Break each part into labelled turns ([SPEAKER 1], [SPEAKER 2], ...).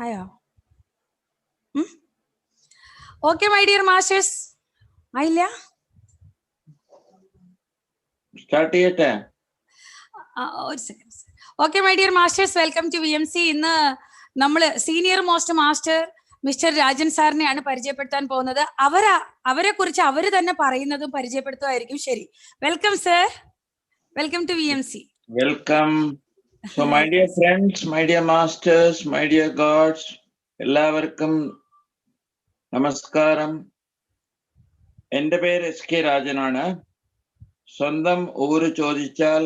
[SPEAKER 1] Aya. Okay, my dear masters. Aila?
[SPEAKER 2] Start it.
[SPEAKER 1] One second. Okay, my dear masters, welcome to VMC. Nammal senior most master Mr. Rajan സാറിനെയാണ് പരിചയപ്പെടുത്താൻ പോകുന്നത്. അവരെ കുറിച്ച് അവര് തന്നെ പറയുന്നതും പരിചയപ്പെടുത്തുമായിരിക്കും. ശരി. Welcome, sir. Welcome to VMC.
[SPEAKER 2] Welcome. So, my dear friends, my dear masters, my dear gods, എല്ലാവർക്കും നമസ്കാരം. എൻ്റെ പേര് SK രാജനാണ്. സ്വന്തം ഊര് ചോദിച്ചാൽ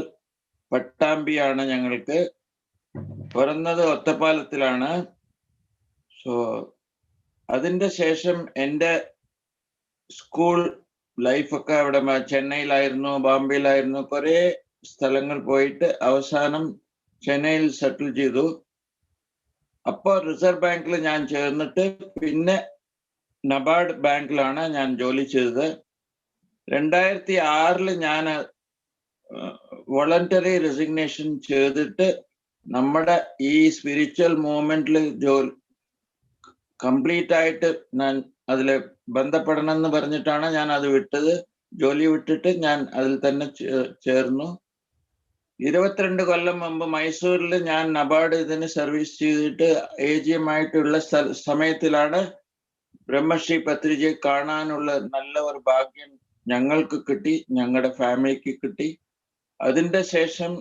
[SPEAKER 2] പട്ടാമ്പിയാണ് ഞങ്ങൾക്ക്. പിറന്നത് ഒറ്റപ്പാലത്തിലാണ്. സോ അതിൻ്റെ ശേഷം എൻ്റെ സ്കൂൾ ലൈഫൊക്കെ അവിടെ ചെന്നൈയിലായിരുന്നു, ബോംബെയിലായിരുന്നു, കുറേ സ്ഥലങ്ങൾ പോയിട്ട് അവസാനം ചെന്നൈയിൽ സെറ്റിൽ ചെയ്തു. അപ്പോൾ റിസർവ് ബാങ്കിൽ ഞാൻ ചേർന്നിട്ട് പിന്നെ നബാർഡ് ബാങ്കിലാണ് ഞാൻ ജോലി ചെയ്തത്. 2006 ഞാൻ വോളണ്ടറി റെസിഗ്നേഷൻ ചെയ്തിട്ട് നമ്മുടെ ഈ സ്പിരിച്വൽ മൂവ്മെന്റിൽ കംപ്ലീറ്റ് ആയിട്ട് ഞാൻ അതിൽ ബന്ധപ്പെടണം എന്ന് പറഞ്ഞിട്ടാണ് ഞാൻ അത് വിട്ടത്. ജോലി വിട്ടിട്ട് ഞാൻ അതിൽ തന്നെ ചേർന്നു. 22 കൊല്ലം മുമ്പ് മൈസൂരിൽ ഞാൻ നബാർഡ് ഇതിന് സർവീസ് ചെയ്തിട്ട് AGM ആയിട്ടുള്ള സമയത്തിലാണ് ബ്രഹ്മർഷി പത്രിജിയെ കാണാനുള്ള നല്ല ഒരു ഭാഗ്യം ഞങ്ങൾക്ക് കിട്ടി, ഞങ്ങളുടെ ഫാമിലിക്ക് കിട്ടി. അതിൻ്റെ ശേഷം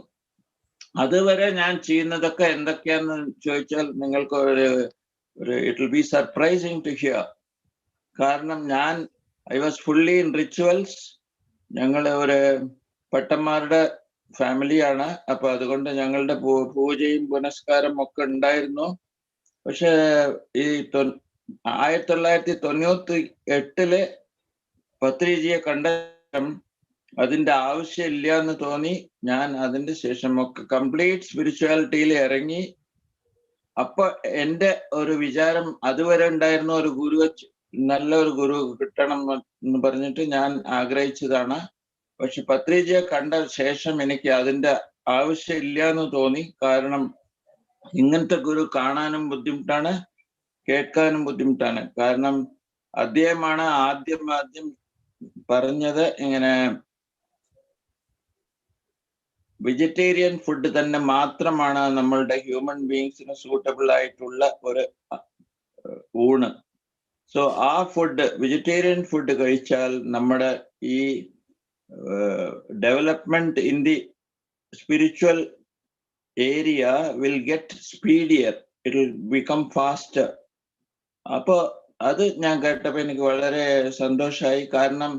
[SPEAKER 2] അതുവരെ ഞാൻ ചെയ്യുന്നതൊക്കെ എന്തൊക്കെയാന്ന് ചോദിച്ചാൽ നിങ്ങൾക്ക് ഒരു it will be surprising to hear. കാരണം I was fully in rituals. ഞങ്ങൾ ഒരു പട്ടന്മാരുടെ ഫാമിലിയാണ്. അപ്പൊ അതുകൊണ്ട് ഞങ്ങളുടെ പൂജയും പുനസ്കാരം ഒക്കെ ഉണ്ടായിരുന്നു. പക്ഷെ ഈ 1998 പത്രിജിയെ കണ്ട അതിന്റെ ആവശ്യമില്ല എന്ന് തോന്നി. ഞാൻ അതിന്റെ ശേഷം ഒക്കെ കംപ്ലീറ്റ് സ്പിരിച്വാലിറ്റിയിൽ ഇറങ്ങി. അപ്പൊ എൻ്റെ ഒരു വിചാരം അതുവരെ ഉണ്ടായിരുന്ന ഒരു നല്ലൊരു ഗുരു കിട്ടണം എന്ന് പറഞ്ഞിട്ട് ഞാൻ ആഗ്രഹിച്ചതാണ്. പക്ഷെ പത്രിജിയെ കണ്ട ശേഷം എനിക്ക് അതിന്റെ ആവശ്യമില്ല എന്ന് തോന്നി. കാരണം ഇങ്ങനത്തെ ഗുരു കാണാനും ബുദ്ധിമുട്ടാണ്, കേൾക്കാനും ബുദ്ധിമുട്ടാണ്. കാരണം അദ്ദേഹമാണ് ആദ്യം പറഞ്ഞത് ഇങ്ങനെ വെജിറ്റേറിയൻ ഫുഡ് തന്നെ മാത്രമാണ് നമ്മളുടെ ഹ്യൂമൻ ബീങ്സിന് സൂട്ടബിൾ ആയിട്ടുള്ള ഒരു ഊണ്. സോ ആ ഫുഡ്, വെജിറ്റേറിയൻ ഫുഡ് കഴിച്ചാൽ നമ്മുടെ ഈ development in the spiritual area will get speedier, it will become faster. അപ്പൊ അത് ഞാൻ കേട്ടപ്പോൾ എനിക്ക് വളരെ സന്തോഷമായി. കാരണം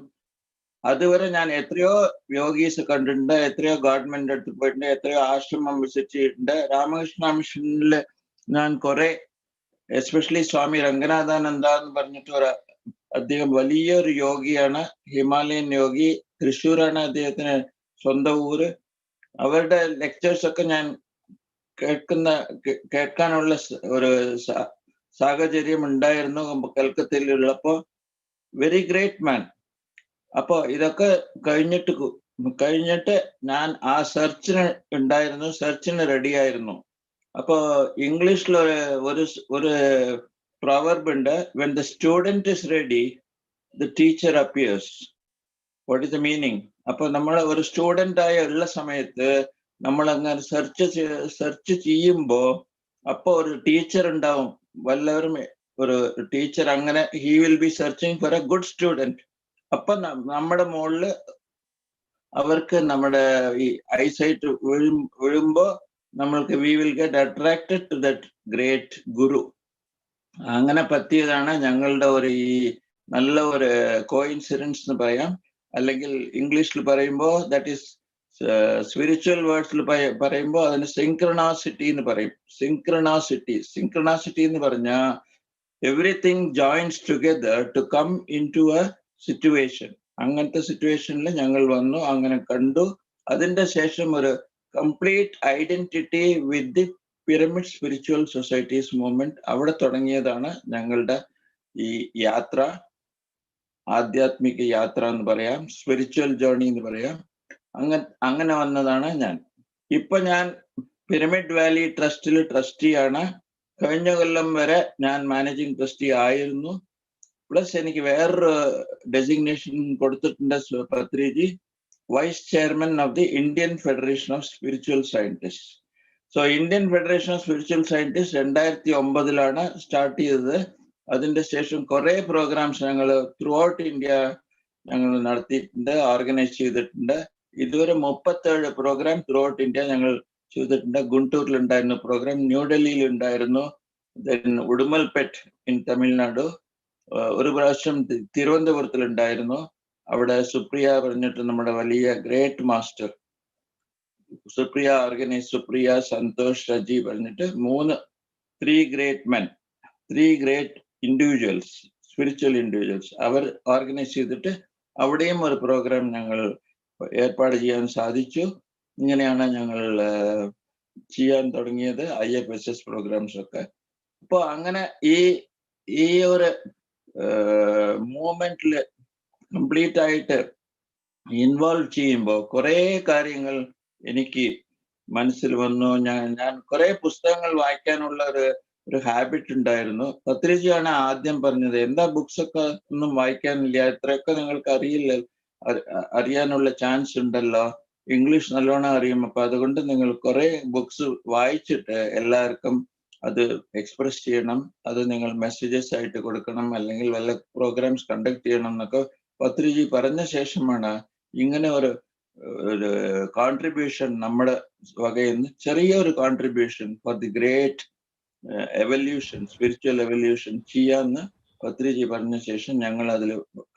[SPEAKER 2] അതുവരെ ഞാൻ എത്രയോ യോഗീസ് കണ്ടിട്ടുണ്ട്, എത്രയോ ഗവൺമെന്റ് അടുത്ത് പോയിട്ടുണ്ട്, എത്രയോ ആശ്രമം വിസിറ്റ് ചെയ്തിട്ടുണ്ട്. രാമകൃഷ്ണ മിഷനിൽ ഞാൻ കുറെ, എസ്പെഷ്യലി സ്വാമി രംഗനാഥാനന്ദ എന്ന് പറഞ്ഞിട്ട് അദ്ദേഹം വലിയൊരു യോഗിയാണ്, ഹിമാലയൻ യോഗി. തൃശ്ശൂരാണ് അദ്ദേഹത്തിന് സ്വന്തം ഊര്. അവരുടെ ലെക്ചേഴ്സ് ഒക്കെ ഞാൻ കേൾക്കാനുള്ള ഒരു സാഹചര്യം ഉണ്ടായിരുന്നു കൽക്കത്തയിലുള്ളപ്പോ. വെരി ഗ്രേറ്റ് മാൻ. അപ്പൊ ഇതൊക്കെ കഴിഞ്ഞിട്ട് ഞാൻ ആ സെർച്ചിന് റെഡിയായിരുന്നു. അപ്പൊ ഇംഗ്ലീഷിൽ ഒരു proverb ഉണ്ട്, when the student is ready the teacher appears. What is the meaning? അപ്പൊ നമ്മൾ ഒരു സ്റ്റുഡൻ്റ് ഉള്ള സമയത്ത് നമ്മൾ അങ്ങനെ സെർച്ച് ചെയ്യുമ്പോ അപ്പൊ ഒരു ടീച്ചർ ഉണ്ടാവും. വല്ലവരും ഒരു ടീച്ചർ അങ്ങനെ he will be searching for a good student. അപ്പൊ നമ്മുടെ മുകളില് അവർക്ക് നമ്മുടെ ഈ ഐസൈറ്റ് വീഴുമ്പോ നമ്മൾക്ക് we will get attracted to that great guru. അങ്ങനെ പറ്റിയതാണ് ഞങ്ങളുടെ ഈ നല്ല ഒരു കോയിൻസിഡൻസ് എന്ന് പറയാം. അല്ലെങ്കിൽ ഇംഗ്ലീഷിൽ പറയുമ്പോൾ ദാറ്റ് ഈസ് സ്പിരിച്വൽ വേർഡ്സിൽ പറയുമ്പോൾ അതിന് സിൻക്രണോസിറ്റി എന്ന് പറയും. സിൻക്രണോസിറ്റി എന്ന് പറഞ്ഞാൽ everything joins together to come into a situation. അങ്ങനത്തെ സിറ്റുവേഷനിൽ ഞങ്ങൾ വന്നു, അങ്ങനെ കണ്ടു. അതിന്റെ ശേഷം ഒരു complete identity with the pyramid spiritual societies movement. അവിടെ തുടങ്ങിയതാണ് ഞങ്ങളുടെ ഈ യാത്ര, ആധ്യാത്മിക യാത്ര എന്ന് പറയാം, സ്പിരിച്വൽ ജേർണി എന്ന് പറയാം. അങ്ങനെ വന്നതാണ് ഞാൻ. ഇപ്പൊ ഞാൻ പിരമിഡ് വാലി ട്രസ്റ്റിൽ ട്രസ്റ്റിയാണ്. കഴിഞ്ഞ കൊല്ലം വരെ ഞാൻ മാനേജിംഗ് ട്രസ്റ്റി ആയിരുന്നു. പ്ലസ് എനിക്ക് വേറൊരു ഡെസിഗ്നേഷൻ കൊടുത്തിട്ടുണ്ട് Patriji, vice chairman of the Indian federation of spiritual scientist. So Indian federation of spiritual scientist 2009 start ചെയ്തത്. അതിന്റെ ശേഷം കുറെ പ്രോഗ്രാംസ് ഞങ്ങൾ ത്രൂ ഔട്ട് ഇന്ത്യ ഞങ്ങൾ നടത്തിയിട്ടുണ്ട്, ഓർഗനൈസ് ചെയ്തിട്ടുണ്ട്. ഇതുവരെ 37 പ്രോഗ്രാം ത്രൂ ഔട്ട് ഇന്ത്യ ഞങ്ങൾ ചെയ്തിട്ടുണ്ട്. ഗുണ്ടൂരിൽ ഉണ്ടായിരുന്നു പ്രോഗ്രാം, ന്യൂഡൽഹിയിൽ ഉണ്ടായിരുന്നു, ദെൻ ഉടുമൽപെട്ട് ഇൻ തമിഴ്നാട്, ഒരു പ്രാവശ്യം തിരുവനന്തപുരത്തിൽ ഉണ്ടായിരുന്നു. അവിടെ സുപ്രിയ പറഞ്ഞിട്ട് നമ്മുടെ വലിയ great master Supriya organise, Supriya, Santhosh, Raji പറഞ്ഞിട്ട് 3 great men, 3 great individuals, spiritual individuals, അവർ ഓർഗനൈസ് ചെയ്തിട്ട് അവിടെയും ഒരു പ്രോഗ്രാം ഞങ്ങൾ ഏർപ്പാട് ചെയ്യാൻ സാധിച്ചു. ഇങ്ങനെയാണ് ഞങ്ങൾ ചെയ്യാൻ തുടങ്ങിയത് IFSS പ്രോഗ്രാംസ് ഒക്കെ. അപ്പോൾ അങ്ങനെ ഈ ഒരു മൂവ്മെന്റിൽ കംപ്ലീറ്റ് ആയിട്ട് ഇൻവോൾവ് ചെയ്യുമ്പോൾ കുറെ കാര്യങ്ങൾ എനിക്ക് മനസ്സിൽ വന്നു. ഞാൻ കുറെ പുസ്തകങ്ങൾ വായിക്കാനുള്ള ഒരു ഹാബിറ്റ് ഉണ്ടായിരുന്നു. പത്രിജിയാണ് ആദ്യം പറഞ്ഞത്, എന്താ ബുക്സ് ഒക്കെ ഒന്നും വായിക്കാനില്ല, ഇത്രയൊക്കെ നിങ്ങൾക്ക് അറിയാനുള്ള ചാൻസ് ഉണ്ടല്ലോ, ഇംഗ്ലീഷ് നല്ലോണം അറിയും, അപ്പൊ അതുകൊണ്ട് നിങ്ങൾ കുറെ ബുക്സ് വായിച്ചിട്ട് എല്ലാവർക്കും അത് എക്സ്പ്രസ് ചെയ്യണം, അത് നിങ്ങൾ മെസ്സേജസ് ആയിട്ട് കൊടുക്കണം, അല്ലെങ്കിൽ വല്ല പ്രോഗ്രാംസ് കണ്ടക്ട് ചെയ്യണം എന്നൊക്കെ പത്രിജി പറഞ്ഞ ശേഷമാണ് ഇങ്ങനെ ഒരു കോൺട്രിബ്യൂഷൻ നമ്മുടെ വകയിൽ നിന്ന്, ചെറിയൊരു contribution for the great evolution, spiritual evolution ചെയ്യാന്ന് പത്രിജി പറഞ്ഞ ശേഷം ഞങ്ങൾ അതിൽ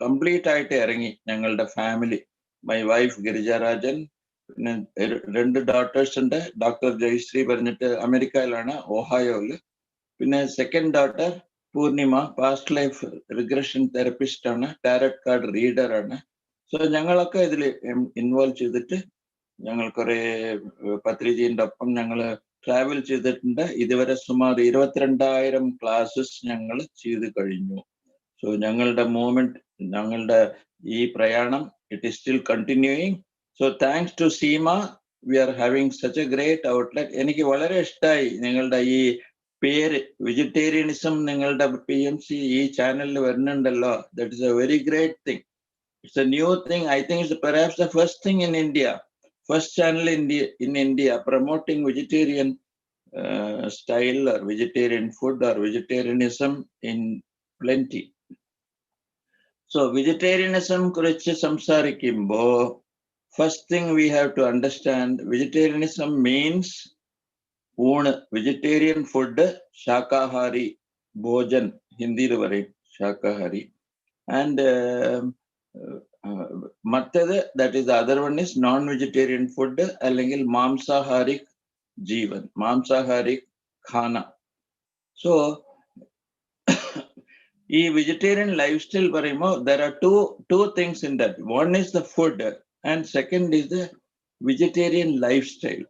[SPEAKER 2] കംപ്ലീറ്റ് ആയിട്ട് ഇറങ്ങി. ഞങ്ങളുടെ family, my wife Girija Rajan, പിന്നെ 2 ഡോട്ടേഴ്സ് ഉണ്ട്. ഡോക്ടർ ജയശ്രീ പറഞ്ഞിട്ട് അമേരിക്കയിലാണ്, ഓഹായോയില്. പിന്നെ second daughter Poornima, past life regression therapist ആണ്, ടാരറ്റ് കാർഡ് റീഡർ ആണ്. സോ ഞങ്ങളൊക്കെ ഇതിൽ ഇൻവോൾവ് ചെയ്തിട്ട് ഞങ്ങൾ കുറെ പത്രിജിന്റെ ഒപ്പം ഞങ്ങൾ ട്രാവൽ ചെയ്തിട്ടുണ്ട്. ഇതുവരെ സുമാർ 22,000 ക്ലാസ്സസ് ഞങ്ങൾ ചെയ്ത് കഴിഞ്ഞു. സോ ഞങ്ങളുടെ മൂവ്മെന്റ്, ഞങ്ങളുടെ ഈ പ്രയാണം, it is still continuing. So thanks to Seema, we are having such a great outlet. എനിക്ക് വളരെ ഇഷ്ടമായി നിങ്ങളുടെ ഈ പേര്, വെജിറ്റേറിയനിസം. നിങ്ങളുടെ PMC ഈ ചാനലിൽ വരുന്നുണ്ടല്ലോ, that is A very great thing. It's a new thing. I think it's perhaps the first thing in India, first channel in India promoting vegetarian style or vegetarian food or vegetarianism in plenty. So vegetarianism kurichu samsarikkumbo, first thing we have to understand, vegetarianism means vegetarian food, shakahari bhojan, Hindi lo parayum shakahari, and മറ്റേത്, that is other one is known vegetarian food, അല്ലെങ്കിൽ മാംസാഹാരി ജീവൻ, മാംസാഹാരി ഖാന. So ഈ vegetarian life style പറയുമ്പോൾ there are two things in that. One is the food and second is the vegetarian lifestyle.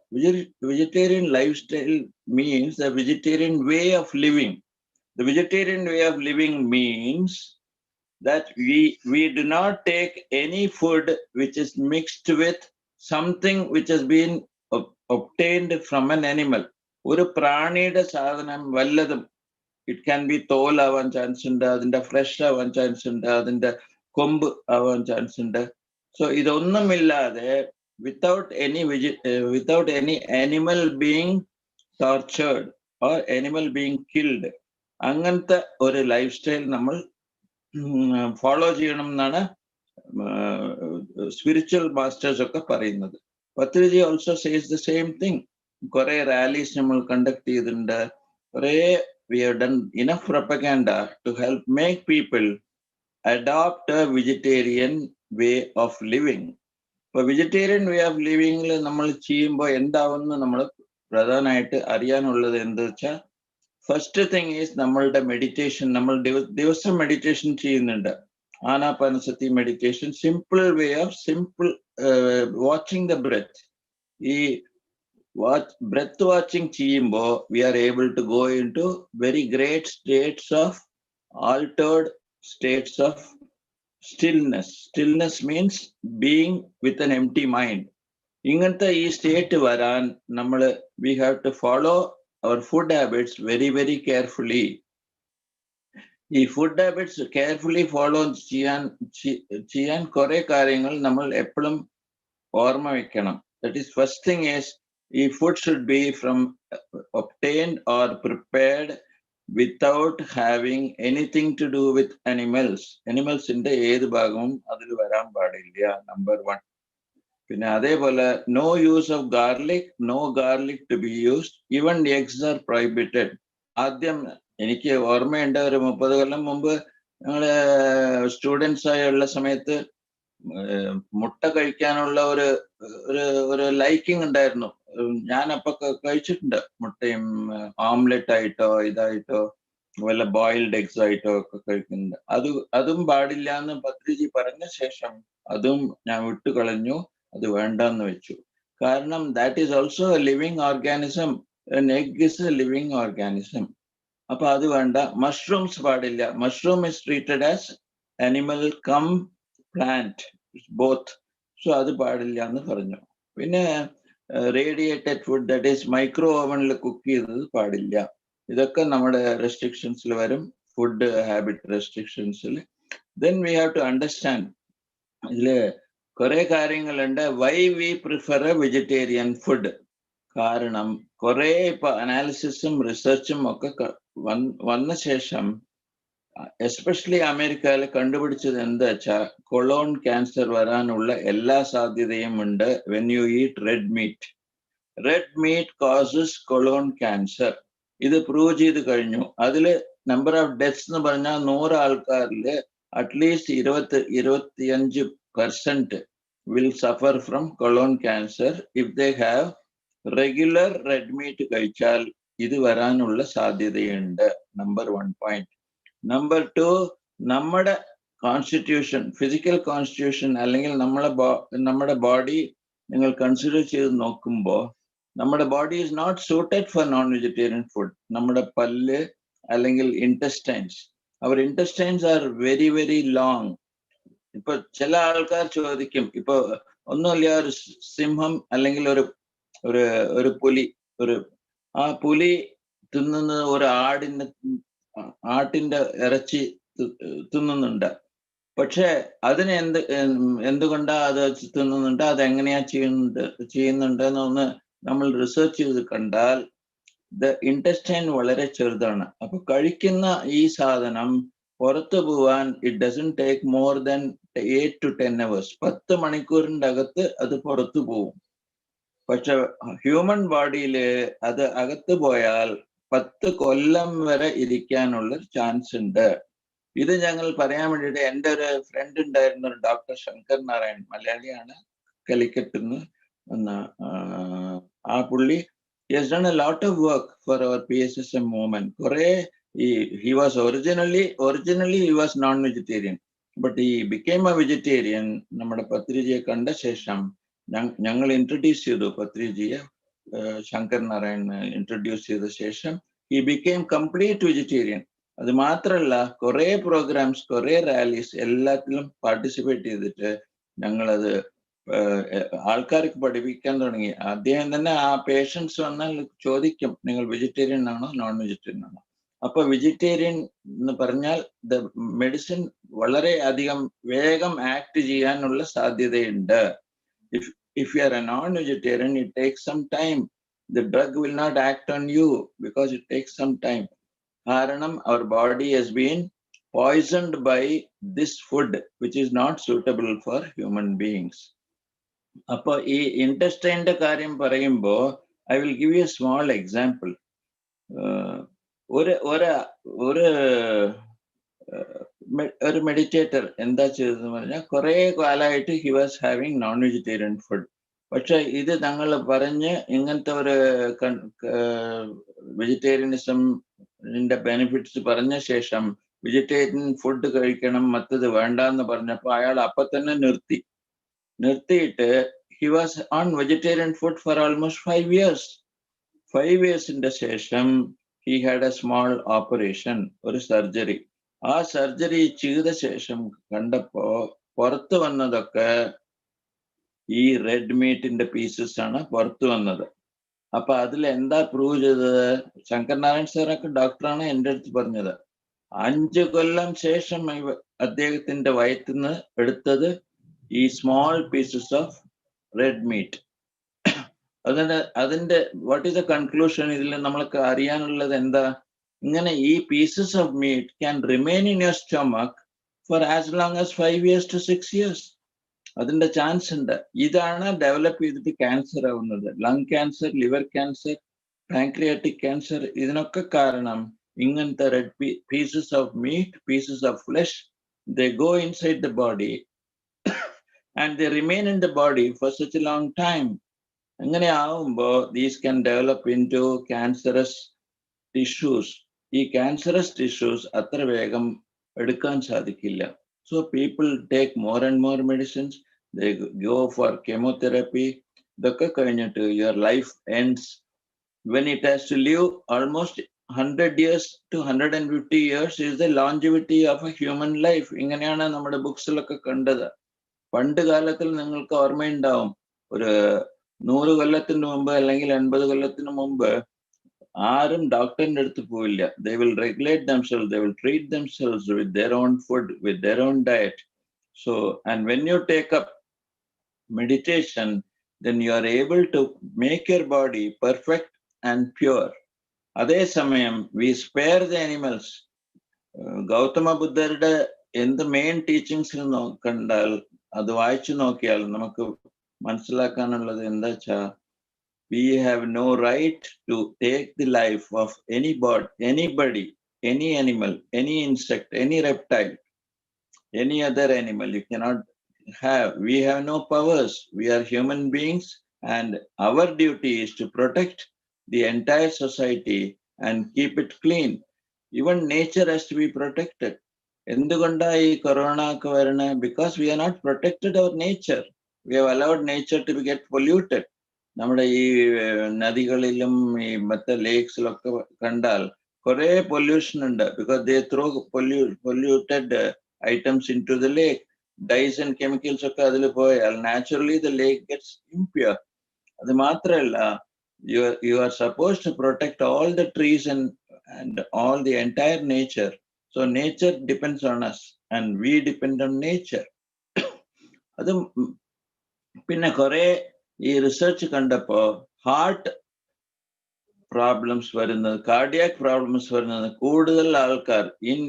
[SPEAKER 2] Vegetarian lifestyle means the vegetarian way of living. The vegetarian way of living means that we do not take any food which is mixed with something which has been obtained from an animal. ഒരു പ്രാണിയുടെ സാധനം വല്ലതും, it can be തോൽ ആവാൻ chance ഉണ്ട്, അതിന്റെ flush ആവാൻ chance ഉണ്ട്, അതിന്റെ കൊമ്പ് ആവാൻ ചാൻസ് ഉണ്ട്. സോ ഇതൊന്നുമില്ലാതെ without any animal being tortured or animal being killed, അങ്ങനത്തെ ഒരു ലൈഫ് സ്റ്റൈൽ നമ്മൾ ഫോളോ ചെയ്യണം എന്നാണ് സ്പിരിച്വൽ മാസ്റ്റേഴ്സ് ഒക്കെ പറയുന്നത്. Patriji also says the same thing. കുറെ റാലീസ് നമ്മൾ കണ്ടക്ട് ചെയ്തിട്ടുണ്ട്, കുറെ we have done enough propaganda to help make people adopt a vegetarian way of living. ഇപ്പൊ വെജിറ്റേറിയൻ വേ ഓഫ് ലിവിംഗിൽ നമ്മൾ ചെയ്യുമ്പോൾ എന്താവുമെന്ന് നമ്മൾ പ്രധാനമായിട്ട് അറിയാനുള്ളത് എന്താ വെച്ചാൽ, ഫസ്റ്റ് തിങ് ഈസ് നമ്മളുടെ മെഡിറ്റേഷൻ. നമ്മൾ ദിവസം മെഡിറ്റേഷൻ ചെയ്യുന്നുണ്ട്, Ana-Pana-Sathi Meditation, simple way of watching the breath. ഈ breath watching ചെയ്യുമ്പോൾ we are able to go into very great states of altered states of stillness. Stillness means being with an empty mind. ഇങ്ങനത്തെ ഈ state വരാൻ നമ്മൾ we have to follow our food habits very, very carefully. ഈ food habits carefully follow ചെയ്യാൻ കുറെ കാര്യങ്ങൾ നമ്മൾ എപ്പോഴും ഓർമ്മ വെക്കണം. That is first thing is ഈ food should be from obtained or prepared without having anything to do with animals. അനിമൽസിന്റെ ഏത് ഭാഗവും അതിൽ വരാൻ പാടില്ല, നമ്പർ 1. പിന്നെ അതേപോലെ no use of garlic, no garlic to be used, even eggs are prohibited. ആദ്യം എനിക്ക് ഓർമ്മയുണ്ട്, ഒരു 30 കൊല്ലം മുമ്പ് ഞങ്ങള് സ്റ്റുഡൻസ് ആയുള്ള സമയത്ത് മുട്ട കഴിക്കാനുള്ള ഒരു ലൈക്കിംഗ് ഉണ്ടായിരുന്നു. ഞാൻ അപ്പൊ കഴിച്ചിട്ടുണ്ട്. മുട്ടയും ഓംലെറ്റ് ആയിട്ടോ ഇതായിട്ടോ വല്ല ബോയിൽഡ് എഗ്സ് ആയിട്ടോ ഒക്കെ കഴിക്കുന്നുണ്ട്. അതും പാടില്ല എന്ന് പത്രിജി പറഞ്ഞ ശേഷം അതും ഞാൻ വിട്ടുകളഞ്ഞു, അത് വേണ്ടെന്ന് വെച്ചു. കാരണം that is also a living organism. An egg is a living organism. അപ്പൊ അത് വേണ്ട. മഷ്റൂംസ് പാടില്ല. Mushroom is treated as animal cum plant, both. So അത് പാടില്ല എന്ന് പറഞ്ഞു. പിന്നെ radiated food, that is micro ഓവനിൽ കുക്ക് ചെയ്തത് പാടില്ല. ഇതൊക്കെ നമ്മുടെ റെസ്ട്രിക്ഷൻസിൽ വരും, ഫുഡ് ഹാബിറ്റ് റെസ്ട്രിക്ഷൻസിൽ. Then we have to understand, ഇതില് കുറെ കാര്യങ്ങളുണ്ട്. Why we prefer a vegetarian food. കാരണം കുറെ ഇപ്പൊ അനാലിസിസും റിസർച്ചും ഒക്കെ വന്ന ശേഷം എസ്പെഷ്യലി അമേരിക്കയിൽ കണ്ടുപിടിച്ചത് എന്താ വെച്ചാൽ കൊളോൺ ക്യാൻസർ വരാനുള്ള എല്ലാ സാധ്യതയും ഉണ്ട് when you eat red meat. Red meat causes Cologne cancer. ഇത് പ്രൂവ് ചെയ്ത് കഴിഞ്ഞു. അതില് നമ്പർ ഓഫ് ഡെത്ത്സ് എന്ന് പറഞ്ഞാൽ 100 ആൾക്കാരിൽ at least 25% will suffer from colon cancer if they have regular red meat കഴിച്ചാൽ ഇത് വരാനുള്ള സാധ്യതയുണ്ട്. Number 1 point. നമ്പർ 2, നമ്മുടെ കോൺസ്റ്റിറ്റ്യൂഷൻ, ഫിസിക്കൽ കോൺസ്റ്റിറ്റ്യൂഷൻ അല്ലെങ്കിൽ നമ്മുടെ ബോഡി നിങ്ങൾ കൺസിഡർ ചെയ്ത് നോക്കുമ്പോൾ നമ്മുടെ body is not suited for non vegetarian food. നമ്മുടെ പല്ല് അല്ലെങ്കിൽ intestines, our intestines are very very long. ഇപ്പൊ ചില ആൾക്കാർ ചോദിക്കും, ഇപ്പൊ ഒന്നുമില്ല, ഒരു സിംഹം അല്ലെങ്കിൽ ഒരു പുലി, ആ പുലി തിന്നുന്ന ഒരു ആട്ടിന്റെ ഇറച്ചി തിന്നുന്നുണ്ട്. പക്ഷെ അതിന് എന്തുകൊണ്ടാ അത് തിന്നുന്നുണ്ട്, അതെങ്ങനെയാ ചെയ്യുന്നുണ്ട് എന്നൊന്ന് നമ്മൾ റിസർച്ച് ചെയ്ത് കണ്ടാൽ ദ ഇൻറ്റസ്റ്റൈൻ വളരെ ചെറുതാണ്. അപ്പൊ കഴിക്കുന്ന ഈ സാധനം പുറത്തു പോവാൻ it doesn't take more than 8 to 10 hours. 10 മണിക്കൂറിന്റെ അകത്ത് അത് പുറത്തു പോവും. പക്ഷെ ഹ്യൂമൻ ബോഡിയിൽ അത് അകത്ത് പോയാൽ 10 കൊല്ലം വരെ ഇരിക്കാനുള്ള ചാൻസ് ഉണ്ട്. ഇത് ഞങ്ങൾ പറയാൻ വേണ്ടിയിട്ട് എൻ്റെ ഒരു ഫ്രണ്ട് ഉണ്ടായിരുന്ന ഒരു ഡോക്ടർ ശങ്കർ നാരായൺ, മലയാളിയാണ്, കാലിക്കറ്റിൽ നിന്ന് വന്ന ആ പുള്ളി has done a lot of work for our PSSM movement. He was originally he was non-vegetarian, but he became a vegetarian. നമ്മുടെ പത്രിജിയെ കണ്ട ശേഷം ഞങ്ങൾ ഇൻട്രൊഡ്യൂസ് ചെയ്തു പത്രിജിയെ, ശങ്കർ നാരായൺ ഇൻട്രൊഡ്യൂസ് ചെയ്ത ശേഷം he became complete vegetarian. അത് മാത്രമല്ല കുറെ പ്രോഗ്രാംസ്, കുറെ റാലീസ് എല്ലാത്തിലും പാർട്ടിസിപ്പേറ്റ് ചെയ്തിട്ട് ഞങ്ങളത് ആൾക്കാർക്ക് പഠിപ്പിക്കാൻ തുടങ്ങി. അദ്ദേഹം തന്നെ ആ പേഷ്യൻസ് വന്നാൽ ചോദിക്കും, നിങ്ങൾ വെജിറ്റേറിയൻ ആണോ നോൺ വെജിറ്റേറിയൻ ആണോ? അപ്പൊ വെജിറ്റേറിയൻ എന്ന് പറഞ്ഞാൽ ദ മെഡിസിൻ വളരെ അധികം വേഗം ആക്ട് ചെയ്യാനുള്ള സാധ്യതയുണ്ട്. If you are a non-vegetarian, it takes some time. The drug will not act on you because it takes some time. കാരണം our body has been poisoned by this food which is not suitable for human beings. അപ്പൊ ഈ ഇൻറ്റസ്റ്റൈൻ്റെ കാര്യം പറയുമ്പോൾ I will give you A small example. ഒരു meditator എന്താ ചെയ്തതെന്ന് പറഞ്ഞാൽ കുറെ കാലമായിട്ട് he was having non vegetarian food. പക്ഷെ ഇത് ഞങ്ങൾ പറഞ്ഞ് ഇങ്ങനത്തെ ഒരു വെജിറ്റേറിയനിസമിന്റെ ബെനിഫിറ്റ്സ് പറഞ്ഞ ശേഷം വെജിറ്റേറിയൻ ഫുഡ് കഴിക്കണം, മറ്റത് വേണ്ടെന്ന് പറഞ്ഞപ്പോൾ അയാൾ അപ്പൊ തന്നെ നിർത്തിയിട്ട് he was on vegetarian food for almost 5 years. 5 yearsന്റെ ശേഷം he had a small operation, ഒരു സർജറി. ആ സർജറി ചെയ്ത ശേഷം കണ്ടപ്പോ പുറത്തു വന്നതൊക്കെ ഈ റെഡ് മീറ്റിന്റെ പീസസ് ആണ് പുറത്തു വന്നത്. അപ്പൊ അതിൽ എന്താ പ്രൂവ് ചെയ്തത്? ശങ്കരനാരായണ സാറൊക്കെ ഡോക്ടറാണ് എൻ്റെ അടുത്ത് പറഞ്ഞത്. 5 കൊല്ലം ശേഷം അദ്ദേഹത്തിന്റെ വയറ്റിന്ന് എടുത്തത് ഈ small pieces of red meat. അതിന്റെ വാട്ട് ഈസ് ദ കൺക്ലൂഷൻ? ഇതിൽ നമ്മൾക്ക് അറിയാനുള്ളത് എന്താ? ഇങ്ങനെ ഈ pieces of meat can remain in your stomach for as long as 5 years to 6 years. അതിന്റെ ചാൻസ് ഉണ്ട്. ഇതാണ് ഡെവലപ്പ് ചെയ്തിട്ട് ക്യാൻസർ ആവുന്നത്. Lung cancer, liver cancer, pancreatic cancer. ഇതിനൊക്കെ കാരണം ഇങ്ങനത്തെ red pieces of meat, pieces of flesh, they go inside the body and they remain in the body for such a long time. അങ്ങനെ ആവുമ്പോൾ these can develop into cancerous tissues. ഈ cancerous tissues അത്ര വേഗം എടുക്കാൻ സാധിക്കില്ല. So people take more and more medicines. They go for chemotherapy. ഇതൊക്കെ കഴിഞ്ഞിട്ട് your life ends. When it has to live almost 100 years to 150 years is the longevity of a human life. ഇങ്ങനെയാണ് നമ്മുടെ ബുക്സിലൊക്കെ കണ്ടത്. പണ്ട് കാലത്തിൽ നിങ്ങൾക്ക് ഓർമ്മയുണ്ടാവും, ഒരു 100 കൊല്ലത്തിന് മുമ്പ് അല്ലെങ്കിൽ 80 കൊല്ലത്തിന് മുമ്പ് ആരും ഡോക്ടറിന്റെ അടുത്ത് പോയില്ല. They will regulate themselves, they will treat themselves with their own food, with their own diet. So, and when you take up meditation, then you are able to make your body perfect and pure. അതേ സമയം we spare the animals. Gautama ബുദ്ധരുടെ എന്ത് main ടീച്ചിങ്സിൽ കണ്ടാൽ, അത് വായിച്ചു നോക്കിയാൽ നമുക്ക് മനസ്സിലാക്കാനുള്ളത് എന്താ വെച്ചാൽ, we have no right to take the life of anybody, any animal, any insect, any reptile, any other animal. You cannot have. We have no powers. We are human beings, and our duty is to protect the entire society and keep it clean. Even nature has to be protected. എന്തുകൊണ്ടാ ഈ corona ഒക്കെ വരണേ? Because we are not protected our nature. We have allowed nature to get polluted. നമ്മുടെ ഈ നദികളിലും ഈ മറ്റേ ലേക്സിലൊക്കെ കണ്ടാൽ കുറെ പൊല്യൂഷൻ ഉണ്ട്. Because they throw polluted items into the lake. Dyes and chemicals ഒക്കെ അതിൽ പോയാൽ naturally the lake gets impure. അത് മാത്രമല്ല, you are supposed to protect all the trees and all the entire nature. So nature depends on us and we depend on nature. അത് പിന്നെ കുറെ ഈ research കണ്ടപ്പോ ഹാർട്ട് പ്രോബ്ലംസ് വരുന്നത്, cardiac problems വരുന്നത് കൂടുതൽ ആൾക്കാർ in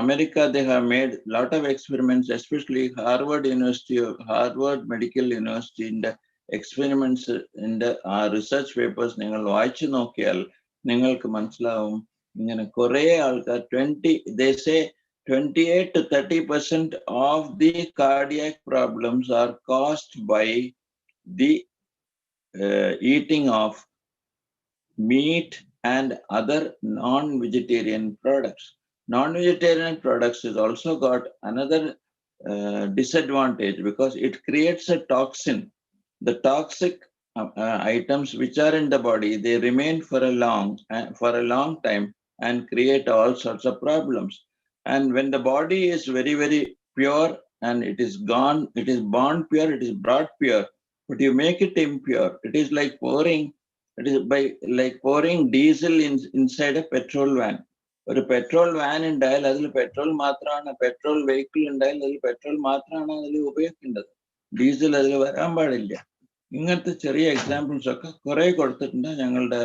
[SPEAKER 2] America, they have made lot of experiments, especially Harvard Medical University in the experiments in the research papers നിങ്ങൾ വായിച്ചു നോക്കിയാൽ നിങ്ങൾക്ക് മനസ്സിലാവും. ഇങ്ങനെ കുറെ ആൾക്കാർ 20, they say 28 to 30% of the cardiac problems are caused by the eating of meat and other non-vegetarian products. Non-vegetarian products has also got another disadvantage because it creates a toxin. The toxic items which are in the body, they remain for a long time and create all sorts of problems. And when the body is very, very pure and it is born pure, it is brought pure, but you make it impure. It is like pouring diesel inside a petrol van. ഒരു petrol van ഉണ്ടായാൽ അതിൽ petrol മാത്രമാണ്, petrol vehicle ഉണ്ടായാൽ അതിൽ petrol മാത്രമാണ് അതിൽ ഉപയോഗിക്കേണ്ടത്, diesel അതിൽ വരാൻ പാടില്ല. ഇങ്ങനത്തെ ചെറിയ എക്സാമ്പിൾസ് ഒക്കെ കുറെ കൊടുത്തിട്ടുണ്ട് ഞങ്ങളുടെ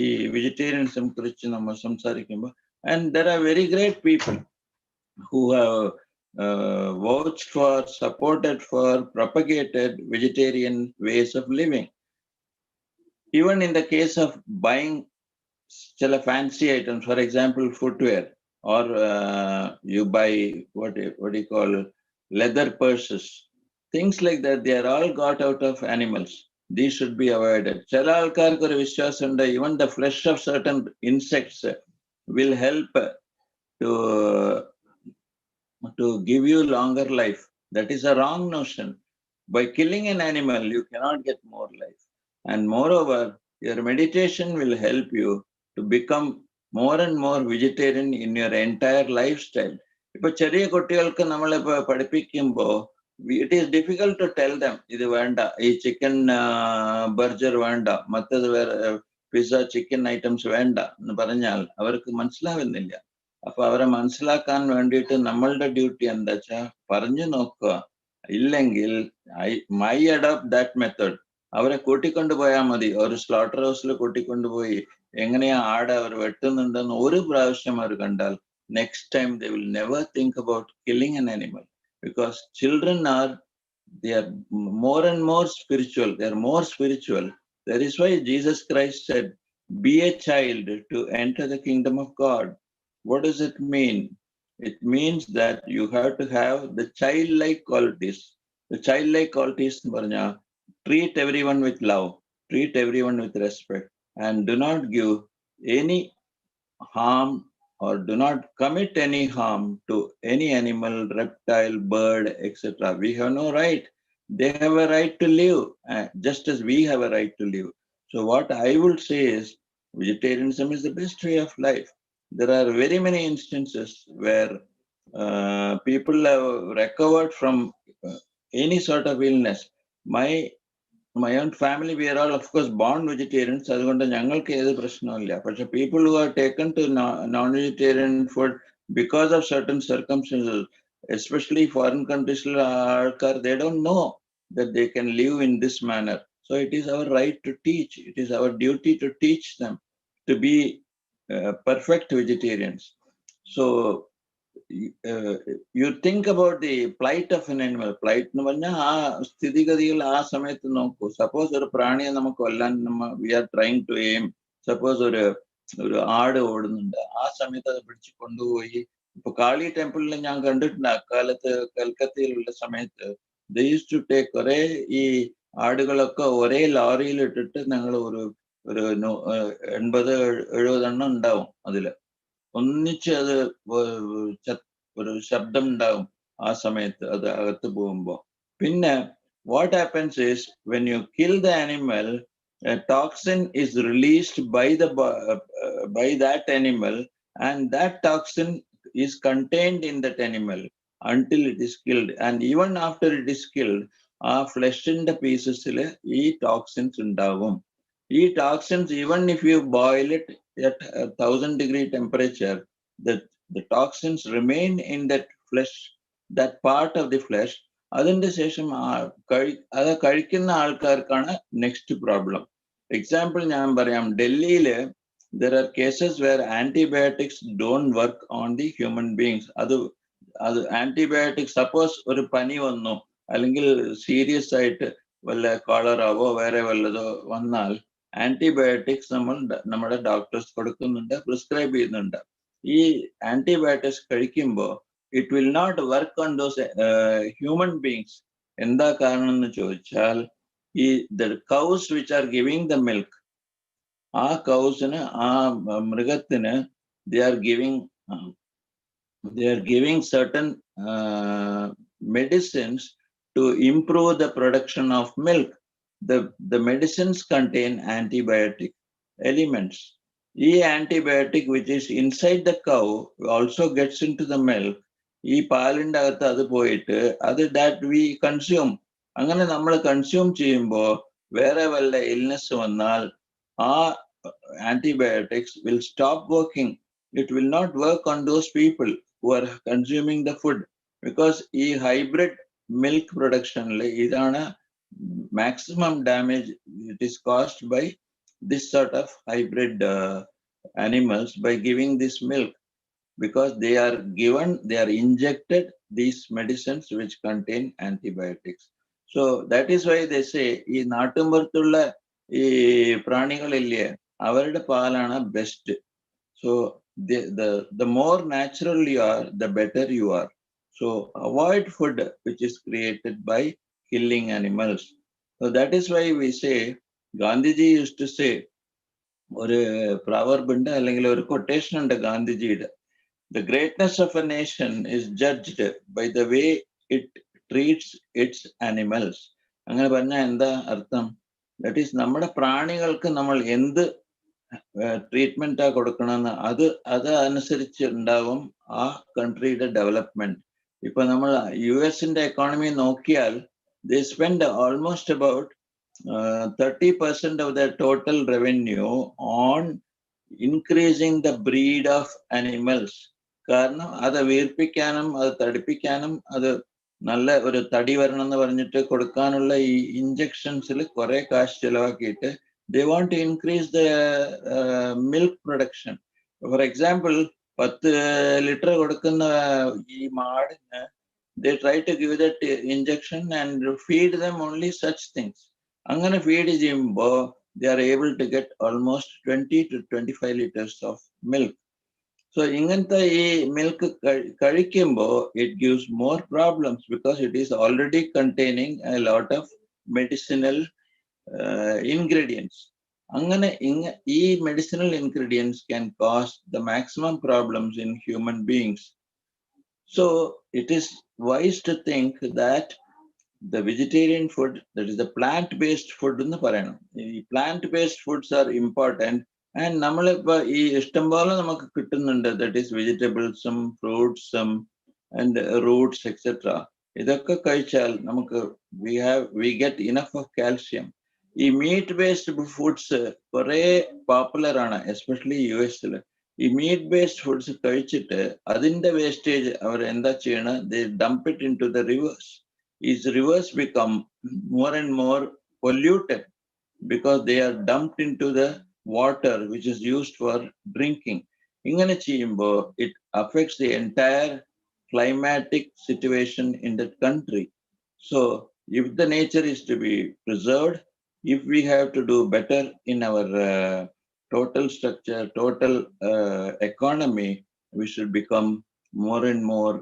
[SPEAKER 2] ഈ വെജിറ്റേറിയനിസം കുറിച്ച് നമ്മൾ സംസാരിക്കുമ്പോൾ. And there are very great people who have vouched for, supported for, propagated vegetarian ways of living. Even in the case of buying fancy items, for example, footwear, or you buy what do you call leather purses, things like that, they are all got out of animals. These should be avoided. ചില ആൾക്കാർക്ക് ഒരു വിശ്വാസമുണ്ട്, even the flesh of certain insects will help to give you longer life. That is a wrong notion. By killing an animal, you cannot get more life. And moreover, your meditation will help you to become more and more vegetarian in your entire lifestyle. ഇപ്പൊ ചെറിയ കുട്ടികൾക്ക് നമ്മളിപ്പോ പഠിപ്പിക്കുമ്പോ it is difficult to tell them ഇത് വേണ്ട, ഈ chicken burger വേണ്ട, മറ്റത് വേറെ pizza, chicken items വേണ്ട എന്ന് പറഞ്ഞാൽ അവർക്ക് മനസ്സിലാവുന്നില്ല. അപ്പൊ അവരെ മനസ്സിലാക്കാൻ വേണ്ടിയിട്ട് നമ്മളുടെ ഡ്യൂട്ടി എന്താ വെച്ചാൽ പറഞ്ഞു നോക്കുക. ഇല്ലെങ്കിൽ മൈ അഡോപ്റ്റ് ദാറ്റ് മെത്തേഡ്. അവരെ കൂട്ടിക്കൊണ്ടു പോയാൽ മതി. ഒരു സ്ലോട്ടർ ഹൗസിൽ കൂട്ടിക്കൊണ്ടുപോയി എങ്ങനെയാ ആട് അവർ വെട്ടുന്നുണ്ടെന്ന് ഒരു പ്രാവശ്യം അവർ കണ്ടാൽ next time they will never think about killing an animal, because children they are more and more spiritual. They are more spiritual. That is why Jesus Christ said, be a child to enter the kingdom of God. What does it mean? It means that you have to have the childlike qualities. The childlike qualities, treat everyone with love, treat everyone with respect, and do not give any harm or do not commit any harm to any animal, reptile, bird, etc. We have no right. They have a right to live, just as we have a right to live. So what I would say is, vegetarianism is the best way of life. There are very many instances where people have recovered from any sort of illness. My own family, we are all, of course, born vegetarians. അതുകൊണ്ട് ഞങ്ങൾക്ക് ഏത് പ്രശ്നമില്ല. പക്ഷെ people who are taken to non-vegetarian food because of certain circumstances, especially foreign countries, they don't know that they can live in this manner. So it is our right to teach. It is our duty to teach them to be perfect vegetarians. So you think about the plight of an animal. Plight എന്ന് പറഞ്ഞാൽ ആ സ്ഥിതിഗതികൾ ആ സമയത്ത് നോക്കൂ. Suppose ഒരു പ്രാണിയെ നമുക്ക് കൊല്ലാൻ we are trying to aim. Suppose ഒരു ആട് ഓടുന്നുണ്ട്, ആ സമയത്ത് അത് പിടിച്ച് കൊണ്ടുപോയി. ഇപ്പൊ കാളി ടെമ്പിളിൽ ഞാൻ കണ്ടിട്ടുണ്ട്, അക്കാലത്ത് കൽക്കത്തയിലുള്ള സമയത്ത് ദേ യൂസ് ടു ടേക്ക് കുറെ ഈ ആടുകളൊക്കെ ഒരേ ലോറിയിൽ ഇട്ടിട്ട് ഞങ്ങൾ ഒരു 80-70 എണ്ണം ഉണ്ടാവും. അതില് ഒന്നിച്ച് അത് ഒരു ശബ്ദം ഉണ്ടാവും ആ സമയത്ത് അത് അകത്ത് പോകുമ്പോ. പിന്നെ what happens is, when you kill the animal, a toxin is released by that animal, and that toxin is contained in that animal until it is killed. And even after it is killed, ആ ഫ്ലഷിന്റെ പീസസിൽ ഈ toxins ഉണ്ടാവും. ഈ toxins, even if you boil it at 1000-degree temperature, the toxins remain in that flesh, that part of the flesh. അതിന്റെ ശേഷം അത് കഴിക്കുന്ന ആൾക്കാർക്കാണ് next problem. Example ഞാൻ പറയാം. ഡൽഹിയില് there are cases where antibiotics don't work on the human beings. അത് antibiotics, suppose ഒരു പനി വന്നു അല്ലെങ്കിൽ സീരിയസ് ആയിട്ട് വല്ല കോളറാവോ വേറെ വല്ലതോ വന്നാൽ ആന്റിബയോട്ടിക്സ് നമ്മുടെ ഡോക്ടേഴ്സ് കൊടുക്കുന്നുണ്ട്, പ്രിസ്ക്രൈബ് ചെയ്യുന്നുണ്ട്. ഈ ആന്റിബയോട്ടിക്സ് കഴിക്കുമ്പോൾ it will not work on those human beings. എന്താ കാരണം എന്ന് ചോദിച്ചാൽ, ഈ the cows which are giving the milk, ആ കൗസിന്, ആ മൃഗത്തിന് they are giving certain medicines to improve the production of milk. The medicines contain antibiotic elements. E antibiotic which is inside the cow also gets into the milk. ഈ പാലിൻ്റെ അകത്ത് അത് പോയിട്ട് അത് that we consume. അങ്ങനെ നമ്മൾ consume ചെയ്യുമ്പോൾ വേറെ വല്ല ഇൽനെസ് വന്നാൽ ആ antibiotics will stop working. It will not work on those people who are consuming the food, because ഈ hybrid milk production ഇതാണ് maximum damage it is caused by this sort of hybrid animals by giving this milk, because they are injected these medicines which contain antibiotics. So that is why they say ഈ നാട്ടുമ്പുറത്തുള്ള ഈ പ്രാണികളില്ലേ അവരുടെ പാലാണ് best. So the more natural you are, the better you are. So avoid food which is created by killing animals. So that is why we say, Gandhiji used to say, ഒരു proverb ഉണ്ട്, അല്ലെങ്കിൽ ഒരു quotation ഉണ്ട് ഗാന്ധിജിയുടെ, the greatness of a nation is judged by the way it treats its animals. അങ്ങനെ പറഞ്ഞാൽ എന്താ അർത്ഥം? ദാറ്റ് ഈസ്, നമ്മുടെ പ്രാണികൾക്ക് നമ്മൾ എന്ത് ട്രീറ്റ്മെന്റാ കൊടുക്കണമെന്ന് അത് അനുസരിച്ച് ഉണ്ടാവും ആ കൺട്രിയുടെ ഡെവലപ്മെന്റ്. ഇപ്പൊ നമ്മൾ US എക്കോണമി നോക്കിയാൽ they spend almost about 30% of their total revenue on increasing the breed of animals. കാരണം അത് വീർപ്പിക്കാനും അത് തടിപ്പിക്കാനും അത് നല്ല ഒരു തടി വരണം എന്ന് പറഞ്ഞിട്ട് കൊടുക്കാനുള്ള ഈ ഇഞ്ചക്ഷൻസിൽ കുറെ കാശ് ചെലവാക്കിയിട്ട് they want to increase the milk production. For example, 10 litre കൊടുക്കുന്ന ഈ മാടിന് they try to give that injection and feed them only such things. അങ്ങനെ ഫീഡ് ചെയ്യുമ്പോൾ they are able to get almost 20 to 25 liters of milk. So ingante ee milk കഴിക്കുമ്പോൾ it gives more problems because it is already containing a lot of medicinal ingredients. അങ്ങനെ ഈ medicinal ingredients can cause the maximum problems in human beings. So it is wise to think that the vegetarian food, that is the plant-based food എന്ന് പറയണം. ഈ plant-based foods are important. And നമ്മളിപ്പോ ഈ ഇഷ്ടം പോലെ നമുക്ക് കിട്ടുന്നുണ്ട്, that is vegetablesum, fruitsum and roots etc. ഇതൊക്കെ കഴിച്ചാൽ നമുക്ക് we get enough of calcium. ഈ meat-based foods കുറെ popular ആണ്, especially US-ൽ. ഈ meat-based foods കഴിച്ചിട്ട് അതിന്റെ വേസ്റ്റേജ് അവർ എന്താ ചെയ്യണ, they dump it into the rivers. These rivers become more and more polluted because they are dumped into the water which is used for drinking. Ingane cheyumbo it affects the entire climatic situation in that country. So if the nature is to be preserved, if we have to do better in our total structure, total economy, we should become more and more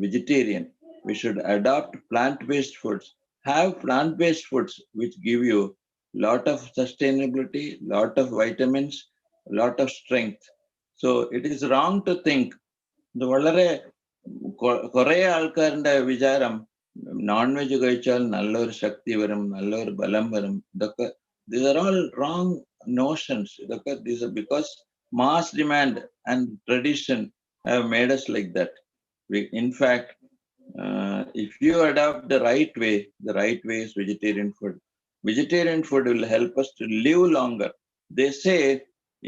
[SPEAKER 2] vegetarian. We should adopt plant-based foods, have plant-based foods which give you lot of sustainability, lot of vitamins, lot of strength. So it is wrong to think, the വളരെ കുറെ ആൾക്കാരുടെ വിചാരം non veg കഴിച്ചാൽ നല്ലൊരു ശക്തി വരും, നല്ലൊരു ബലം വരും. ഇതൊക്കെ these are all wrong notions. ഇതൊക്കെ these are because mass demand and tradition have made us like that. In fact, if you adopt the right way is vegetarian food. Vegetarian food will help us to live longer. They say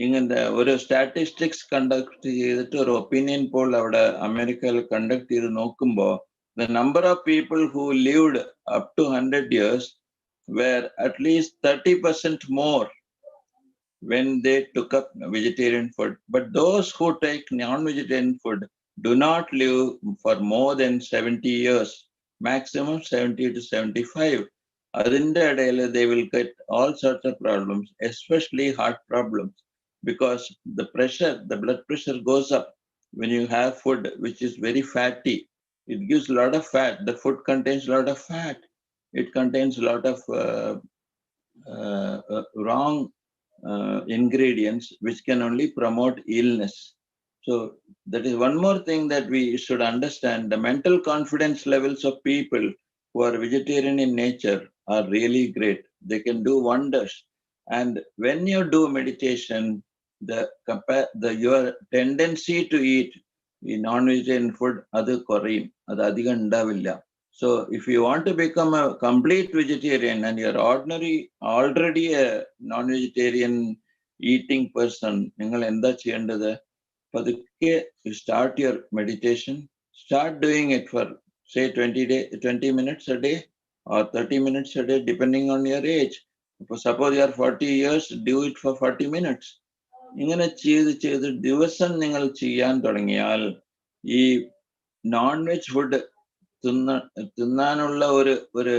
[SPEAKER 2] ഇങ്ങനെ ഒരു statistics conduct ചെയ്തിട്ട് ഒരു opinion Paul അവിടെ അമേരിക്കയിൽ conduct ചെയ്ത് നോക്കുമ്പോൾ the number of people who lived up to 100 years were at least 30% more when they took up vegetarian food. But those who take non-vegetarian food do not live for more than 70 years, maximum 70 to 75. Adinde idayil they will get all sorts of problems, especially heart problems, because the blood pressure goes up when you have food which is very fatty. It gives a lot of fat. The food contains a lot of fat. It contains a lot of wrong ingredients which can only promote illness. So that is one more thing that we should understand. The mental confidence levels of people who are vegetarian in nature are really great. They can do wonders. And when you do meditation, your tendency to eat non-vegetarian food adu korayum, adu adhigam undavilla. So if you want to become a complete vegetarian and you're already a non-vegetarian eating person, ningal endha cheyendathu, padukke you start your meditation, start doing it for say 20 minutes a day or 30 minutes a day depending on your age. Suppose you are 40 years, do it for 40 minutes. ഇങ്ങനെ ചെയ്ത് ദിവസം നിങ്ങൾ ചെയ്യാൻ തുടങ്ങിയാൽ ഈ non veg food തിന്നാനുള്ള ഒരു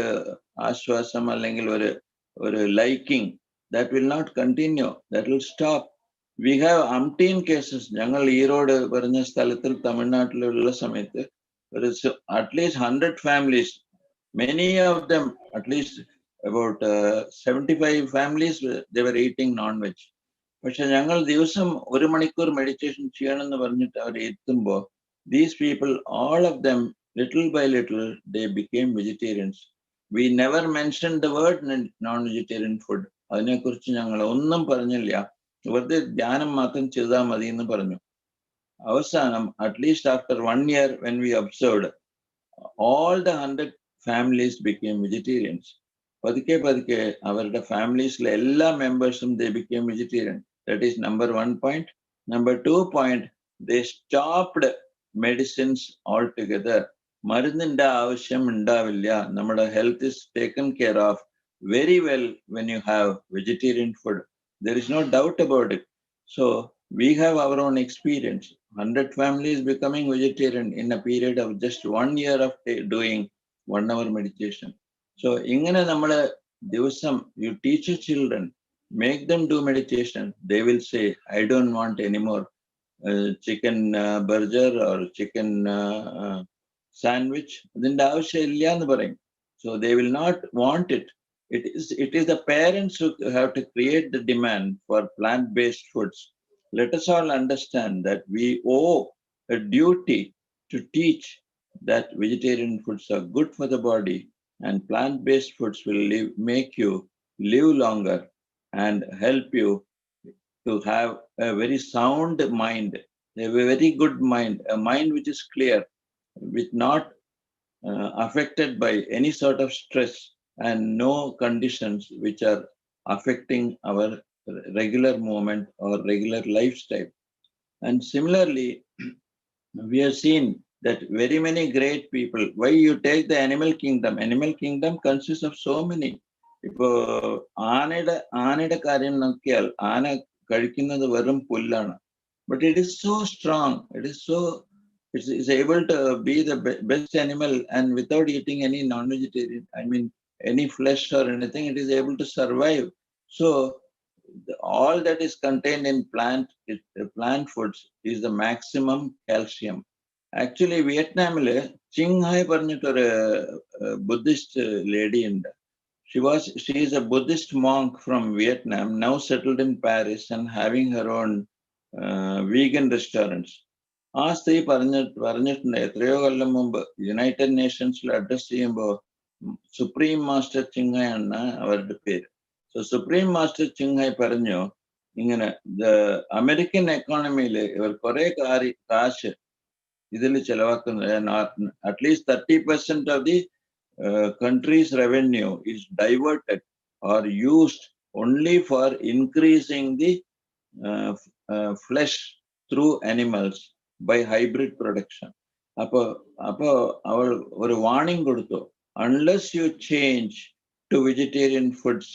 [SPEAKER 2] ആശ്വാസം അല്ലെങ്കിൽ ഒരു liking that will not continue, that will stop. We have umpteen cases. ഞങ്ങൾ ഈറോഡ് പറഞ്ഞ സ്ഥലത്തിൽ തമിഴ്നാട്ടിലുള്ള സമയത്ത് at least 100 families, many of them, at least about 75 families, they were eating non-veg. പക്ഷെ ഞങ്ങൾ ദിവസം 1 മണിക്കൂർ മെഡിറ്റേഷൻ ചെയ്യണമെന്ന് പറഞ്ഞിട്ട് അവർ എത്തുമ്പോൾ these people, all of them, little by little, they became vegetarians. We never mentioned the word non-vegetarian food. അതിനെക്കുറിച്ച് ഞങ്ങൾ ഒന്നും പറഞ്ഞില്ല, വെറുതെ ധ്യാനം മാത്രം ചെയ്താൽ മതി എന്ന് പറഞ്ഞു. അവസാനം at least after 1 year when we observed, all the 100 families became vegetarians. പതുക്കെ അവരുടെ ഫാമിലീസിലെ എല്ലാ മെമ്പേഴ്സും they became vegetarian. That is number 1 point. Number 2 point, they stopped medicines altogether. മരുന്നിന്റെ ആവശ്യം ഉണ്ടാവില്ല. നമ്മുടെ health is taken care of very well when you have vegetarian food. There is no doubt about it. So we have our own experience. 100 families becoming vegetarian in a period of just 1 year of doing 1 hour meditation. So ingane namale divasam, you teach your children, make them do meditation, they will say, I don't want any more chicken burger or chicken sandwich. Adinte avashyam illa ennu parayum. So they will not want it. It is the parents who have to create the demand for plant-based foods. Let us all understand that we owe a duty to teach that vegetarian foods are good for the body and plant-based foods will make you live longer and help you to have a very sound mind, a very good mind, a mind which is clear, with not affected by any sort of stress and no conditions which are affecting our regular movement or regular lifestyle. And similarly, we have seen that very many great people, why you take the animal kingdom consists of so many. ഇപ്പോ ആനയുടെ കാര്യം നോക്കിയാൽ ആന കഴിക്കുന്നത് വെറും പുല്ലാണ്. But it is so strong, it's able to be the best animal, and without eating any non-vegetarian, I mean any flesh or anything, it is able to survive. So all that is contained in plant foods is the maximum calcium. Actually, വിയറ്റ്നാമില് ചിങ്ഹായ് പറഞ്ഞിട്ടൊരു Buddhist lady ഉണ്ട്. She is a Buddhist monk from Vietnam, now settled in Paris and having her own vegan restaurants. ആ സ്ത്രീ പറഞ്ഞിട്ടുണ്ട് എത്രയോ കൊല്ലം മുമ്പ് United നേഷൻസിൽ address ചെയ്യുമ്പോൾ, supreme master ചിങ്ഹായ് ആണ് അവരുടെ പേര്. സോ സുപ്രീം മാസ്റ്റർ ചിങ്ഹായ് പറഞ്ഞു, ഇങ്ങനെ അമേരിക്കൻ എക്കോണമിയിൽ ഇവർ കുറെ കാശ് ഇതിൽ ചെലവാക്കുന്നത്, at least 30% of the country's revenue is diverted or used only for increasing the flesh through animals by hybrid production. Appo aval oru warning koduthu, unless you change to vegetarian foods,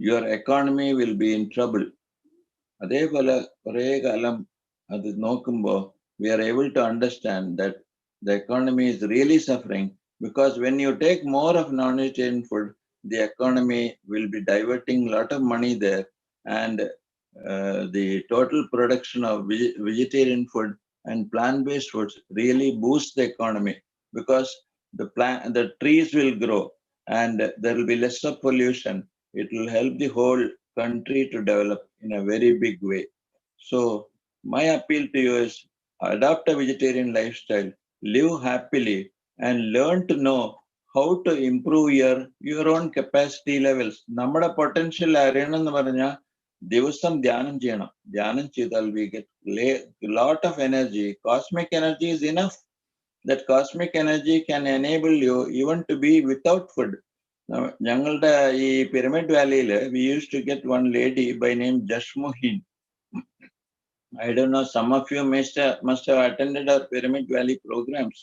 [SPEAKER 2] your economy will be in trouble. Adepole kore kalam adu nokkumbo we are able to understand that the economy is really suffering, because when you take more of non-vegetarian food, the economy will be diverting a lot of money there, and the total production of vegetarian food and plant-based foods really boost the economy, because the trees will grow and there will be less of pollution. It will help the whole country to develop in a very big way. So my appeal to you is, adopt a vegetarian lifestyle, live happily, and learn to know how to improve your own capacity levels. Nammada potential അറിയണം എന്ന് പറഞ്ഞാൽ ദിവസം ധ്യാനം ചെയ്യണം. ധ്യാനം ചെയ്താൽ we get a lot of energy. Cosmic energy is enough. That cosmic energy can enable you even to be without food. ഞങ്ങളുടെ ഈ pyramid വാലിയിൽ we used to get one lady by name Jashmohin. I don't know, some of you must have attended our Pyramid Valley programs.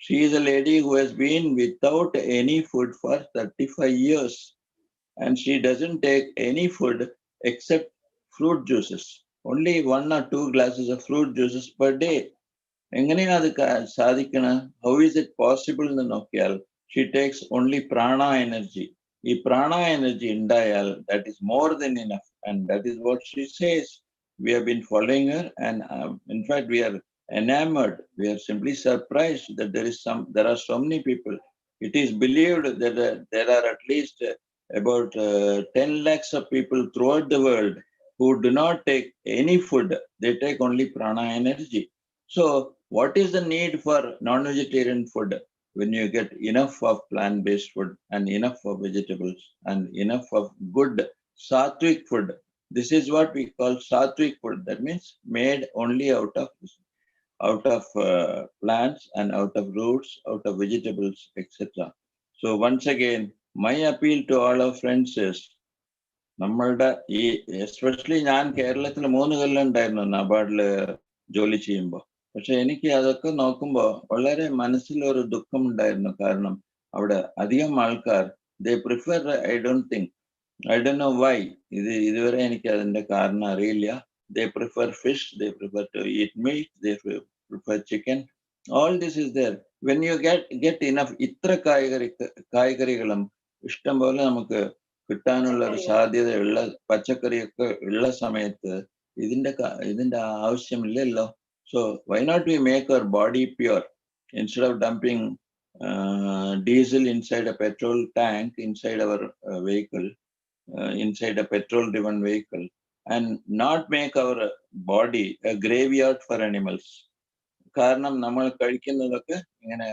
[SPEAKER 2] She is a lady who has been without any food for 35 years. And she doesn't take any food except fruit juices. Only 1 or 2 glasses of fruit juices per day. How is it possible എന്ന് നോക്കിയാൽ she takes only prana energy. ഈ prana energy ഉണ്ടായാൽ that is more than enough. And that is what she says. We have been following her, and in fact we are enamored. We are simply surprised that there are so many people. It is believed that there are at least about 10 lakhs of people throughout the world who do not take any food. They take only prana energy. So what is the need for non-vegetarian food when you get enough of plant-based food and enough of vegetables and enough of good sattvic food? This is what we call sattvic food. That means made only out of plants and out of roots, out of vegetables, etc. So once again, my appeal to all our friends is, നമ്മളുടെ ഈ especially ഞാൻ കേരളത്തിൽ 3 കൊല്ലം ഉണ്ടായിരുന്നു നബാർഡില് ജോലി ചെയ്യുമ്പോൾ. പക്ഷെ എനിക്ക് അതൊക്കെ നോക്കുമ്പോൾ വളരെ മനസ്സിലൊരു ദുഃഖം ഉണ്ടായിരുന്നു. കാരണം അവിടെ അധികം ആൾക്കാർ they prefer, I don't know why, ഇതുവരെ എനിക്ക് അതിന്റെ കാരണം അറിയില്ല. They prefer fish, they prefer to eat meat, they prefer chicken. All this is there. When you get enough ഇത്ര കായ്കറികളും ഇഷ്ടം പോലെ നമുക്ക് കിട്ടാനുള്ള ഒരു സാധ്യതയുള്ള പച്ചക്കറിയൊക്കെ ഉള്ള സമയത്ത് ഇതിന്റെ ആവശ്യമില്ലല്ലോ. So why not we make our body pure instead of dumping diesel inside a petrol tank inside our vehicle, inside a petrol driven vehicle, and not make our body a graveyard for animals. കാരണം നമ്മൾ കഴിക്കുന്നതൊക്കെ ഇങ്ങനെ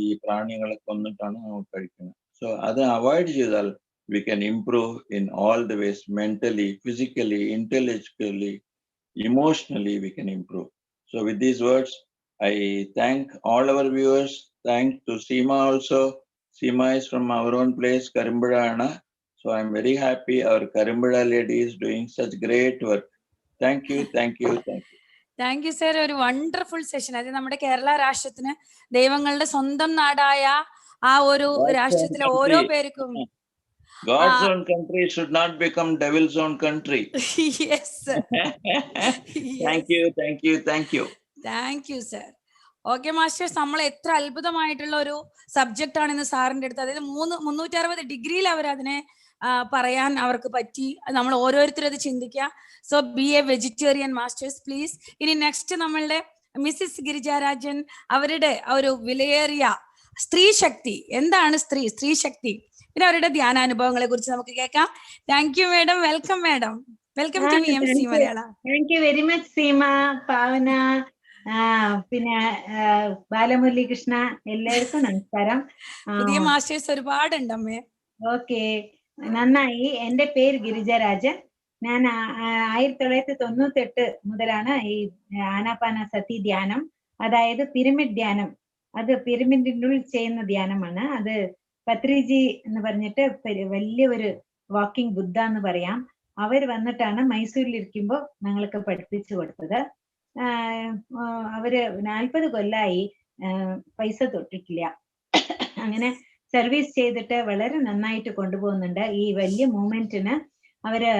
[SPEAKER 2] ഈ പ്രാണികളെ കൊന്നിട്ടാണ് നമ്മൾ കഴിക്കുന്നത്. So അത് avoid ചെയ്താൽ we can improve in all the ways, mentally, physically, intellectually, emotionally we can improve. So with these words, I thank all our viewers. Thanks to Seema also. Seema is from our own place, Karimbada. So I'm very happy our Karimbada lady is doing such great work. Thank you, thank you, thank you.
[SPEAKER 1] Thank you sir. ഒരു wonderful session. അത് നമ്മുടെ കേരള രാഷ്ട്രത്തിന് ദൈവങ്ങളുടെ സ്വന്തം നാടായ ആ ഒരു രാഷ്ട്രത്തിലെ ഓരോ പേർക്കും
[SPEAKER 2] God's own country should not become devil's own country.
[SPEAKER 1] Yes, sir.
[SPEAKER 2] Thank you, thank you, thank you.
[SPEAKER 1] Thank you, sir. Okay masters, നമ്മൾ എത്ര അത്ഭുതമായിട്ടുള്ള ഒരു സബ്ജക്റ്റ് ആണ് ഇന്ന് സാറിന്റെ അടുത്ത്. അതായത് 360 ഡിഗ്രിയിൽ അവരതിനെ പറയാൻ അവർക്ക് പറ്റി. നമ്മൾ ഓരോരുത്തരും അത് ചിന്തിക്കുക. So B A vegetarian masters please. ഇനി നെക്സ്റ്റ് നമ്മളുടെ മിസ്സിസ് ഗിരിജ രാജൻ, അവരുടെ ഒരു വിലയേറിയ സ്ത്രീ ശക്തി, എന്താണ് സ്ത്രീ ശക്തി, പിന്നെ അവരുടെ ധ്യാനാനുഭവങ്ങളെ കുറിച്ച് നമുക്ക് കേൾക്കാം. Thank you madam. Welcome madam. Welcome to VMC Malayalam.
[SPEAKER 3] Thank you very much Seema, Pavana, പിന്നെ ബാലമുരളി കൃഷ്ണ, എല്ലാവർക്കും നമസ്കാരം.
[SPEAKER 1] പുതിയ മാസ്റ്റേഴ്സ് ഒരുപാടുണ്ട് അമ്മേ.
[SPEAKER 3] ഓക്കെ, നന്നായി. എന്റെ പേര് ഗിരിജ രാജൻ. ഞാൻ 1998 മുതലാണ് ഈ ആനാപാനസതി ധ്യാനം, അതായത് പിരമിഡ് ധ്യാനം, അത് പിരമിഡിന്റെ ഉള്ളിൽ ചെയ്യുന്ന ധ്യാനമാണ്. അത് പത്രിജി എന്ന് പറഞ്ഞിട്ട് വലിയ ഒരു വാക്കിംഗ് ബുദ്ധ എന്ന് പറയാം. അവർ വന്നിട്ടാണ് മൈസൂരിലിരിക്കുമ്പോൾ ഞങ്ങൾക്ക് പഠിപ്പിച്ചു കൊടുത്തത്. അവര് 40 കൊല്ലായി പൈസ തൊട്ടിട്ടില്ല. അങ്ങനെ സർവീസ് ചെയ്തിട്ട് വളരെ നന്നായിട്ട് കൊണ്ടുപോകുന്നുണ്ട് ഈ വലിയ മൂവ്മെന്റിന്. അവര്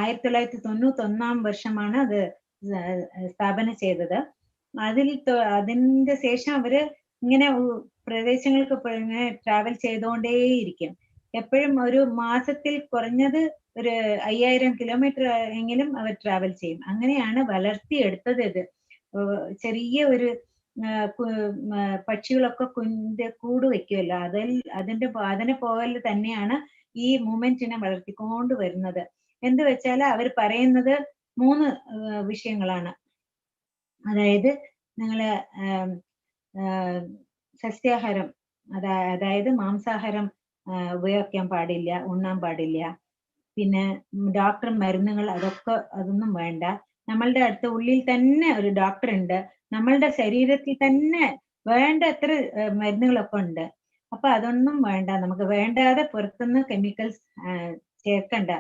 [SPEAKER 3] 1991 വർഷമാണ് അത് സ്ഥാപന ചെയ്തത്. അതിന്റെ ശേഷം അവര് ഇങ്ങനെ പ്രദേശങ്ങൾക്ക് ഇങ്ങനെ ട്രാവൽ ചെയ്തുകൊണ്ടേയിരിക്കും. എപ്പോഴും ഒരു മാസത്തിൽ കുറഞ്ഞത് ഒരു 5000 കിലോമീറ്റർ എങ്കിലും അവർ ട്രാവൽ ചെയ്യും. അങ്ങനെയാണ് വളർത്തിയെടുത്തത്. ഇത് ചെറിയ ഒരു പക്ഷികളൊക്കെ കൂട് വെക്കുമല്ലോ, അതിനെ പോലെ തന്നെയാണ് ഈ മൂവ്മെന്റിനെ വളർത്തിക്കൊണ്ട് വരുന്നത്. എന്ത് വെച്ചാൽ അവർ പറയുന്നത് 3 വിഷയങ്ങളാണ്. അതായത് നിങ്ങള് സസ്യാഹാരം, അതായത് മാംസാഹാരം ഉപയോഗിക്കാൻ പാടില്ല, ഉണ്ണാൻ പാടില്ല. പിന്നെ ഡോക്ടർ മരുന്നുകൾ അതൊന്നും വേണ്ട. നമ്മളുടെ അടുത്ത ഉള്ളിൽ തന്നെ ഒരു ഡോക്ടർ ഉണ്ട്. നമ്മളുടെ ശരീരത്തിൽ തന്നെ വേണ്ട എത്ര മരുന്നുകളൊക്കെ ഉണ്ട്. അപ്പൊ അതൊന്നും വേണ്ട, നമുക്ക് വേണ്ടാതെ പുറത്തുനിന്ന് കെമിക്കൽസ് ചേർക്കണ്ട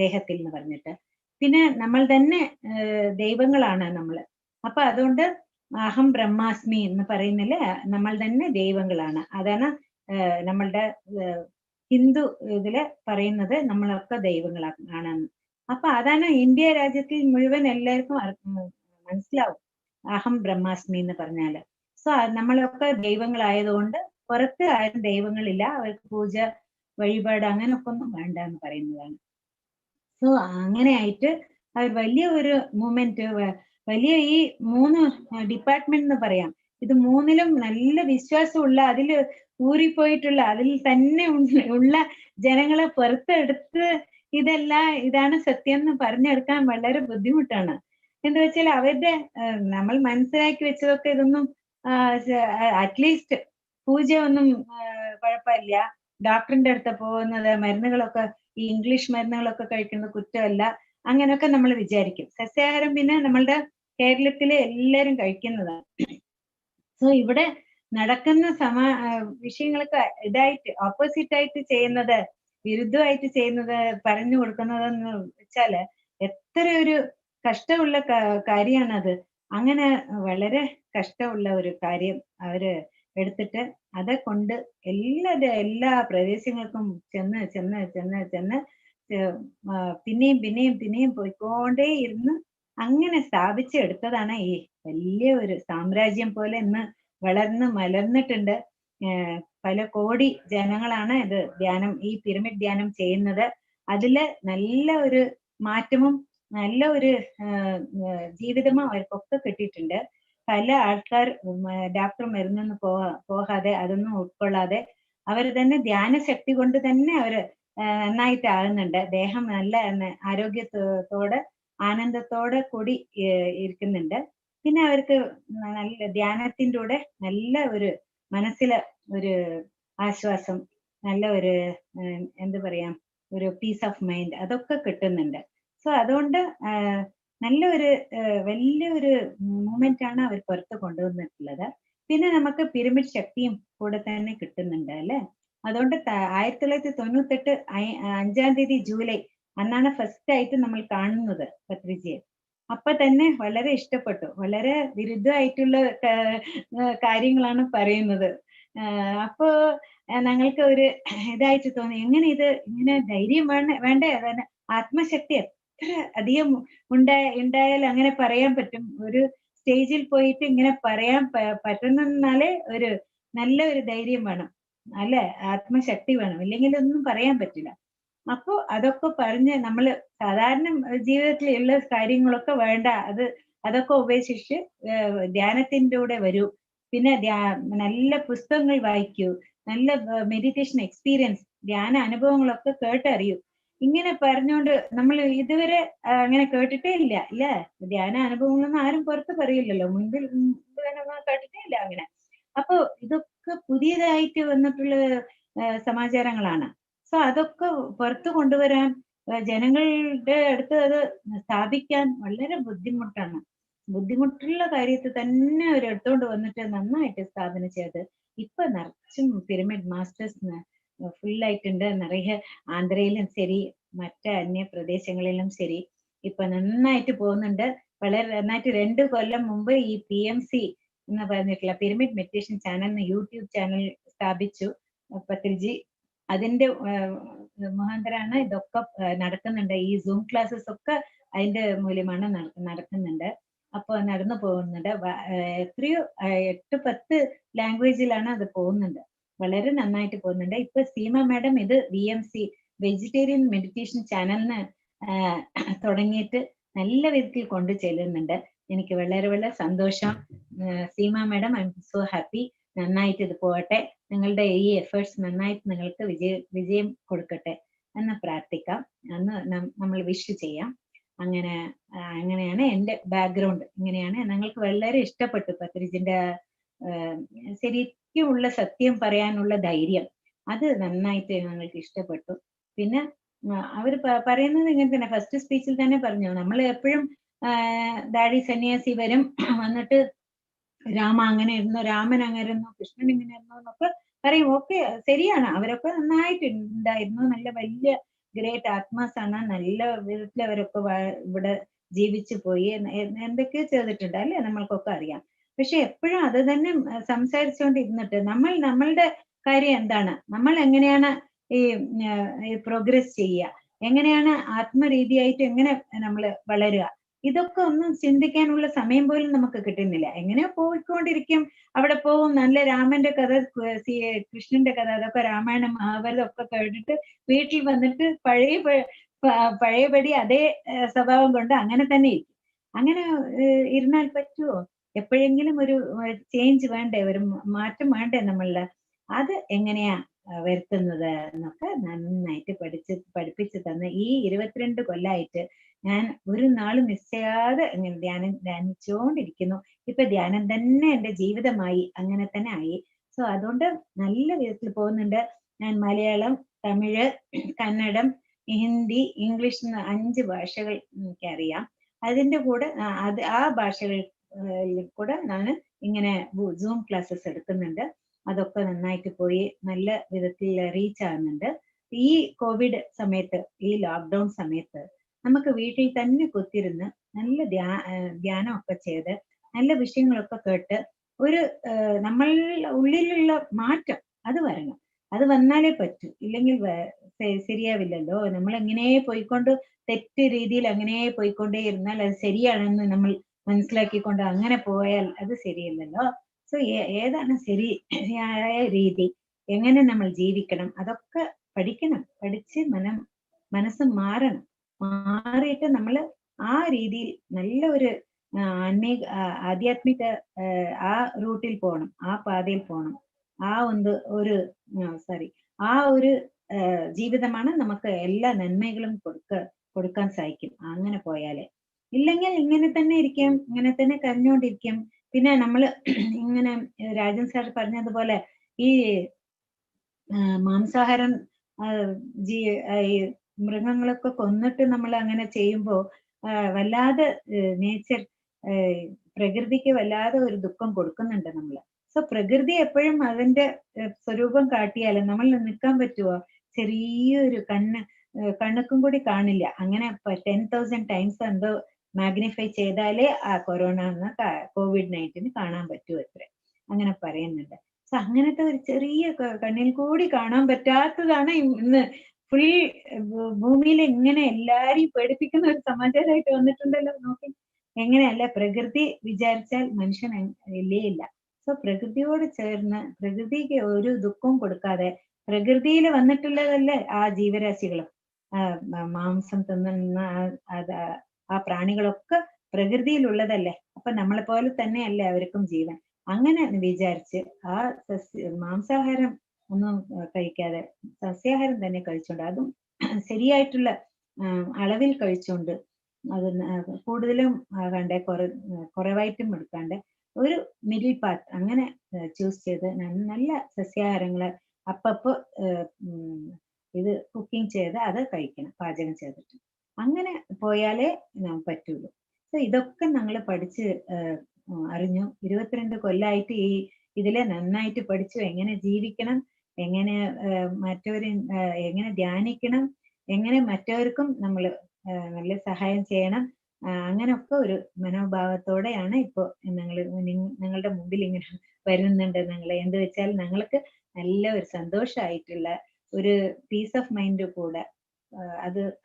[SPEAKER 3] ദേഹത്തിൽ എന്ന് പറഞ്ഞിട്ട്. പിന്നെ നമ്മൾ തന്നെ ദൈവങ്ങളാണ് നമ്മള്. അപ്പൊ അതുകൊണ്ട് അഹം ബ്രഹ്മാസ്മി എന്ന് പറയുന്നില്ലേ, നമ്മൾ തന്നെ ദൈവങ്ങളാണ്. അതാണ് നമ്മളുടെ ഹിന്ദു ഇതില് പറയുന്നത്, നമ്മളൊക്കെ ദൈവങ്ങളാണെന്ന്. അപ്പൊ അതാണ് ഇന്ത്യ രാജ്യത്തിൽ മുഴുവൻ എല്ലാവർക്കും മനസ്സിലാവും അഹം ബ്രഹ്മാസ്മി എന്ന് പറഞ്ഞാല്. സോ നമ്മളൊക്കെ ദൈവങ്ങളായതുകൊണ്ട് പുറത്ത് ആരും ദൈവങ്ങളില്ല, അവർക്ക് പൂജ വഴിപാട് അങ്ങനൊക്കെ ഒന്നും വേണ്ട എന്ന് പറയുന്നതാണ്. സോ അങ്ങനെ ആയിട്ട് അവർ വലിയ ഒരു മൂവ്മെന്റ്, വലിയ ഈ 3 ഡിപ്പാർട്ട്മെന്റ് എന്ന് പറയാം. ഇത് 3ലും നല്ല വിശ്വാസമുള്ള, അതിൽ ഊറിപ്പോയിട്ടുള്ള, അതിൽ തന്നെ ഉള്ള ജനങ്ങളെ പുറത്തെടുത്ത് ഇതാണ് സത്യം എന്ന് പറഞ്ഞെടുക്കാൻ വളരെ ബുദ്ധിമുട്ടാണ്. എന്താ വെച്ചാൽ അവരുടെ നമ്മൾ മനസ്സിലാക്കി വെച്ചതൊക്കെ ഇതൊന്നും അറ്റ്ലീസ്റ്റ് പൂജ ഒന്നും കുഴപ്പമില്ല, ഡോക്ടറിന്റെ അടുത്ത് പോകുന്നത്, മരുന്നുകളൊക്കെ ഈ ഇംഗ്ലീഷ് മരുന്നുകളൊക്കെ കഴിക്കുന്നത് കുറ്റമല്ല, അങ്ങനെയൊക്കെ നമ്മൾ വിചാരിക്കും. സസ്യാഹാരം പിന്നെ നമ്മളുടെ കേരളത്തിലെ എല്ലാരും കഴിക്കുന്നതാണ്. സോ ഇവിടെ നടക്കുന്ന വിഷയങ്ങൾക്ക് ഇതായിട്ട് ഓപ്പോസിറ്റ് ആയിട്ട് ചെയ്യുന്നത്, വിരുദ്ധമായിട്ട് ചെയ്യുന്നത്, പറഞ്ഞു കൊടുക്കുന്നതെന്ന് വെച്ചാല് എത്ര ഒരു കഷ്ടമുള്ള കാര്യമാണത്. അങ്ങനെ വളരെ കഷ്ടമുള്ള ഒരു കാര്യം അവര് എടുത്തിട്ട് അതെ കൊണ്ട് എല്ലാ പ്രദേശങ്ങൾക്കും ചെന്ന് ചെന്ന് ചെന്ന് ചെന്ന് പിന്നെയും പിന്നെയും പിന്നെയും പോയിക്കൊണ്ടേ ഇരുന്ന് അങ്ങനെ സ്ഥാപിച്ചെടുത്തതാണ് ഈ വലിയ ഒരു സാമ്രാജ്യം പോലെ ഇന്ന് വളർന്ന് മലർന്നിട്ടുണ്ട്. പല കോടി ജനങ്ങളാണ് ഇത് ഈ പിരമിഡ് ധ്യാനം ചെയ്യുന്നത്. അതില് നല്ല ഒരു മാറ്റവും നല്ല ഒരു ജീവിതവും അവർക്കൊക്കെ കിട്ടിയിട്ടുണ്ട്. പല ആൾക്കാർ ഡോക്ടർ മരുന്നൊന്നും പോകാതെ അതൊന്നും ഉൾക്കൊള്ളാതെ അവർ തന്നെ ധ്യാനശക്തി കൊണ്ട് തന്നെ അവര് നന്നായിട്ട് ആകുന്നുണ്ട്. ദേഹം നല്ല ആരോഗ്യത്തോടെ ആനന്ദത്തോടെ കൂടി ഇരിക്കുന്നുണ്ട്. പിന്നെ അവർക്ക് നല്ല ധ്യാനത്തിൻ്റെ കൂടെ നല്ല ഒരു മനസ്സിലെ ഒരു ആശ്വാസം, നല്ല ഒരു എന്താ പറയാ, ഒരു പീസ് ഓഫ് മൈൻഡ് അതൊക്കെ കിട്ടുന്നുണ്ട്. സോ അതുകൊണ്ട് നല്ലൊരു വലിയൊരു മൂവ്മെന്റ് ആണ് അവർ പുറത്ത് കൊണ്ടുവന്നിട്ടുള്ളത്. പിന്നെ നമുക്ക് പിരമിഡ് ശക്തിയും കൂടെ തന്നെ കിട്ടുന്നുണ്ട് അല്ലെ. അതുകൊണ്ട് 1998 5-ാം തീയതി ജൂലൈ അന്നാണ് ഫസ്റ്റ് ആയിട്ട് നമ്മൾ കാണുന്നത് പത്രിജിയെ. അപ്പൊ തന്നെ വളരെ ഇഷ്ടപ്പെട്ടു. വളരെ വിരുദ്ധമായിട്ടുള്ള കാര്യങ്ങളാണ് പറയുന്നത്. അപ്പോ ഞങ്ങൾക്ക് ഒരു ഇതായിട്ട് തോന്നി, എങ്ങനെ ഇങ്ങനെ ധൈര്യം വേണ്ടേ, അതാണ് ആത്മശക്തി എത്ര അധികം ഉണ്ടായാൽ അങ്ങനെ പറയാൻ പറ്റും. ഒരു സ്റ്റേജിൽ പോയിട്ട് ഇങ്ങനെ പറയാൻ പറ്റുന്നാലേ ഒരു നല്ല ഒരു ധൈര്യം വേണം അല്ലെ, ആത്മശക്തി വേണം, ഇല്ലെങ്കിൽ ഒന്നും പറയാൻ പറ്റില്ല. അപ്പൊ അതൊക്കെ പറഞ്ഞ് നമ്മള് സാധാരണ ജീവിതത്തിലുള്ള കാര്യങ്ങളൊക്കെ വേണ്ട, അതൊക്കെ ഉപേക്ഷിച്ച് ധ്യാനത്തിൻ്റെ കൂടെ വരൂ. പിന്നെ നല്ല പുസ്തകങ്ങൾ വായിക്കൂ, നല്ല മെഡിറ്റേഷൻ എക്സ്പീരിയൻസ്, ധ്യാന അനുഭവങ്ങളൊക്കെ കേട്ടറിയൂ. ഇങ്ങനെ പറഞ്ഞുകൊണ്ട് നമ്മൾ ഇതുവരെ അങ്ങനെ കേട്ടിട്ടേ ഇല്ല അല്ലേ. ധ്യാന അനുഭവങ്ങളൊന്നും ആരും പുറത്ത് പറയില്ലല്ലോ, മുൻപിൽ കേട്ടിട്ടേ ഇല്ല അങ്ങനെ. അപ്പൊ ഇതൊക്കെ പുതിയതായിട്ട് വന്നിട്ടുള്ള സമാചാരങ്ങളാണ്. സോ അതൊക്കെ പുറത്തു കൊണ്ടുവരാൻ ജനങ്ങളുടെ അടുത്ത് അത് സ്ഥാപിക്കാൻ വളരെ ബുദ്ധിമുട്ടുള്ള കാര്യത്തിൽ തന്നെ അവർ എടുത്തുകൊണ്ട് വന്നിട്ട് നന്നായിട്ട് സ്ഥാപനം ചെയ്ത് ഇപ്പൊ നിറച്ചും പിരമിഡ് മാസ്റ്റേഴ്സ് ഫുള്ളായിട്ടുണ്ട്. നിറയെ ആന്ധ്രയിലും ശരി അന്യ പ്രദേശങ്ങളിലും ശരി ഇപ്പൊ നന്നായിട്ട് പോകുന്നുണ്ട്. വളരെ നന്നായിട്ട് 2 കൊല്ലം മുമ്പ് ഈ PMC എന്ന് പറഞ്ഞിട്ടുള്ള pyramid meditation channel YouTube channel സ്ഥാപിച്ചു പത്രിജി. അതിന്റെ മുഖാന്തരാണ് ഇതൊക്കെ നടക്കുന്നുണ്ട്. ഈ സൂം ക്ലാസ്സസ് ഒക്കെ അതിന്റെ മൂല്യമാണ് നടക്കുന്നുണ്ട്. അപ്പൊ നടന്നു പോകുന്നുണ്ട്. എത്രയോ 8-10 ലാംഗ്വേജിലാണ് അത് പോകുന്നുണ്ട്. വളരെ നന്നായിട്ട് പോകുന്നുണ്ട്. ഇപ്പൊ സീമ മാഡം ഇത് VMC വെജിറ്റേറിയൻ മെഡിറ്റേഷൻ ചാനലിന് തുടങ്ങിയിട്ട് നല്ല വിധത്തിൽ കൊണ്ടു ചെല്ലുന്നുണ്ട്. എനിക്ക് വളരെ വളരെ സന്തോഷം. Seema madam, I M so happy. നന്നായിട്ട് ഇത് പോകട്ടെ. നിങ്ങളുടെ ഈ എഫേർട്സ് നന്നായിട്ട് നിങ്ങൾക്ക് വിജയം കൊടുക്കട്ടെ എന്ന് പ്രാർത്ഥിക്കാം. അന്ന് നമ്മൾ വിഷ് ചെയ്യാം. അങ്ങനെയാണ് എൻ്റെ ബാക്ക്ഗ്രൗണ്ട്. ഇങ്ങനെയാണ്. ഞങ്ങൾക്ക് വളരെ ഇഷ്ടപ്പെട്ടു പത്രിജിന്റെ ശരിക്കുമുള്ള സത്യം പറയാനുള്ള ധൈര്യം. അത് നന്നായിട്ട് ഞങ്ങൾക്ക് ഇഷ്ടപ്പെട്ടു. പിന്നെ അവർ പറയുന്നത് ഇങ്ങനെ തന്നെ, ഫസ്റ്റ് സ്പീച്ചിൽ തന്നെ പറഞ്ഞു, നമ്മൾ എപ്പോഴും ദാടി സന്യാസി വരും വന്നിട്ട് രാമ അങ്ങനെ ഇരുന്നു, രാമൻ അങ്ങനെ ഇരുന്നു, കൃഷ്ണൻ ഇങ്ങനെ ഇരുന്നു എന്നൊക്കെ പറയും. ഓക്കെ, ശരിയാണ്, അവരൊക്കെ നന്നായിട്ട് ഉണ്ടായിരുന്നു. നല്ല വലിയ ഗ്രേറ്റ് ആത്മാസാണ്. നല്ല വിധത്തിൽ അവരൊക്കെ ഇവിടെ ജീവിച്ചു പോയി, എന്തൊക്കെയോ ചെയ്തിട്ടുണ്ട് അല്ലെ, നമ്മൾക്കൊക്കെ അറിയാം. പക്ഷെ എപ്പോഴും അത് തന്നെ സംസാരിച്ചുകൊണ്ടിരുന്നിട്ട് നമ്മളുടെ കാര്യം എന്താണ്, നമ്മൾ എങ്ങനെയാണ് ഈ പ്രോഗ്രസ് ചെയ്യുക, എങ്ങനെയാണ് ആത്മരീതിയായിട്ട് എങ്ങനെ നമ്മൾ വളരുക, ഇതൊക്കെ ഒന്നും ചിന്തിക്കാനുള്ള സമയം പോലും നമുക്ക് കിട്ടുന്നില്ല. എങ്ങനെയോ പോയിക്കൊണ്ടിരിക്കും. അവിടെ പോകും, നല്ല രാമന്റെ കഥ, കൃഷ്ണന്റെ കഥ, അതൊക്കെ രാമായണം മഹാഭാരതം ഒക്കെ കേട്ടിട്ട് വീട്ടിൽ വന്നിട്ട് പഴയപടി അതേ സ്വഭാവം കൊണ്ട് അങ്ങനെ തന്നെ ഇരിക്കും. അങ്ങനെ ഇരുന്നാൽ പറ്റുമോ? എപ്പോഴെങ്കിലും ഒരു ചേഞ്ച് വേണ്ടേ, ഒരു മാറ്റം വേണ്ടേ നമ്മളില്? അത് എങ്ങനെയാ വരുത്തുന്നത് എന്നൊക്കെ നന്നായിട്ട് പഠിപ്പിച്ചു തന്ന ഈ 22 കൊല്ലമായിട്ട് ഞാൻ ഒരു നാളും നിശ്ചയാതെ ഇങ്ങനെ ധ്യാനിച്ചുകൊണ്ടിരിക്കുന്നു. ഇപ്പൊ ധ്യാനം തന്നെ എൻ്റെ ജീവിതമായി, അങ്ങനെ തന്നെ ആയി. സോ അതുകൊണ്ട് നല്ല വിധത്തിൽ പോകുന്നുണ്ട്. ഞാൻ മലയാളം, തമിഴ്, കന്നഡം, ഹിന്ദി, ഇംഗ്ലീഷ് 5 ഭാഷകൾ എനിക്കറിയാം. അതിൻ്റെ കൂടെ ആ ഭാഷകളിൽ കൂടെ ഞാൻ ഇങ്ങനെ സൂം ക്ലാസ്സസ് എടുക്കുന്നുണ്ട്. അതൊക്കെ നന്നായിട്ട് പോയി നല്ല വിധത്തിൽ റീച്ച് ആകുന്നുണ്ട്. ഈ കോവിഡ് സമയത്ത്, ഈ ലോക്ക്ഡൌൺ സമയത്ത് നമുക്ക് വീട്ടിൽ തന്നെ കുത്തിരുന്ന് നല്ല ധ്യാനമൊക്കെ ചെയ്ത് നല്ല വിഷയങ്ങളൊക്കെ കേട്ട് ഒരു നമ്മൾ ഉള്ളിലുള്ള മാറ്റം അത് വരണം. അത് വന്നാലേ പറ്റൂ, ഇല്ലെങ്കിൽ ശരിയാവില്ലല്ലോ. നമ്മൾ എങ്ങനെ പോയിക്കൊണ്ട് തെറ്റ് രീതിയിൽ അങ്ങനെ പോയിക്കൊണ്ടേ ഇരുന്നാൽ അത് ശരിയാണെന്ന് നമ്മൾ മനസ്സിലാക്കിക്കൊണ്ട് അങ്ങനെ പോയാൽ അത് ശരിയല്ലല്ലോ. സോ ഏതാണ് ശരിയായ രീതി, എങ്ങനെ നമ്മൾ ജീവിക്കണം, അതൊക്കെ പഠിക്കണം. പഠിച്ച് മനസ്സ് മാറണം. മാറിയിട്ട് നമ്മൾ ആ രീതിയിൽ നല്ല ഒരു ആധ്യാത്മിക ആ റൂട്ടിൽ പോകണം, ആ പാതയിൽ പോകണം. ആ ആ ഒരു ജീവിതമാണ് നമുക്ക് എല്ലാ നന്മകളും കൊടുക്കാൻ സാധിക്കും അങ്ങനെ പോയാല്. ഇല്ലെങ്കിൽ ഇങ്ങനെ തന്നെ ഇരിക്കും, ഇങ്ങനെ തന്നെ കരഞ്ഞുകൊണ്ടിരിക്കും. പിന്നെ നമ്മള് ഇങ്ങനെ രാജൻ സാർ പറഞ്ഞതുപോലെ ഈ മാംസാഹാരം ഈ മൃഗങ്ങളൊക്കെ കൊന്നിട്ട് നമ്മൾ അങ്ങനെ ചെയ്യുമ്പോൾ വല്ലാതെ നേച്ചർ പ്രകൃതിക്ക് വല്ലാതെ ഒരു ദുഃഖം കൊടുക്കുന്നുണ്ട് നമ്മള്. സോ പ്രകൃതി എപ്പോഴും അതിന്റെ സ്വരൂപം കാട്ടിയാലും നമ്മൾ നിൽക്കാൻ പറ്റുമോ? ചെറിയൊരു കണ്ണുക്കും കൂടി കാണില്ല. അങ്ങനെ 10,000 ടൈംസ് എന്തോ മാഗ്നിഫൈ ചെയ്താലേ ആ കൊറോണ എന്ന COVID-19 കാണാൻ പറ്റൂ അത്രേ, അങ്ങനെ പറയുന്നുണ്ട്. സോ അങ്ങനത്തെ ഒരു ചെറിയ കണ്ണിൽ കൂടി കാണാൻ പറ്റാത്തതാണ് ഇന്ന് ഫുൾ ഭൂമിയിൽ ഇങ്ങനെ എല്ലാരെയും പേടിപ്പിക്കുന്ന ഒരു സമാചാരമായിട്ട് വന്നിട്ടുണ്ടല്ലോ. നോക്കി എങ്ങനെയല്ല, പ്രകൃതി വിചാരിച്ചാൽ മനുഷ്യൻ ഇല്ലേ ഇല്ല. സോ പ്രകൃതിയോട് ചേർന്ന് പ്രകൃതിക്ക് ഒരു ദുഃഖവും കൊടുക്കാതെ, പ്രകൃതിയിൽ വന്നിട്ടുള്ളതല്ലേ ആ ജീവരാശികളും മാംസം തിന്നുന്ന ആ പ്രാണികളൊക്കെ പ്രകൃതിയിലുള്ളതല്ലേ. അപ്പൊ നമ്മളെ പോലെ തന്നെയല്ലേ അവർക്കും ജീവൻ. അങ്ങനെ വിചാരിച്ച് ആ മാംസാഹാരം ഒന്നും കഴിക്കാതെ സസ്യാഹാരം തന്നെ കഴിച്ചുകൊണ്ട്, അതും ശരിയായിട്ടുള്ള അളവിൽ കഴിച്ചുകൊണ്ട്, അത് കൂടുതലും ആകാണ്ട് കുറവായിട്ടും എടുക്കാണ്ട് ഒരു മിഡിൽ പാത്ത് അങ്ങനെ ചൂസ് ചെയ്ത് നല്ല സസ്യാഹാരങ്ങള് അപ്പപ്പോ ഇത് കുക്കിംഗ് ചെയ്ത് അത് കഴിക്കണം, പാചകം ചെയ്തിട്ട്. അങ്ങനെ പോയാലേ പറ്റുള്ളൂ. സോ ഇതൊക്കെ ഞങ്ങൾ പഠിച്ച് അറിഞ്ഞു. 22 കൊല്ലമായിട്ട് ഇതിലെ നന്നായിട്ട് പഠിച്ചു. എങ്ങനെ ജീവിക്കണം, എങ്ങനെ മറ്റവരെ എങ്ങനെ ധ്യാനിക്കണം, എങ്ങനെ മറ്റവർക്കും നമ്മൾ നല്ല സഹായം ചെയ്യണം, അങ്ങനെയൊക്കെ ഒരു മനോഭാവത്തോടെയാണ് ഇപ്പോൾ നിങ്ങളുടെ മുമ്പിൽ ഇങ്ങനെ വരുന്നുണ്ട്. നിങ്ങൾ എന്ത് വെച്ചാൽ ഞങ്ങൾക്ക് നല്ല ഒരു സന്തോഷമായിട്ടുള്ള ഒരു പീസ് ഓഫ് മൈൻഡ് കൂടെ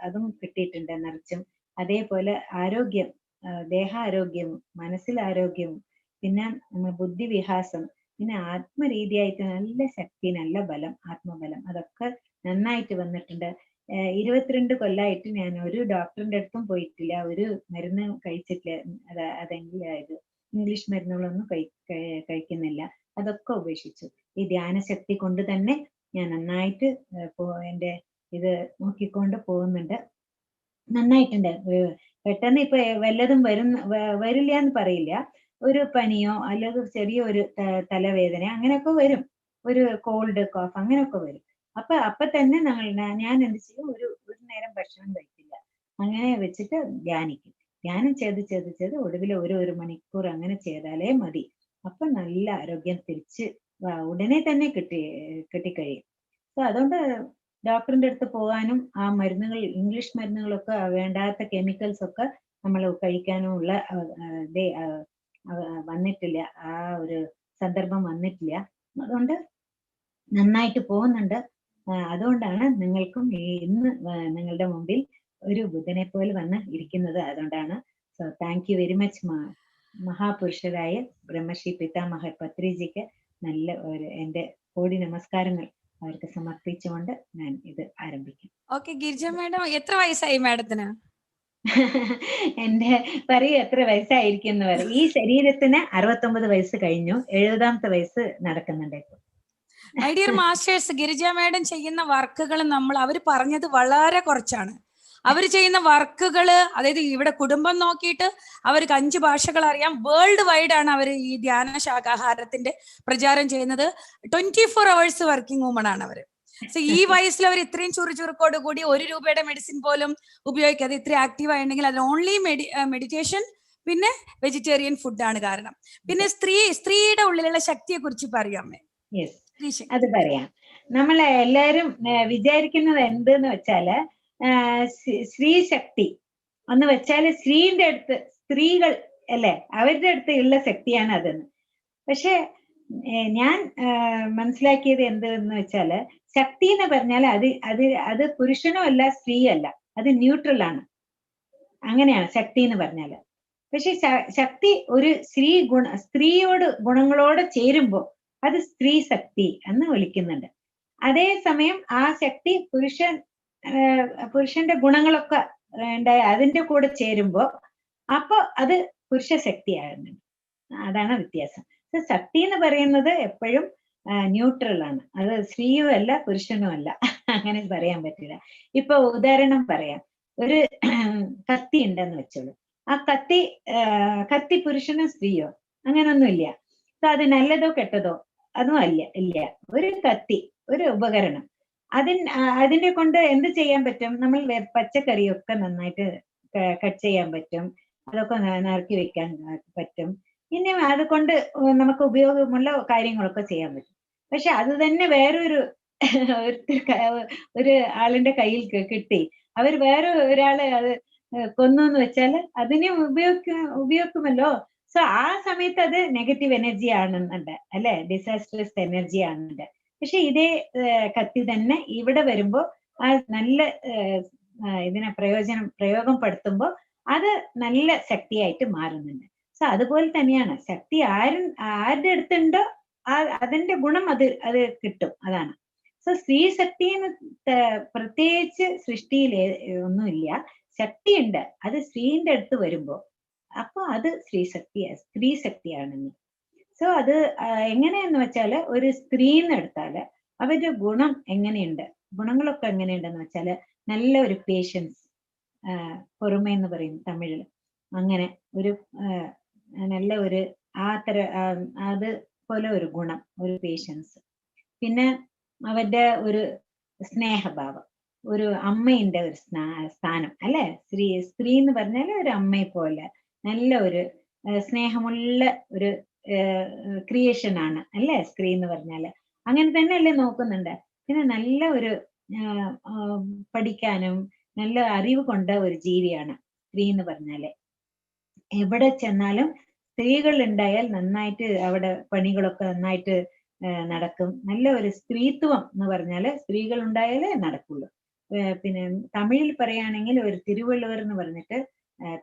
[SPEAKER 3] അതും കിട്ടിയിട്ടുണ്ട് നിറച്ചും. അതേപോലെ ആരോഗ്യം, ദേഹാരോഗ്യവും മനസ്സിലാരോഗ്യവും പിന്നെ ബുദ്ധിവികാസം, പിന്നെ ആത്മരീതിയായിട്ട് നല്ല ശക്തി, നല്ല ബലം, ആത്മബലം അതൊക്കെ നന്നായിട്ട് വന്നിട്ടുണ്ട്. 22 കൊല്ലമായിട്ട് ഞാൻ ഒരു ഡോക്ടറിന്റെ അടുത്തും പോയിട്ടില്ല, ഒരു മരുന്ന് കഴിച്ചിട്ടില്ല. അതെങ്കിൽ ഇത് ഇംഗ്ലീഷ് മരുന്നുകളൊന്നും കഴിക്കുന്നില്ല. അതൊക്കെ ഉപേക്ഷിച്ചു. ഈ ധ്യാനശക്തി കൊണ്ട് തന്നെ ഞാൻ നന്നായിട്ട് എന്റെ ഇത് നോക്കിക്കൊണ്ട് പോകുന്നുണ്ട്. നന്നായിട്ടുണ്ട്. പെട്ടെന്ന് ഇപ്പൊ വല്ലതും വരില്ല എന്ന് പറയില്ല. ഒരു പനിയോ അല്ലെങ്കിൽ ചെറിയൊരു തലവേദന അങ്ങനെയൊക്കെ വരും, ഒരു കോൾഡ് കോഫ് അങ്ങനെയൊക്കെ വരും. അപ്പൊ തന്നെ ഞാൻ എന്ത് ചെയ്യും, ഒരു നേരം ഭക്ഷണം കഴിക്കില്ല, അങ്ങനെ വെച്ചിട്ട് ധ്യാനിക്കും. ധ്യാനം ചെയ്ത് ഒടുവിൽ ഒരു മണിക്കൂർ അങ്ങനെ ചെയ്താലേ മതി. അപ്പൊ നല്ല ആരോഗ്യം തിരിച്ച് ഉടനെ തന്നെ കിട്ടിക്കഴിയും. അപ്പൊ അതുകൊണ്ട് ഡോക്ടറിന്റെ അടുത്ത് പോകാനും ആ മരുന്നുകൾ, ഇംഗ്ലീഷ് മരുന്നുകളൊക്കെ വേണ്ടാത്ത കെമിക്കൽസ് ഒക്കെ നമ്മൾ കഴിക്കാനുമുള്ള വന്നിട്ടില്ല, ആ ഒരു സന്ദർഭം വന്നിട്ടില്ല. അതുകൊണ്ട് നന്നായിട്ട് പോകുന്നുണ്ട്. അതുകൊണ്ടാണ് നിങ്ങൾക്കും ഇന്ന് നിങ്ങളുടെ മുമ്പിൽ ഒരു ബുദ്ധനെ പോലെ വന്ന് ഇരിക്കുന്നത്. അതുകൊണ്ടാണ്. So thank you very much മഹാപുരുഷരായ ബ്രഹ്മർഷി പിതാ മഹ പത്രിജിക്ക് നല്ല എന്റെ കോടി നമസ്കാരങ്ങൾ അവർക്ക് സമർപ്പിച്ചുകൊണ്ട് ഞാൻ ഇത് ആരംഭിക്കും.
[SPEAKER 1] ഓക്കെ ഗിരിജ മാഡം, എത്ര വയസ്സായി മാഡത്തിന്?
[SPEAKER 3] എന്റെ പറയൂ എത്ര വയസ്സായിരിക്കും പറയും. ഈ ശരീരത്തിന് 69 വയസ്സ് കഴിഞ്ഞു, 70ാമത്തെ വയസ്സ് നടക്കുന്നുണ്ട് ഇപ്പൊ.
[SPEAKER 1] My dear masters, Girija madam ചെയ്യുന്ന വർക്കുകൾ അവർ പറഞ്ഞത് വളരെ കുറച്ചാണ്. അവർ ചെയ്യുന്ന വർക്കുകൾ, അതായത് ഇവിടെ കുടുംബം നോക്കിയിട്ട് അവർക്ക് 5 ഭാഷകൾ അറിയാം. വേൾഡ് വൈഡ് ആണ് അവർ ഈ ധ്യാന ശാകാഹാരത്തിന്റെ പ്രചാരം ചെയ്യുന്നത്. 24 hours വർക്കിംഗ് വുമൺ ആണ് അവർ. സോ ഈ വയസ്സിൽ അവർ ഇത്രയും ചുറുചുറുക്കോട് കൂടി 1 രൂപയുടെ മെഡിസിൻ പോലും ഉപയോഗിക്കാതെ ഇത്രയും ആക്റ്റീവ് ആയിട്ടുണ്ടെങ്കിൽ അത് ഓൺലി മെഡിറ്റേഷൻ പിന്നെ വെജിറ്റേറിയൻ ഫുഡാണ് കാരണം. പിന്നെ സ്ത്രീയുടെ ഉള്ളിലുള്ള ശക്തിയെ കുറിച്ച് പറയാമേ?
[SPEAKER 3] അത് പറയാം. നമ്മളെ എല്ലാരും വിചാരിക്കുന്നത് എന്തെന്ന് വെച്ചാല് സ്ത്രീ ശക്തി എന്ന് വെച്ചാല് സ്ത്രീന്റെ അടുത്ത്, സ്ത്രീകൾ അല്ലെ, അവരുടെ അടുത്ത് ഉള്ള ശക്തിയാണ് അതെന്ന്. പക്ഷെ ഞാൻ മനസ്സിലാക്കിയത് എന്തെന്ന് വെച്ചാല് ശക്തി എന്ന് പറഞ്ഞാൽ അത് പുരുഷനും അല്ല, സ്ത്രീ അല്ല, അത് ന്യൂട്രൽ ആണ്. അങ്ങനെയാണ് ശക്തി എന്ന് പറഞ്ഞാല്. പക്ഷെ ശക്തി ഒരു സ്ത്രീയോട് ഗുണങ്ങളോട് ചേരുമ്പോ അത് സ്ത്രീ ശക്തി എന്ന് വിളിക്കുന്നുണ്ട്. അതേസമയം ആ ശക്തി പുരുഷന്റെ ഗുണങ്ങളൊക്കെ ഉണ്ടായി അതിന്റെ കൂടെ ചേരുമ്പോ അപ്പൊ അത് പുരുഷ ശക്തിയാകുന്നുണ്ട്. അതാണ് വ്യത്യാസം. ശക്തി എന്ന് പറയുന്നത് എപ്പോഴും ന്യൂട്രൽ ആണ്. അത് സ്ത്രീയും അല്ല പുരുഷനും അല്ല, അങ്ങനെ പറയാൻ പറ്റില്ല. ഇപ്പൊ ഉദാഹരണം പറയാം. ഒരു കത്തി ഉണ്ടെന്ന് വെച്ചോളൂ. ആ കത്തി പുരുഷനോ സ്ത്രീയോ അങ്ങനൊന്നുമില്ല. അത് നല്ലതോ കെട്ടതോ അതും ഇല്ല. ഒരു കത്തി, ഒരു ഉപകരണം. അതിനെ കൊണ്ട് എന്ത് ചെയ്യാൻ പറ്റും? നമ്മൾ പച്ചക്കറിയൊക്കെ നന്നായിട്ട് കട്ട് ചെയ്യാൻ പറ്റും, അതൊക്കെ നറുക്കി വെക്കാൻ പറ്റും. പിന്നെ അതുകൊണ്ട് നമുക്ക് ഉപയോഗമുള്ള കാര്യങ്ങളൊക്കെ ചെയ്യാൻ പറ്റും. പക്ഷെ അത് തന്നെ വേറൊരു ഒരു ആളിന്റെ കയ്യിൽ കിട്ടി, അവർ വേറെ ഒരാളെ അത് കൊന്നു എന്ന് വെച്ചാല് അതിനെ ഉപയോഗിക്കുമല്ലോ. സോ ആ സമയത്ത് അത് നെഗറ്റീവ് എനർജി ആണെന്നുണ്ട് അല്ലെ, ഡിസാസ്റ്റേഴ്സ് എനർജി ആണെന്നുണ്ട്. പക്ഷെ ഇതേ കത്തി തന്നെ ഇവിടെ വരുമ്പോ ആ നല്ല ഇതിനെ പ്രയോഗപ്പെടുത്തുമ്പോ അത് നല്ല ശക്തിയായിട്ട് മാറുന്നുണ്ട്. സോ അതുപോലെ തന്നെയാണ് ശക്തി ആരുടെ അടുത്തുണ്ടോ അതിന്റെ ഗുണം അത് കിട്ടും. അതാണ്. സോ സ്ത്രീ ശക്തിന്ന് പ്രത്യേകിച്ച് സൃഷ്ടിയിൽ ഒന്നുമില്ല. ശക്തിയുണ്ട്, അത് സ്ത്രീന്റെ അടുത്ത് വരുമ്പോ അപ്പൊ അത് സ്ത്രീ ശക്തിയാണെന്ന്. സോ അത് എങ്ങനെയെന്ന് വെച്ചാല് ഒരു സ്ത്രീന്ന് എടുത്താല് അവരുടെ ഗുണം എങ്ങനെയുണ്ട്, ഗുണങ്ങളൊക്കെ എങ്ങനെയുണ്ടെന്ന് വെച്ചാല് നല്ല ഒരു പേഷ്യൻസ്, പൊറുമ എന്ന് പറയും തമിഴിൽ. അങ്ങനെ ഒരു നല്ല ഒരു അതുപോലെ ഒരു ഗുണം, ഒരു പേഷ്യൻസ്. പിന്നെ അവരുടെ ഒരു സ്നേഹഭാവം, ഒരു അമ്മയുടെ ഒരു സ്ഥാനം അല്ലെ. സ്ത്രീ എന്ന് പറഞ്ഞാൽ ഒരു അമ്മയെ പോലെ നല്ല ഒരു സ്നേഹമുള്ള ഒരു ക്രിയേഷൻ ആണ് അല്ലെ സ്ത്രീ എന്ന് പറഞ്ഞാല്. അങ്ങനെ തന്നെ അല്ലേ നോക്കുന്നുണ്ട്. പിന്നെ നല്ല ഒരു പഠിക്കാനും നല്ല അറിവ് കൊണ്ട ഒരു ജീവിയാണ് സ്ത്രീ എന്ന് പറഞ്ഞാല്. എവിടെ ചെന്നാലും സ്ത്രീകൾ ഉണ്ടായാൽ നന്നായിട്ട് അവിടെ പണികളൊക്കെ നന്നായിട്ട് നടക്കും. നല്ല ഒരു സ്ത്രീത്വം എന്ന് പറഞ്ഞാല് സ്ത്രീകൾ ഉണ്ടായാലേ നടക്കുള്ളൂ. പിന്നെ തമിഴിൽ പറയുകയാണെങ്കിൽ ഒരു തിരുവള്ളുവർ എന്ന് പറഞ്ഞിട്ട്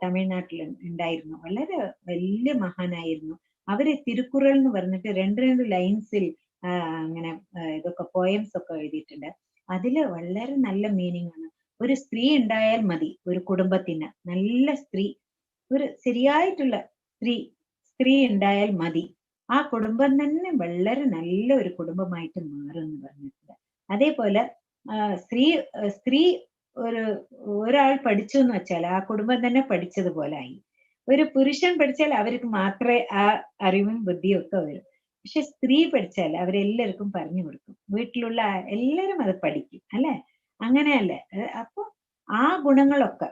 [SPEAKER 3] തമിഴ്നാട്ടിൽ ഉണ്ടായിരുന്നു, വളരെ വലിയ മഹാനായിരുന്നു. അവര് തിരുക്കുറൾ എന്ന് പറഞ്ഞിട്ട് രണ്ട് ലൈൻസിൽ അങ്ങനെ ഇതൊക്കെ പോയംസ് ഒക്കെ എഴുതിയിട്ടുണ്ട്. അതില് വളരെ നല്ല മീനിങ് ആണ്. ഒരു സ്ത്രീ ഉണ്ടായാൽ മതി ഒരു കുടുംബത്തിന്, നല്ല സ്ത്രീ, ഒരു ശരിയായിട്ടുള്ള സ്ത്രീ ഉണ്ടായാൽ മതി, ആ കുടുംബം തന്നെ വളരെ നല്ല ഒരു കുടുംബമായിട്ട് മാറും എന്ന് പറഞ്ഞിട്ടുണ്ട്. അതേപോലെ സ്ത്രീ ഒരാൾ പഠിച്ചു എന്ന് വെച്ചാൽ ആ കുടുംബം തന്നെ പഠിച്ചതുപോലെ ആയി. ഒരു പുരുഷൻ പഠിച്ചാൽ അവർക്ക് മാത്രമേ ആ അറിവും ബുദ്ധിയും ഒക്കെ വരും. പക്ഷെ സ്ത്രീ പഠിച്ചാൽ അവരെല്ലാവർക്കും പറഞ്ഞു കൊടുക്കും, വീട്ടിലുള്ള എല്ലാവരും അത് പഠിക്കും അല്ലെ. അങ്ങനെയല്ലേ? അപ്പൊ ആ ഗുണങ്ങളൊക്കെ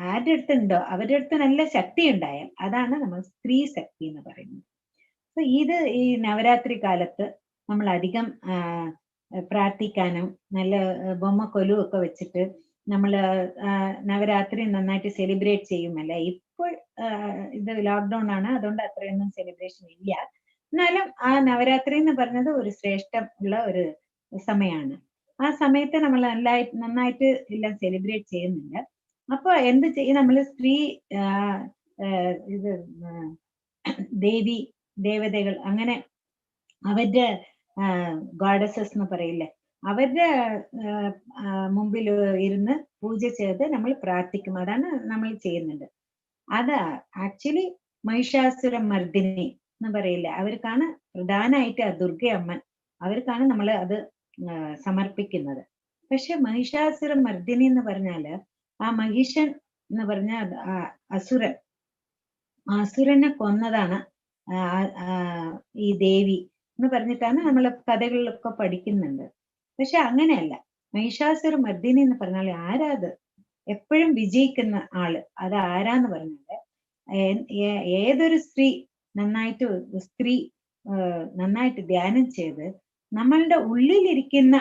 [SPEAKER 3] ആരുടെ അടുത്തുണ്ടോ അവരുടെ അടുത്ത് നല്ല ശക്തി ഉണ്ടായാൽ അതാണ് നമ്മൾ സ്ത്രീ ശക്തി എന്ന് പറയുന്നത്. അപ്പൊ ഇത് ഈ നവരാത്രി കാലത്ത് നമ്മൾ അധികം പ്രാർത്ഥിക്കാനും നല്ല ബൊമ്മക്കൊലു ഒക്കെ വെച്ചിട്ട് നമ്മൾ നവരാത്രി നന്നായിട്ട് സെലിബ്രേറ്റ് ചെയ്യുമല്ലേ. ഇപ്പോൾ ഇത് ലോക്ക്ഡൗൺ ആണ്, അതുകൊണ്ട് അത്രയൊന്നും സെലിബ്രേഷൻ ഇല്ല. എന്നാലും ആ നവരാത്രി എന്ന് പറഞ്ഞത് ഒരു ശ്രേഷ്ഠം ഉള്ള ഒരു സമയമാണ്. ആ സമയത്ത് നമ്മൾ നന്നായിട്ട് എല്ലാം സെലിബ്രേറ്റ് ചെയ്യുന്നുണ്ട്. അപ്പൊ എന്ത് ചെയ്യും നമ്മൾ ഇത് ദേവതകൾ അങ്ങനെ അവരുടെ ഗോഡസസ് എന്ന് പറയില്ലേ, അവരുടെ മുമ്പിൽ ഇരുന്ന് പൂജ ചെയ്ത് നമ്മൾ പ്രാർത്ഥിക്കും. അതാണ് നമ്മൾ ചെയ്യുന്നുണ്ട്. അത് ആക്ച്വലി മഹിഷാസുര മർദിനി എന്ന് പറയില്ലേ, അവർക്കാണ് പ്രധാനമായിട്ട് ആ ദുർഗയമ്മൻ, അവർക്കാണ് നമ്മൾ അത് സമർപ്പിക്കുന്നത്. പക്ഷെ മഹിഷാസുര മർദിനി എന്ന് പറഞ്ഞാല് ആ മഹിഷൻ എന്ന് പറഞ്ഞ അസുരനെ കൊന്നതാണ് ഈ ദേവി എന്ന് പറഞ്ഞിട്ടാണ് നമ്മൾ കഥകളിലൊക്കെ പഠിക്കുന്നുണ്ട്. പക്ഷെ അങ്ങനെയല്ല. മഹിഷാസുര മർദിനി എന്ന് പറഞ്ഞാൽ ആരാത് എപ്പോഴും വിജയിക്കുന്ന ആള്, അത് ആരാന്ന് പറഞ്ഞാല് ഏതൊരു സ്ത്രീ നന്നായിട്ട് ധ്യാനം ചെയ്ത് നമ്മളുടെ ഉള്ളിലിരിക്കുന്ന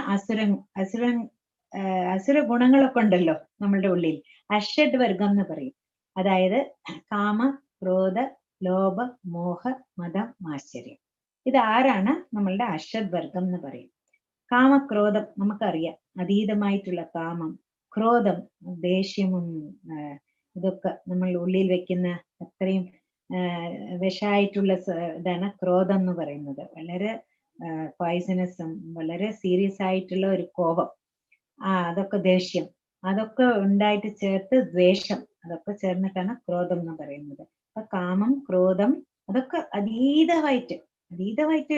[SPEAKER 3] അസുര ഗുണങ്ങളൊക്കെ ഉണ്ടല്ലോ നമ്മളുടെ ഉള്ളിൽ, അഷഡ് വർഗം എന്ന് പറയും. അതായത് കാമ, ക്രോധ, ലോഭ, മോഹ, മതം, മാശ്ചര്യം. ഇത് ആരാണ് നമ്മളുടെ അഷഡ് വർഗം എന്ന് പറയും. കാമക്രോധം നമുക്കറിയാം, അതീതമായിട്ടുള്ള കാമം, ക്രോധം ദേഷ്യവും ഇതൊക്കെ നമ്മൾ ഉള്ളിൽ വെക്കുന്ന അത്രയും വിഷായിട്ടുള്ള ഇതാണ് ക്രോധം എന്ന് പറയുന്നത്. വളരെ പോയിസണസും വളരെ സീരിയസ് ആയിട്ടുള്ള ഒരു കോപം, അതൊക്കെ ദേഷ്യം, അതൊക്കെ ഉണ്ടായിട്ട് ചേർത്ത് ദ്വേഷം, അതൊക്കെ ചേർന്നിട്ടാണ് ക്രോധം എന്ന് പറയുന്നത്. അപ്പൊ കാമം, ക്രോധം അതൊക്കെ അതീതമായിട്ട്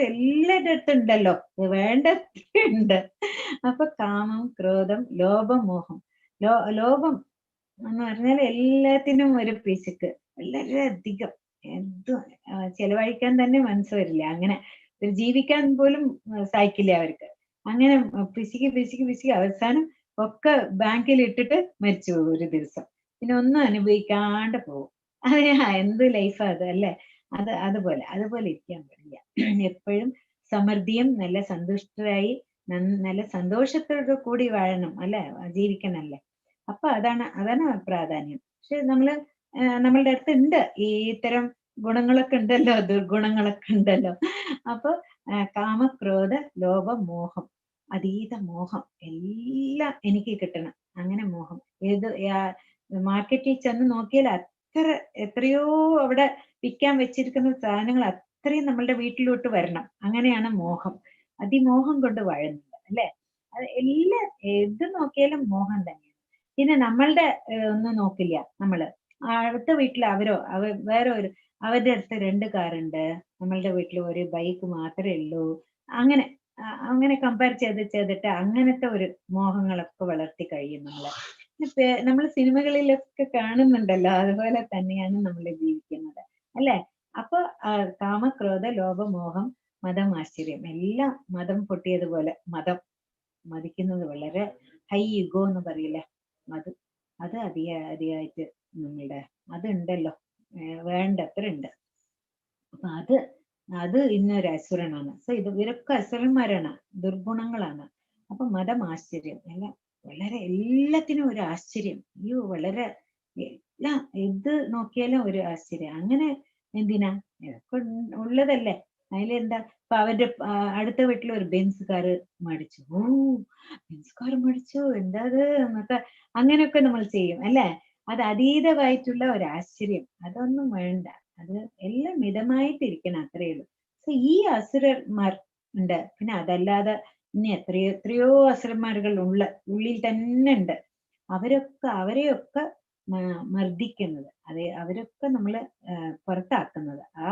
[SPEAKER 3] എല്ലായിടത്തും ഉണ്ടല്ലോ, വേണ്ടതുണ്ട്. അപ്പൊ കാമം, ക്രോധം, ലോഭം, മോഹം. ലോഭം എന്ന് പറഞ്ഞാൽ എല്ലാത്തിനും ഒരു പിശുക്ക്, വളരെ അധികം, എന്തും ചെലവഴിക്കാൻ തന്നെ മനസ്സ് വരില്ല. അങ്ങനെ ജീവിക്കാൻ പോലും സഹിക്കില്ല അവർക്ക്. അങ്ങനെ പിശുക്കി അവസാനം ഒക്കെ ബാങ്കിൽ ഇട്ടിട്ട് മരിച്ചു പോകും ഒരു ദിവസം. പിന്നെ ഒന്നും അനുഭവിക്കാണ്ട് പോകും. എന്ത് ലൈഫാ അത്, അല്ലേ? അതുപോലെ ഇരിക്കാൻ പാടില്ല. എപ്പോഴും സമൃദ്ധിയും നല്ല സന്തുഷ്ടരായി നല്ല സന്തോഷത്തോടു കൂടി വാഴണം, അല്ലെ? ജീവിക്കണല്ലേ? അപ്പൊ അതാണ് പ്രാധാന്യം. പക്ഷെ നമ്മളുടെ അടുത്ത് ഉണ്ട് ഈ ഇത്തരം ഗുണങ്ങളൊക്കെ ഉണ്ടല്ലോ, ദുർഗുണങ്ങളൊക്കെ ഉണ്ടല്ലോ. അപ്പൊ കാമക്രോധ ലോഭ മോഹം, അതീത മോഹം, എല്ലാം എനിക്ക് കിട്ടണം, അങ്ങനെ മോഹം. മാർക്കറ്റിൽ ചെന്ന് നോക്കിയാൽ എത്രയോ അവിടെ വിൽക്കാൻ വെച്ചിരിക്കുന്ന സാധനങ്ങൾ അത്രയും നമ്മളുടെ വീട്ടിലോട്ട് വരണം, അങ്ങനെയാണ് മോഹം. അതിമോഹം കൊണ്ട് വാഴുന്നത്, അല്ലെ? അത് ഏത് നോക്കിയാലും മോഹം തന്നെയാണ്. പിന്നെ നമ്മളുടെ ഒന്നും നോക്കില്ല. അടുത്ത വീട്ടിൽ അവരുടെ അടുത്ത് 2 കാറുണ്ട്, നമ്മളുടെ വീട്ടിൽ ഒരു ബൈക്ക് മാത്രമേ ഉള്ളൂ. അങ്ങനെ കമ്പയർ ചെയ്തിട്ട് അങ്ങനത്തെ ഒരു മോഹങ്ങളൊക്കെ വളർത്തി കഴിയും നമ്മൾ സിനിമകളിലൊക്കെ കാണുന്നുണ്ടല്ലോ. അതുപോലെ തന്നെയാണ് നമ്മൾ ജീവിക്കുന്നത്, അല്ലെ? അപ്പൊ കാമക്രോധ ലോഭ മോഹം മതം ആശ്ചര്യം എല്ലാം മതം പൊട്ടിയതുപോലെ, മതിക്കുന്നത് വളരെ ഹൈ യുഗോ എന്ന് പറയില്ലേ, അത് അധികമായിട്ട് നമ്മളുടെ അതുണ്ടല്ലോ, വേണ്ടത്ര ഉണ്ട്. അപ്പൊ അത് ഇന്നൊരു അസുരനാണ്. സോ ഇവരൊക്കെ അസുരന്മാരാണ്, ദുർഗുണങ്ങളാണ്. അപ്പൊ മതം ആശ്ചര്യം എല്ലാം വളരെ എല്ലാത്തിനും ഒരു ആശ്ചര്യം. വളരെ എല്ലാം എന്ത് നോക്കിയാലും ഒരു ആശ്ചര്യം. അങ്ങനെ എന്തിനാ, ഇതൊക്കെ ഉള്ളതല്ലേ, അതിലെന്താ? ഇപ്പൊ അവരുടെ അടുത്ത വീട്ടിൽ ഒരു ബെൻസ് കാറ് മേടിച്ചു, ബെൻസ് കാറ് മേടിച്ചു, എന്താ അത് എന്നൊക്കെ അങ്ങനെയൊക്കെ നമ്മൾ ചെയ്യും, അല്ലെ? അത് അതീതമായിട്ടുള്ള ഒരു ആശ്ചര്യം. അതൊന്നും വേണ്ട, അത് എല്ലാം മിതമായിട്ടിരിക്കണം, അത്രയേ ഉള്ളൂ. സോ ഈ അസുരന്മാർ ഉണ്ട്. പിന്നെ അതല്ലാതെ ഇനി എത്രയോ അസുരന്മാരുകൾ ഉള്ളിൽ തന്നെ ഉണ്ട്. അവരെയൊക്കെ മർദ്ദിക്കുന്നത്, അവരൊക്കെ നമ്മള് പുറത്താക്കുന്നത്. ആ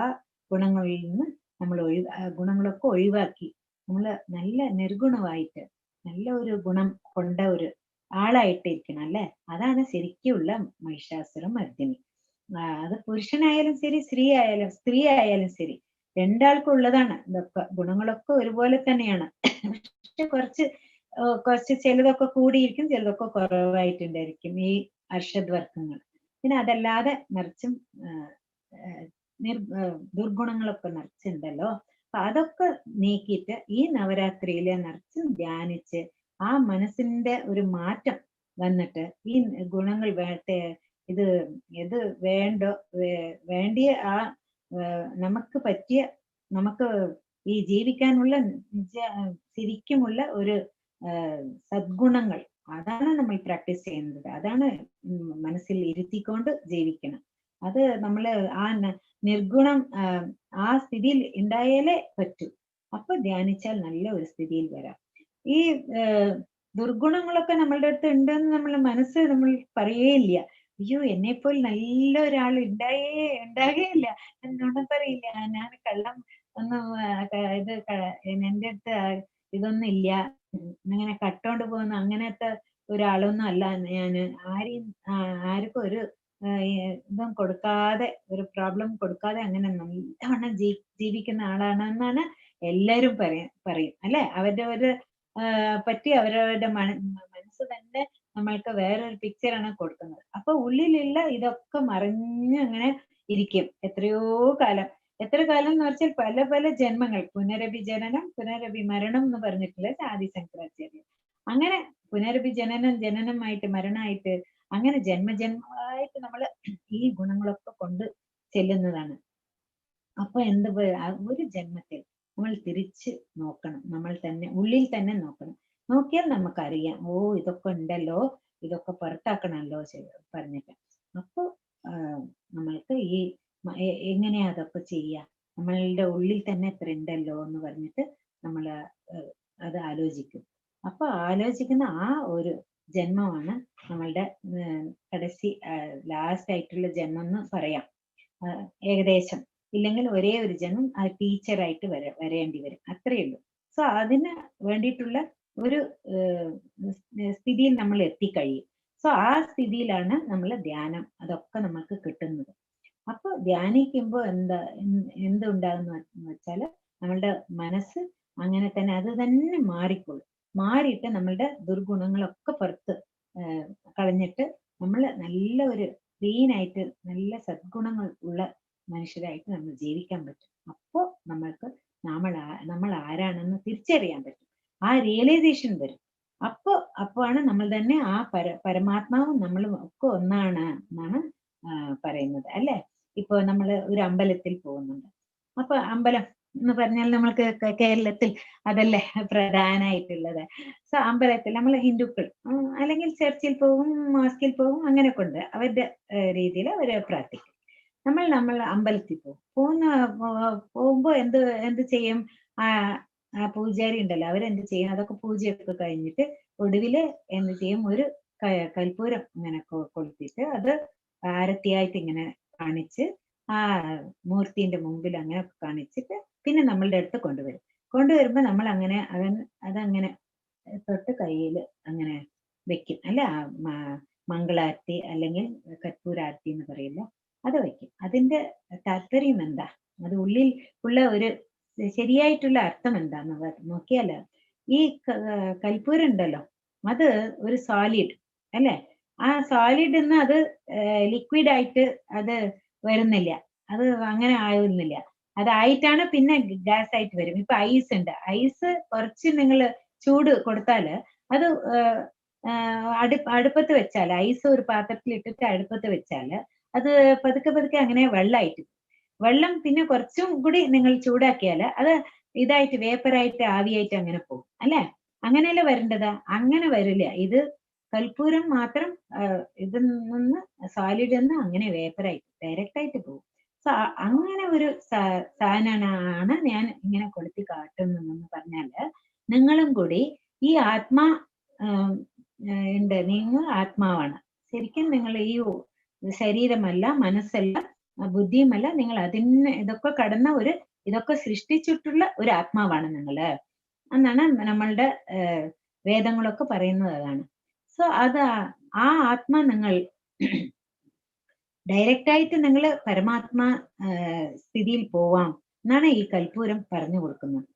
[SPEAKER 3] ഗുണങ്ങളിൽ നിന്ന് നമ്മൾ ഗുണങ്ങളൊക്കെ ഒഴിവാക്കി നമ്മള് നല്ല നിർഗുണമായിട്ട് നല്ല ഒരു ഗുണം കൊണ്ട ഒരു ആളായിട്ടിരിക്കണം, അല്ലെ? അതാണ് ശരിക്കുള്ള മഹിഷാസുര മർദ്ദിനി. അത് പുരുഷനായാലും ശരി, സ്ത്രീ ആയാലും ശരി, രണ്ടാൾക്കും ഉള്ളതാണ്. ഇതൊക്കെ ഗുണങ്ങളൊക്കെ ഒരുപോലെ തന്നെയാണ്. പക്ഷെ കുറച്ച് ചിലതൊക്കെ കൂടിയിരിക്കും, ചിലതൊക്കെ കുറവായിട്ടുണ്ടായിരിക്കും ഈ അർഷദ് വർഗങ്ങൾ. പിന്നെ അതല്ലാതെ നിറച്ചും ദുർഗുണങ്ങളൊക്കെ നിറച്ചുണ്ടല്ലോ. അപ്പൊ അതൊക്കെ നീക്കിയിട്ട് ഈ നവരാത്രിയിലെ നിറച്ചും ധ്യാനിച്ച് ആ മനസ്സിന്റെ ഒരു മാറ്റം വന്നിട്ട് ഈ ഗുണങ്ങൾ ഇത് വേണ്ടിയ നമുക്ക് പറ്റിയ, നമുക്ക് ഈ ജീവിക്കാനുള്ള ശരിക്കുമുള്ള ഒരു സദ്ഗുണങ്ങൾ, അതാണ് നമ്മൾ പ്രാക്ടീസ് ചെയ്യുന്നത്. അതാണ് മനസ്സിൽ ഇരുത്തിക്കൊണ്ട് ജീവിക്കണം. അത് നമ്മള് ആ നിർഗുണം ആ സ്ഥിതിയിൽ ഉണ്ടായാലേ പറ്റൂ. അപ്പൊ ധ്യാനിച്ചാൽ നല്ല ഒരു സ്ഥിതിയിൽ വരാം. ഈ ദുർഗുണങ്ങളൊക്കെ നമ്മളുടെ അടുത്ത് ഉണ്ടെന്ന് നമ്മളെ മനസ്സ് നമ്മൾ പറയേയില്ല. അയ്യോ, എന്നെപ്പോൾ നല്ല ഒരാൾ ഉണ്ടാകുകയില്ല, എന്നോടും പറയില്ല, ഞാൻ കള്ളം ഒന്നും എന്റെ അടുത്ത് ഇതൊന്നും ഇല്ല, ഇങ്ങനെ കട്ടോണ്ട് പോകുന്ന അങ്ങനത്തെ ഒരാളൊന്നും അല്ല ഞാന്. ആർക്കും ഒരു ഇതും കൊടുക്കാതെ, ഒരു പ്രോബ്ലം കൊടുക്കാതെ അങ്ങനെ നല്ലവണ്ണം ജീവിക്കുന്ന ആളാണെന്നാണ് എല്ലാരും പറയും, അല്ലെ? അവരവരുടെ പറ്റി അവരവരുടെ മനസ്സ് തന്നെ നമ്മൾക്ക് വേറൊരു പിക്ചറാണ് കൊടുക്കുന്നത്. അപ്പൊ ഉള്ളിലുള്ള ഇതൊക്കെ മറിഞ്ഞ് അങ്ങനെ ഇരിക്കും. എത്രയോ കാലം, എത്ര കാലം എന്ന് വെച്ചാൽ പല പല ജന്മങ്ങൾ, പുനരഭിജനനം പുനരഭിമരണം എന്ന് പറഞ്ഞിട്ടുള്ള ആദിശങ്കരാചാര്യ. അങ്ങനെ പുനരഭിജനനം, ജനനമായിട്ട് മരണമായിട്ട് അങ്ങനെ ജന്മജന്മമായിട്ട് നമ്മൾ ഈ ഗുണങ്ങളൊക്കെ കൊണ്ട് ചെല്ലുന്നതാണ്. അപ്പൊ ഒരു ജന്മത്തിൽ നമ്മൾ തിരിച്ച് നോക്കണം, നമ്മൾ തന്നെ ഉള്ളിൽ തന്നെ നോക്കണം. നോക്കിയാൽ നമുക്കറിയാം, ഓ ഇതൊക്കെ ഉണ്ടല്ലോ, ഇതൊക്കെ പുറത്താക്കണമല്ലോ പറഞ്ഞിട്ട്. അപ്പൊ നമ്മൾക്ക് ഈ എങ്ങനെയാ അതൊക്കെ ചെയ്യുക, നമ്മളുടെ ഉള്ളിൽ തന്നെ എത്ര ഉണ്ടല്ലോ എന്ന് പറഞ്ഞിട്ട് നമ്മൾ അത് ആലോചിക്കും. അപ്പൊ ആലോചിക്കുന്ന ആ ഒരു ജന്മമാണ് നമ്മളുടെ കടസി ലാസ്റ്റ് ആയിട്ടുള്ള ജന്മം എന്ന് പറയാം ഏകദേശം. ഇല്ലെങ്കിൽ ഒരേ ഒരു ജന്മം ആ ടീച്ചറായിട്ട് വരേണ്ടി വരും, അത്രയേ ഉള്ളൂ. സോ അതിന് വേണ്ടിയിട്ടുള്ള ഒരു സ്ഥിതിയിൽ നമ്മൾ എത്തിക്കഴിയും. സോ ആ സ്ഥിതിയിലാണ് നമ്മൾ ധ്യാനം അതൊക്കെ നമുക്ക് കിട്ടുന്നത്. അപ്പൊ ധ്യാനിക്കുമ്പോൾ എന്തുണ്ടാകുന്ന വെച്ചാൽ നമ്മളുടെ മനസ്സ് അങ്ങനെ തന്നെ അത് തന്നെ മാറിക്കൊള്ളും. മാറിയിട്ട് നമ്മളുടെ ദുർഗുണങ്ങളൊക്കെ പുറത്ത് കളഞ്ഞിട്ട് നമ്മൾ നല്ല ഒരു ക്ലീൻ ആയിട്ട് നല്ല സദ്ഗുണങ്ങൾ ഉള്ള മനുഷ്യരായിട്ട് നമ്മൾ ജീവിക്കാൻ പറ്റും. അപ്പോൾ നമ്മൾക്ക് നമ്മൾ ആരാണെന്ന് തിരിച്ചറിയാൻ പറ്റും, ആ റിയലൈസേഷൻ വരും. അപ്പോഴാണ് നമ്മൾ തന്നെ ആ പരമാത്മാവും നമ്മളും ഒക്കെ ഒന്നാണ് എന്നാണ് പറയുന്നത് അല്ലെ. ഇപ്പൊ നമ്മൾ ഒരു അമ്പലത്തിൽ പോകുന്നുണ്ട്. അപ്പൊ അമ്പലം എന്ന് പറഞ്ഞാൽ നമ്മൾക്ക് കേരളത്തിൽ അതല്ലേ പ്രധാനമായിട്ടുള്ളത്. സോ അമ്പലത്തിൽ നമ്മൾ ഹിന്ദുക്കൾ അല്ലെങ്കിൽ ചർച്ചിൽ പോകും, മോസ്കിൽ പോകും, അങ്ങനെയൊക്കെ ഉണ്ട്. അവരുടെ രീതിയിൽ അവര് പ്രാർത്ഥിക്കും. നമ്മൾ അമ്പലത്തിൽ പോകുമ്പോ എന്ത് ചെയ്യും? ആ പൂജാരി ഉണ്ടല്ലോ, അവരെന്ത് ചെയ്യും? അതൊക്കെ പൂജയൊക്കെ കഴിഞ്ഞിട്ട് ഒടുവില് എന്ത് ചെയ്യും? ഒരു കൽപ്പൂരം ഇങ്ങനെ കൊളുത്തിട്ട് അത് ആരത്തിയായിട്ട് ഇങ്ങനെ കാണിച്ച് ആ മൂർത്തിന്റെ മുമ്പിൽ അങ്ങനെ കാണിച്ചിട്ട് പിന്നെ നമ്മളുടെ അടുത്ത് കൊണ്ടുവരുമ്പോ നമ്മൾ അങ്ങനെ അതങ്ങനെ തൊട്ട് കയ്യിൽ അങ്ങനെ വെക്കും അല്ലെ. മംഗളാരത്തി അല്ലെങ്കിൽ കർപ്പൂരാരത്തി എന്ന് പറയില്ല, അത് വയ്ക്കും. അതിന്റെ താല്പര്യം എന്താ, അത് ഉള്ളിൽ ഉള്ള ഒരു ശരിയായിട്ടുള്ള അർത്ഥം എന്താന്ന് നോക്കിയാല് ഈ കൽപ്പൂരം ഉണ്ടല്ലോ, അത് ഒരു സോളിഡ് അല്ലെ. ആ സോളിഡ് എന്ന് അത് ലിക്വിഡ് ആയിട്ട് അത് വരുന്നില്ല, അത് അങ്ങനെ ആവുന്നില്ല. അതായിട്ടാണ് പിന്നെ ഗ്യാസ് ആയിട്ട് വരും. ഇപ്പൊ ഐസ് ഉണ്ട്, ഐസ് കുറച്ച് നിങ്ങൾ ചൂട് കൊടുത്താല് അത് അടുപ്പത്ത് വെച്ചാൽ, ഐസ് ഒരു പാത്രത്തിൽ ഇട്ടിട്ട് അടുപ്പത്ത് വെച്ചാല് അത് പതുക്കെ അങ്ങനെ വെള്ളം പിന്നെ കുറച്ചും കൂടി നിങ്ങൾ ചൂടാക്കിയാല് അത് ഇതായിട്ട് വേപ്പറായിട്ട് ആവിയായിട്ട് അങ്ങനെ പോകും അല്ലെ. അങ്ങനെയല്ലേ വരേണ്ടത്? അങ്ങനെ വരില്ല. ഇത് കൽപ്പൂരം മാത്രം ഇതിൽ നിന്ന് സോളിഡ് എന്ന് അങ്ങനെ വേപ്പറായിട്ട് ഡയറക്റ്റ് ആയിട്ട് പോകും. സോ അങ്ങനെ ഒരു സാധനമാണ് ഞാൻ ഇങ്ങനെ കൊളുത്തി കാട്ടുന്നതെന്ന് പറഞ്ഞാല്, നിങ്ങളും കൂടി ഈ ആത്മാ ഉണ്ട്, നിങ്ങൾ ആത്മാവാണ് ശരിക്കും. നിങ്ങൾ ഈ ശരീരമല്ല, മനസ്സല്ല, ബുദ്ധിയുമല്ല, നിങ്ങൾ ഇതൊക്കെ കടന്ന ഇതൊക്കെ സൃഷ്ടിച്ചിട്ടുള്ള ഒരു ആത്മാവാണ് നിങ്ങള് എന്നാണ് നമ്മളുടെ വേദങ്ങളൊക്കെ പറയുന്നത്. അതാണ്. സോ ആ ആത്മാ നിങ്ങൾ ഡയറക്റ്റ് ആയിട്ട് നിങ്ങൾ പരമാത്മാ സ്ഥിതിയിൽ പോവാം എന്നാണ് ഈ കൽപ്പൂരം പറഞ്ഞു കൊടുക്കുന്നത്.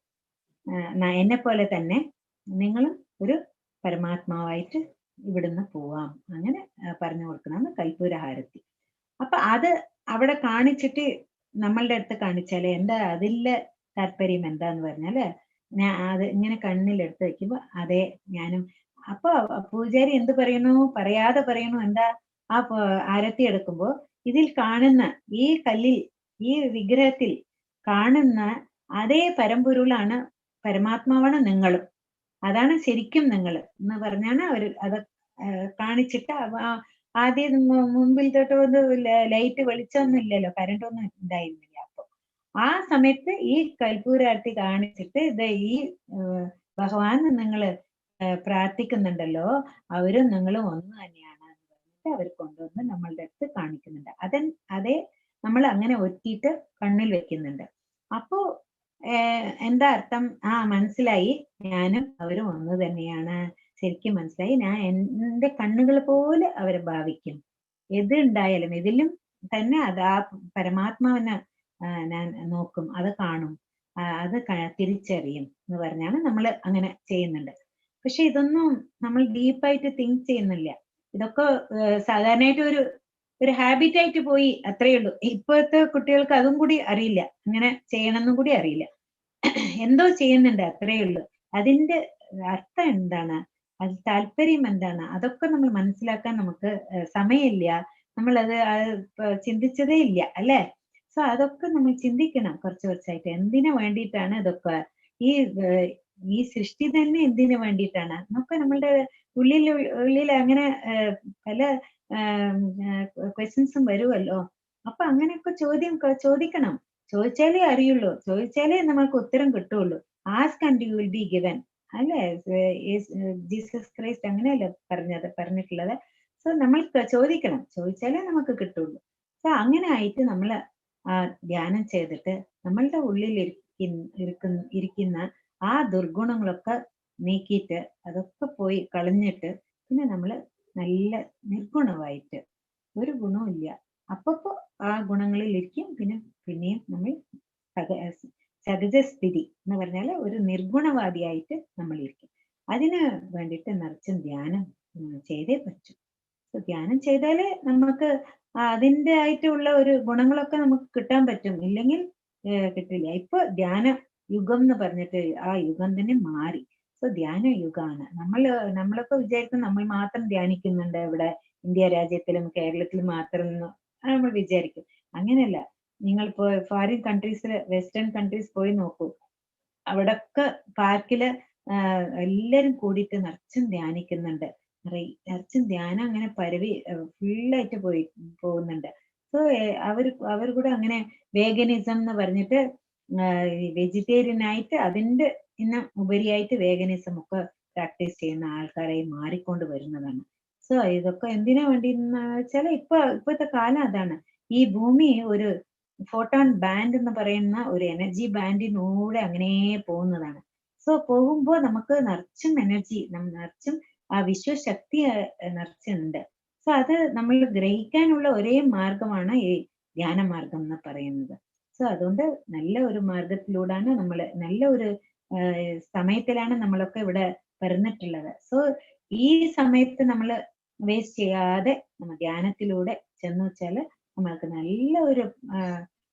[SPEAKER 3] എന്നെ പോലെ തന്നെ നിങ്ങളും ഒരു പരമാത്മാവായിട്ട് ഇവിടുന്ന് പോവാം, അങ്ങനെ പറഞ്ഞു കൊടുക്കുന്നതാണ് കൽപ്പൂരഹാരത്തി. അപ്പൊ അത് അവിടെ കാണിച്ചിട്ട് നമ്മളുടെ അടുത്ത് കാണിച്ചാല് എന്താ അതിലെ താല്പര്യം എന്താന്ന് പറഞ്ഞാല്, ഞാൻ അത് ഇങ്ങനെ കണ്ണിലെടുത്ത് വെക്കുമ്പോ അതെ ഞാനും. അപ്പൊ പൂജാരി എന്ത് പറയാതെ പറയുന്നു, എന്താ? ആ ആരത്തി എടുക്കുമ്പോ ഇതിൽ കാണുന്ന ഈ കല്ലിൽ, ഈ വിഗ്രഹത്തിൽ കാണുന്ന അതേ പരമ്പൊരുളാണ്, പരമാത്മാവാണ് നിങ്ങളും. അതാണ് ശരിക്കും നിങ്ങൾ എന്ന് പറഞ്ഞാണ് അവർ അത് കാണിച്ചിട്ട്. ആദ്യം മുമ്പിൽ തൊട്ട് ലൈറ്റ് വെളിച്ചമൊന്നും ഇല്ലല്ലോ, കറണ്ട് ഒന്നും ഉണ്ടായിരുന്നില്ല. അപ്പൊ ആ സമയത്ത് ഈ കൽപ്പൂരാരത്തി കാണിച്ചിട്ട് ഇത് ഈ ഭഗവാൻ നിങ്ങൾ പ്രാർത്ഥിക്കുന്നുണ്ടല്ലോ, അവരും നിങ്ങളും ഒന്ന് തന്നെയാണ് എന്ന് പറഞ്ഞിട്ട് അവർ കൊണ്ടുവന്ന് നമ്മളുടെ അടുത്ത് കാണിക്കുന്നുണ്ട്. അതേ നമ്മൾ അങ്ങനെ ഒറ്റിയിട്ട് കണ്ണിൽ വെക്കുന്നുണ്ട്. അപ്പോ എന്താ അർത്ഥം? മനസ്സിലായി, ഞാനും അവരും ഒന്ന് തന്നെയാണ്, ശരിക്കും മനസ്സിലായി. ഞാൻ എന്റെ കണ്ണുകൾ പോലെ അവരെ ഭാവിക്കും. എത് ഉണ്ടായാലും ഇതിലും തന്നെ അത് ആ പരമാത്മാവിനെ ഞാൻ നോക്കും, അത് കാണും, അത് തിരിച്ചറിയും എന്ന് പറഞ്ഞാണ് നമ്മൾ അങ്ങനെ ചെയ്യുന്നുണ്ട്. പക്ഷെ ഇതൊന്നും നമ്മൾ ഡീപ്പായിട്ട് തിങ്ക് ചെയ്യുന്നില്ല. ഇതൊക്കെ സാധാരണയായിട്ട് ഒരു ഹാബിറ്റ് ആയിട്ട് പോയി, അത്രയേ ഉള്ളൂ. ഇപ്പോഴത്തെ കുട്ടികൾക്ക് അതും കൂടി അറിയില്ല, അങ്ങനെ ചെയ്യണമെന്നും കൂടി അറിയില്ല. എന്തോ ചെയ്യുന്നുണ്ട്, അത്രയേ ഉള്ളൂ. അതിന്റെ അർത്ഥം എന്താണ്, അത് താല്പര്യം എന്താണ്, അതൊക്കെ നമ്മൾ മനസ്സിലാക്കാൻ നമുക്ക് സമയമില്ല. നമ്മളത് ചിന്തിച്ചതേ ഇല്ല അല്ലെ? സോ അതൊക്കെ നമ്മൾ ചിന്തിക്കണം കുറച്ച് കുറച്ചായിട്ട്. എന്തിനു വേണ്ടിയിട്ടാണ് ഇതൊക്കെ, ഈ സൃഷ്ടി തന്നെ എന്തിനു വേണ്ടിയിട്ടാണ് എന്നൊക്കെ നമ്മളുടെ ഉള്ളിൽ അങ്ങനെ പല ക്വസ്റ്റ്യൻസും വരുമല്ലോ. അപ്പൊ അങ്ങനെയൊക്കെ ചോദിക്കണം. ചോദിച്ചാലേ അറിയുള്ളൂ, ചോദിച്ചാലേ നമ്മൾക്ക് ഉത്തരം കിട്ടുള്ളൂ. Ask and you will be given അല്ലേ? ജീസസ് ക്രൈസ്റ്റ് അങ്ങനെയല്ലേ പറഞ്ഞിട്ടുള്ളത്. സോ നമ്മൾ ചോദിക്കണം, ചോദിച്ചാലേ നമുക്ക് കിട്ടുള്ളൂ. സോ അങ്ങനെ ആയിട്ട് നമ്മൾ ധ്യാനം ചെയ്തിട്ട് നമ്മളുടെ ഉള്ളിൽ ഇരിക്കുന്ന ആ ദുർഗുണങ്ങളൊക്കെ നീക്കിയിട്ട് അതൊക്കെ പോയി കളഞ്ഞിട്ട് പിന്നെ നമ്മൾ നല്ല നിർഗുണമായിട്ട് ഒരു ഗുണവും ഇല്ല അപ്പൊ ആ ഗുണങ്ങളിൽ ഇരിക്കും. പിന്നെയും നമ്മൾ സഹജസ്ഥിതി എന്ന് പറഞ്ഞാല് ഒരു നിർഗുണവാദിയായിട്ട് നമ്മൾ ഇരിക്കും. അതിന് വേണ്ടിയിട്ട് നിറച്ചും ധ്യാനം ചെയ്തേ പറ്റൂ. ധ്യാനം ചെയ്താലേ നമുക്ക് അതിൻ്റെ ആയിട്ടുള്ള ഒരു ഗുണങ്ങളൊക്കെ നമുക്ക് കിട്ടാൻ പറ്റും, ഇല്ലെങ്കിൽ കിട്ടില്ല. ഇപ്പൊ ധ്യാന യുഗം എന്ന് പറഞ്ഞിട്ട് ആ യുഗം തന്നെ മാറി. സോ ധ്യാന യുഗമാണ്. നമ്മളൊക്കെ വിചാരിക്കും നമ്മൾ മാത്രം ധ്യാനിക്കുന്നുണ്ട് ഇവിടെ ഇന്ത്യ രാജ്യത്തിലും കേരളത്തിലും മാത്രം നമ്മൾ വിചാരിക്കും. അങ്ങനെയല്ല. നിങ്ങൾ ഇപ്പോ ഫോറിൻ കൺട്രീസിൽ, വെസ്റ്റേൺ കൺട്രീസ് പോയി നോക്കൂ. അവിടൊക്കെ പാർക്കില് എല്ലാരും കൂടിയിട്ട് നിറച്ചും ധ്യാനിക്കുന്നുണ്ട്. നിറച്ചും ധ്യാനം അങ്ങനെ ഫുള്ളായിട്ട് പോകുന്നുണ്ട്. സോ അവർ കൂടെ അങ്ങനെ വേഗനിസം എന്ന് പറഞ്ഞിട്ട് വെജിറ്റേറിയൻ ആയിട്ട് അതിന്റെ ഉപരിയായിട്ട് വേഗനിസം ഒക്കെ പ്രാക്ടീസ് ചെയ്യുന്ന ആൾക്കാരായി മാറിക്കൊണ്ട് വരുന്നതാണ്. സോ ഇതൊക്കെ എന്തിനാ വേണ്ടിയെന്ന് വെച്ചാൽ ഇപ്പോഴത്തെ കാലം അതാണ്. ഈ ഭൂമി ഒരു ഫോട്ടോൺ ബാൻഡ് എന്ന് പറയുന്ന ഒരു എനർജി ബാൻഡിനൂടെ അങ്ങനെ പോകുന്നതാണ്. സോ പോകുമ്പോൾ നമുക്ക് നിറച്ചും എനർജി, നിറച്ചും ആ വിശ്വശക്തി നിറച്ചുണ്ട്. സോ അത് നമ്മൾ ഗ്രഹിക്കാനുള്ള ഒരേ മാർഗമാണ് ഈ ധ്യാന മാർഗം എന്ന് പറയുന്നത്. സോ അതുകൊണ്ട് നല്ല ഒരു മാർഗത്തിലൂടെയാണ് നല്ല ഒരു സമയത്തിലാണ് നമ്മളൊക്കെ ഇവിടെ പറഞ്ഞിട്ടുള്ളത്. സോ ഈ സമയത്ത് നമ്മൾ വേസ്റ്റ് ചെയ്യാതെ നമ്മൾ ധ്യാനത്തിലൂടെ ചെന്ന് വെച്ചാല് നമ്മൾക്ക് നല്ല ഒരു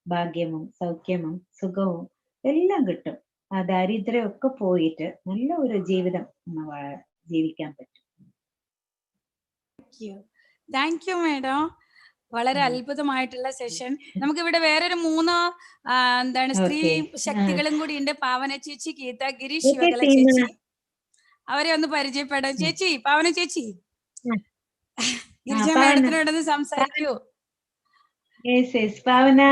[SPEAKER 3] ഭാഗ്യവും സൗഖ്യവും സുഖവും എല്ലാം കിട്ടും. ആ ദാരിദ്ര്യം ഒക്കെ പോയിട്ട് നല്ല ഒരു ജീവിതം ജീവിക്കാൻ പറ്റും.
[SPEAKER 1] Thank you madam. വളരെ അത്ഭുതമായിട്ടുള്ള സെഷൻ. നമുക്ക് ഇവിടെ വേറൊരു 3 എന്താണ് സ്ത്രീ ശക്തികളും കൂടി ഉണ്ട്. പാവന ചേച്ചി, ഗീത, ഗിരീഷ്, ശിവകല ചേച്ചി. അവരെ ഒന്ന് പരിചയപ്പെടാം. ചേച്ചി, പാവന ചേച്ചി, ഗിരിജ മേഡത്തിനോടൊന്ന് സംസാരിക്കൂ.
[SPEAKER 3] പാവന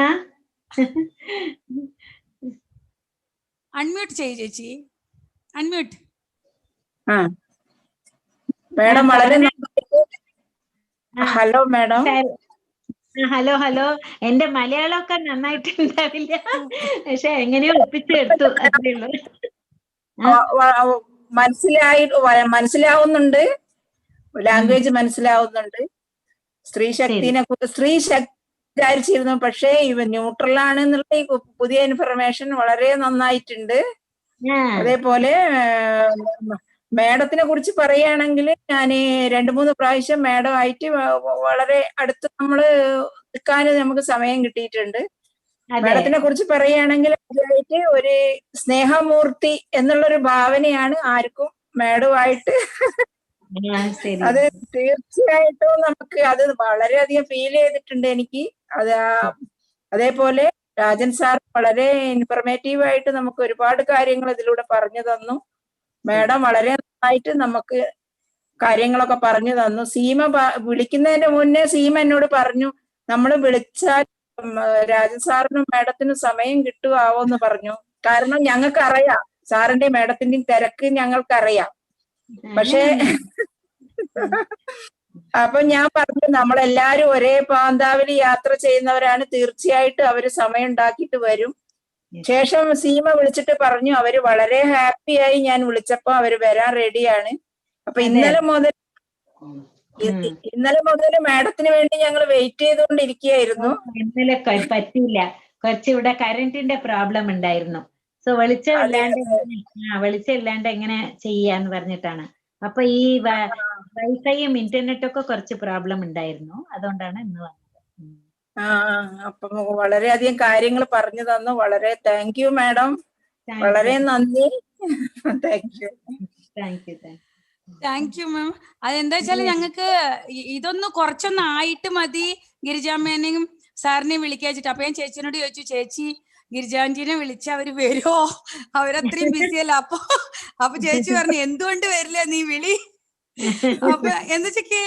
[SPEAKER 1] അൺമ്യൂട്ട് ചെയ്യ് ചേച്ചി, അൺമ്യൂട്ട്.
[SPEAKER 4] മേഡം വളരെ ഹലോ മേഡം.
[SPEAKER 3] ഹലോ. എന്റെ മലയാളമൊക്കെ നന്നായിട്ടുണ്ടാവില്ല, പക്ഷെ എങ്ങനെയോ ഒപ്പിച്ചെടുത്തു, അത്രേ ഉള്ളൂ.
[SPEAKER 4] മനസ്സിലാവുന്നുണ്ട്, ലാംഗ്വേജ് മനസ്സിലാവുന്നുണ്ട്. സ്ത്രീ ശക്തി വിചാരിച്ചിരുന്നു, പക്ഷേ ഇവ ന്യൂട്രൽ ആണ് എന്നുള്ള പുതിയ ഇൻഫർമേഷൻ വളരെ നന്നായിട്ടുണ്ട്. അതേപോലെ മേഡത്തിനെ കുറിച്ച് പറയുകയാണെങ്കിൽ ഞാൻ 2-3 പ്രാവശ്യം മേഡമായിട്ട് വളരെ അടുത്ത് നമ്മള് നിൽക്കാൻ നമുക്ക് സമയം കിട്ടിയിട്ടുണ്ട്. മേഡത്തിനെ കുറിച്ച് പറയുകയാണെങ്കിൽ അതിലായിട്ട് ഒരു സ്നേഹമൂർത്തി എന്നുള്ളൊരു ഭാവനയാണ് ആർക്കും മേഡമായിട്ട്. അത് തീർച്ചയായിട്ടും നമുക്ക് അത് വളരെയധികം ഫീൽ ചെയ്തിട്ടുണ്ട് എനിക്ക്. അതേപോലെ രാജൻ സാർ വളരെ ഇൻഫർമേറ്റീവ് ആയിട്ട് നമുക്ക് ഒരുപാട് കാര്യങ്ങൾ ഇതിലൂടെ പറഞ്ഞു തന്നു. മേഡം വളരെ നന്നായിട്ട് നമുക്ക് കാര്യങ്ങളൊക്കെ പറഞ്ഞു തന്നു. സീമ വിളിക്കുന്നതിന്റെ മുന്നേ സീമ എന്നോട് പറഞ്ഞു, നമ്മൾ വിളിച്ചാൽ രാജൻ സാറിനും മേഡത്തിനും സമയം കിട്ടുവാവോന്ന് പറഞ്ഞു. കാരണം ഞങ്ങൾക്കറിയാം സാറിന്റെയും മേഡത്തിന്റെയും തിരക്ക് ഞങ്ങൾക്കറിയാം. പക്ഷേ അപ്പൊ ഞാൻ പറഞ്ഞു, നമ്മളെല്ലാരും ഒരേ പാന്താവിൽ യാത്ര ചെയ്യുന്നവരാണ്, തീർച്ചയായിട്ടും അവര് സമയം ഉണ്ടാക്കിയിട്ട് വരും. ശേഷം സീമ വിളിച്ചിട്ട് പറഞ്ഞു അവര് വളരെ ഹാപ്പിയായി ഞാൻ വിളിച്ചപ്പോ അവര് വരാൻ റെഡിയാണ്. അപ്പൊ ഇന്നലെ മുതൽ മാഡത്തിന് വേണ്ടി ഞങ്ങൾ വെയിറ്റ് ചെയ്തുകൊണ്ടിരിക്കുകയായിരുന്നു.
[SPEAKER 3] ഇന്നലെ പറ്റില്ല, കുറച്ച് ഇവിടെ കറന്റിന്റെ പ്രോബ്ലം ഉണ്ടായിരുന്നു. സോ വെളിച്ചമില്ലാണ്ട് എങ്ങനെ ചെയ്യാന്ന് പറഞ്ഞിട്ടാണ്. അപ്പൊ ഈ വൈഫൈയും ഇന്റർനെറ്റും ഒക്കെ കുറച്ച് പ്രോബ്ലം ഉണ്ടായിരുന്നു, അതുകൊണ്ടാണ് ഇന്ന് വന്നത്.
[SPEAKER 4] അപ്പം വളരെയധികം കാര്യങ്ങൾ പറഞ്ഞു തന്നു. വളരെ താങ്ക് യു മാഡം. വളരെ നന്ദി. Thank U.
[SPEAKER 1] താങ്ക് യു മാം. അതെന്താ വെച്ചാല് ഞങ്ങൾക്ക് ഇതൊന്ന് കുറച്ചൊന്ന് ആയിട്ട് മതി ഗിരിജാമ്മേനെയും സാറിനെയും വിളിക്കാച്ചിട്ട്. അപ്പൊ ഞാൻ ചേച്ചിനോട് ചോദിച്ചു, ചേച്ചി ഗിരിജാന്റിനെ വിളിച്ച അവര് വരുമോ? അവരത്രയും ബിസി അല്ല. അപ്പൊ ചേച്ചി പറഞ്ഞു എന്തുകൊണ്ട് വരില്ല, നീ വിളി. അപ്പൊ എന്താ വെച്ചേ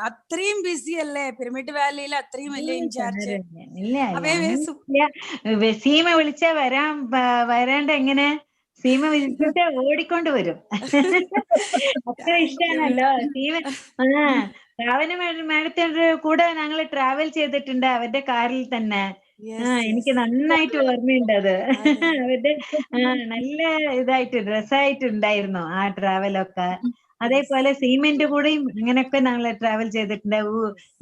[SPEAKER 1] അത്രയും ബിസി അല്ലേ പിരമിഡ് വാലിയിൽ, അത്രയും വലിയ ഇൻചാർജ്.
[SPEAKER 3] സീമ വിളിച്ചാ വരാണ്ട് എങ്ങനെ? സീമ വിളിച്ചിട്ട് ഓടിക്കൊണ്ട് വരും. അത്ര ഇഷ്ടാണല്ലോ സീമ. രാവണ മാഡത്തിന്റെ കൂടെ ഞങ്ങൾ ട്രാവൽ ചെയ്തിട്ടുണ്ട് അവരുടെ കാറിൽ തന്നെ. എനിക്ക് നന്നായിട്ട് ഓർമ്മയുണ്ട് അത്. അവരുടെ നല്ല ഇതായിട്ട് ഡ്രസ്സായിട്ടുണ്ടായിരുന്നു ആ ട്രാവലൊക്കെ. അതേപോലെ സീമന്റെ കൂടെയും ഇങ്ങനെയൊക്കെ ഞങ്ങൾ ട്രാവൽ ചെയ്തിട്ടുണ്ട്.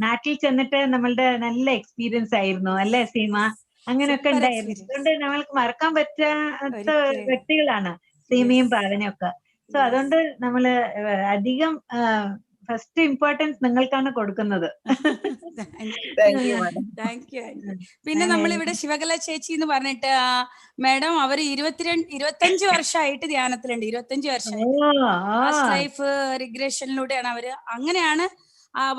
[SPEAKER 3] നാട്ടിൽ ചെന്നിട്ട് നമ്മളുടെ നല്ല എക്സ്പീരിയൻസ് ആയിരുന്നു അല്ലേ സീമ? അങ്ങനെയൊക്കെ ഉണ്ടായിരുന്നു. അതുകൊണ്ട് നമ്മൾക്ക് മറക്കാൻ പറ്റാത്ത വ്യക്തികളാണ് സീമയും പാവനയും ഒക്കെ. സോ അതുകൊണ്ട് നമ്മള് അധികം ഫസ്റ്റ് ഇമ്പോർട്ടൻസ് നിങ്ങൾക്കാണ് കൊടുക്കുന്നത്.
[SPEAKER 1] പിന്നെ നമ്മളിവിടെ ശിവകല ചേച്ചി എന്ന് പറഞ്ഞിട്ട് മാഡം അവര് 25 വർഷമായിട്ട് ധ്യാനത്തിലുണ്ട്. 25 വർഷമായിട്ട് പാസ്റ്റ് ലൈഫ് റിഗ്രഷനിലൂടെയാണ് അവര് അങ്ങനെയാണ്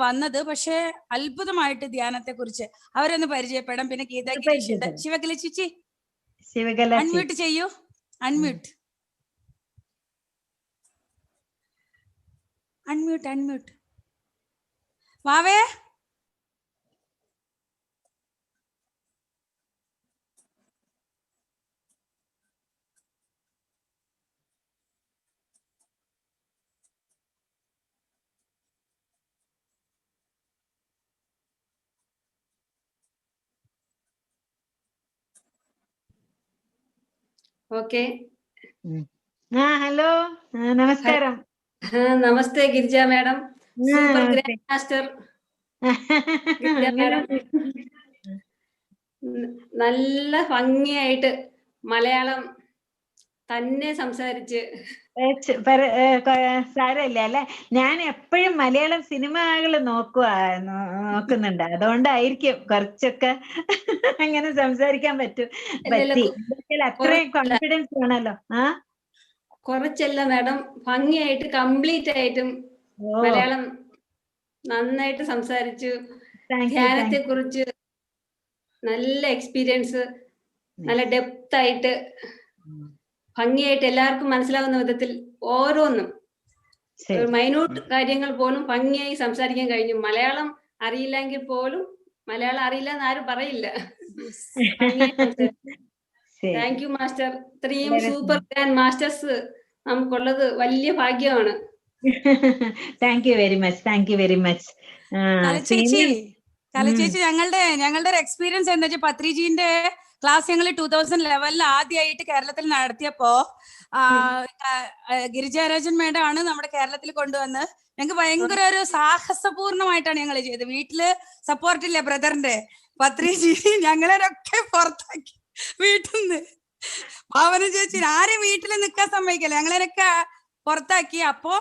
[SPEAKER 1] വന്നത്. പക്ഷെ അത്ഭുതമായിട്ട് ധ്യാനത്തെ കുറിച്ച് അവരൊന്ന് പരിചയപ്പെടാം. പിന്നെ ഗീതാ ഗിരീഷ് ഉണ്ട്. ശിവകല ചേച്ചി അൺമ്യൂട്ട് ചെയ്യൂ. അൺമ്യൂട്ട്. വാവേ
[SPEAKER 5] ഓക്കെ.
[SPEAKER 3] ഹലോ, നമസ്കാരം.
[SPEAKER 5] നമസ്തേ Girija madam. Super grand master Girija madam. നല്ല ഭംഗിയായിട്ട് മലയാളം തന്നെ സംസാരിച്ച്.
[SPEAKER 3] സാരമില്ല അല്ലെ, ഞാൻ എപ്പോഴും മലയാളം സിനിമകൾ നോക്കുന്നുണ്ട്. അതുകൊണ്ടായിരിക്കും കുറച്ചൊക്കെ അങ്ങനെ സംസാരിക്കാൻ പറ്റി. അത്രയും കോൺഫിഡൻസ് വേണല്ലോ.
[SPEAKER 5] കുറച്ചല്ല മാഡം, ഭംഗിയായിട്ട് കംപ്ലീറ്റ് ആയിട്ടും മലയാളം നന്നായിട്ട് സംസാരിച്ചു. ധ്യാനത്തെ കുറിച്ച് നല്ല എക്സ്പീരിയൻസ്, നല്ല ഡെപ്ത് ആയിട്ട് ഭംഗിയായിട്ട് എല്ലാവർക്കും മനസ്സിലാവുന്ന വിധത്തിൽ ഓരോന്നും മൈന്യൂട്ട് കാര്യങ്ങൾ പോലും ഭംഗിയായി സംസാരിക്കാൻ കഴിഞ്ഞു. മലയാളം അറിയില്ലെങ്കിൽ പോലും മലയാളം അറിയില്ല എന്ന് ആരും പറയില്ല. Thank you master. ഇത്രയും സൂപ്പർ ഗ്രാൻഡ് മാസ്റ്റേഴ്സ് നമുക്കുള്ളത് വലിയ ഭാഗ്യമാണ്.
[SPEAKER 3] Thank you very much.
[SPEAKER 1] കലച്ചേച്ചി, ഞങ്ങളുടെ ഒരു എക്സ്പീരിയൻസ് എന്താ വെച്ചാൽ പത്രിജീന്റെ ക്ലാസ് ഞങ്ങൾ 2011 ആദ്യമായിട്ട് കേരളത്തിൽ നടത്തിയപ്പോ ഗിരിജാരാജൻ മേഡം ആണ് നമ്മുടെ കേരളത്തിൽ കൊണ്ടുവന്ന്. ഞങ്ങൾക്ക് ഭയങ്കര ഒരു സാഹസപൂർണമായിട്ടാണ് ഞങ്ങൾ ചെയ്തത്. വീട്ടില് സപ്പോർട്ടില്ല ബ്രദറിന്റെ. പത്രിജി ഞങ്ങളൊക്കെ പുറത്താക്കി വീട്ടിൽ നിന്ന്. പാവന ചേച്ചി ആരും വീട്ടിൽ നിൽക്കാൻ സമ്മതിക്കല്ല, ഞങ്ങളെയൊക്കെ പുറത്താക്കി. അപ്പോ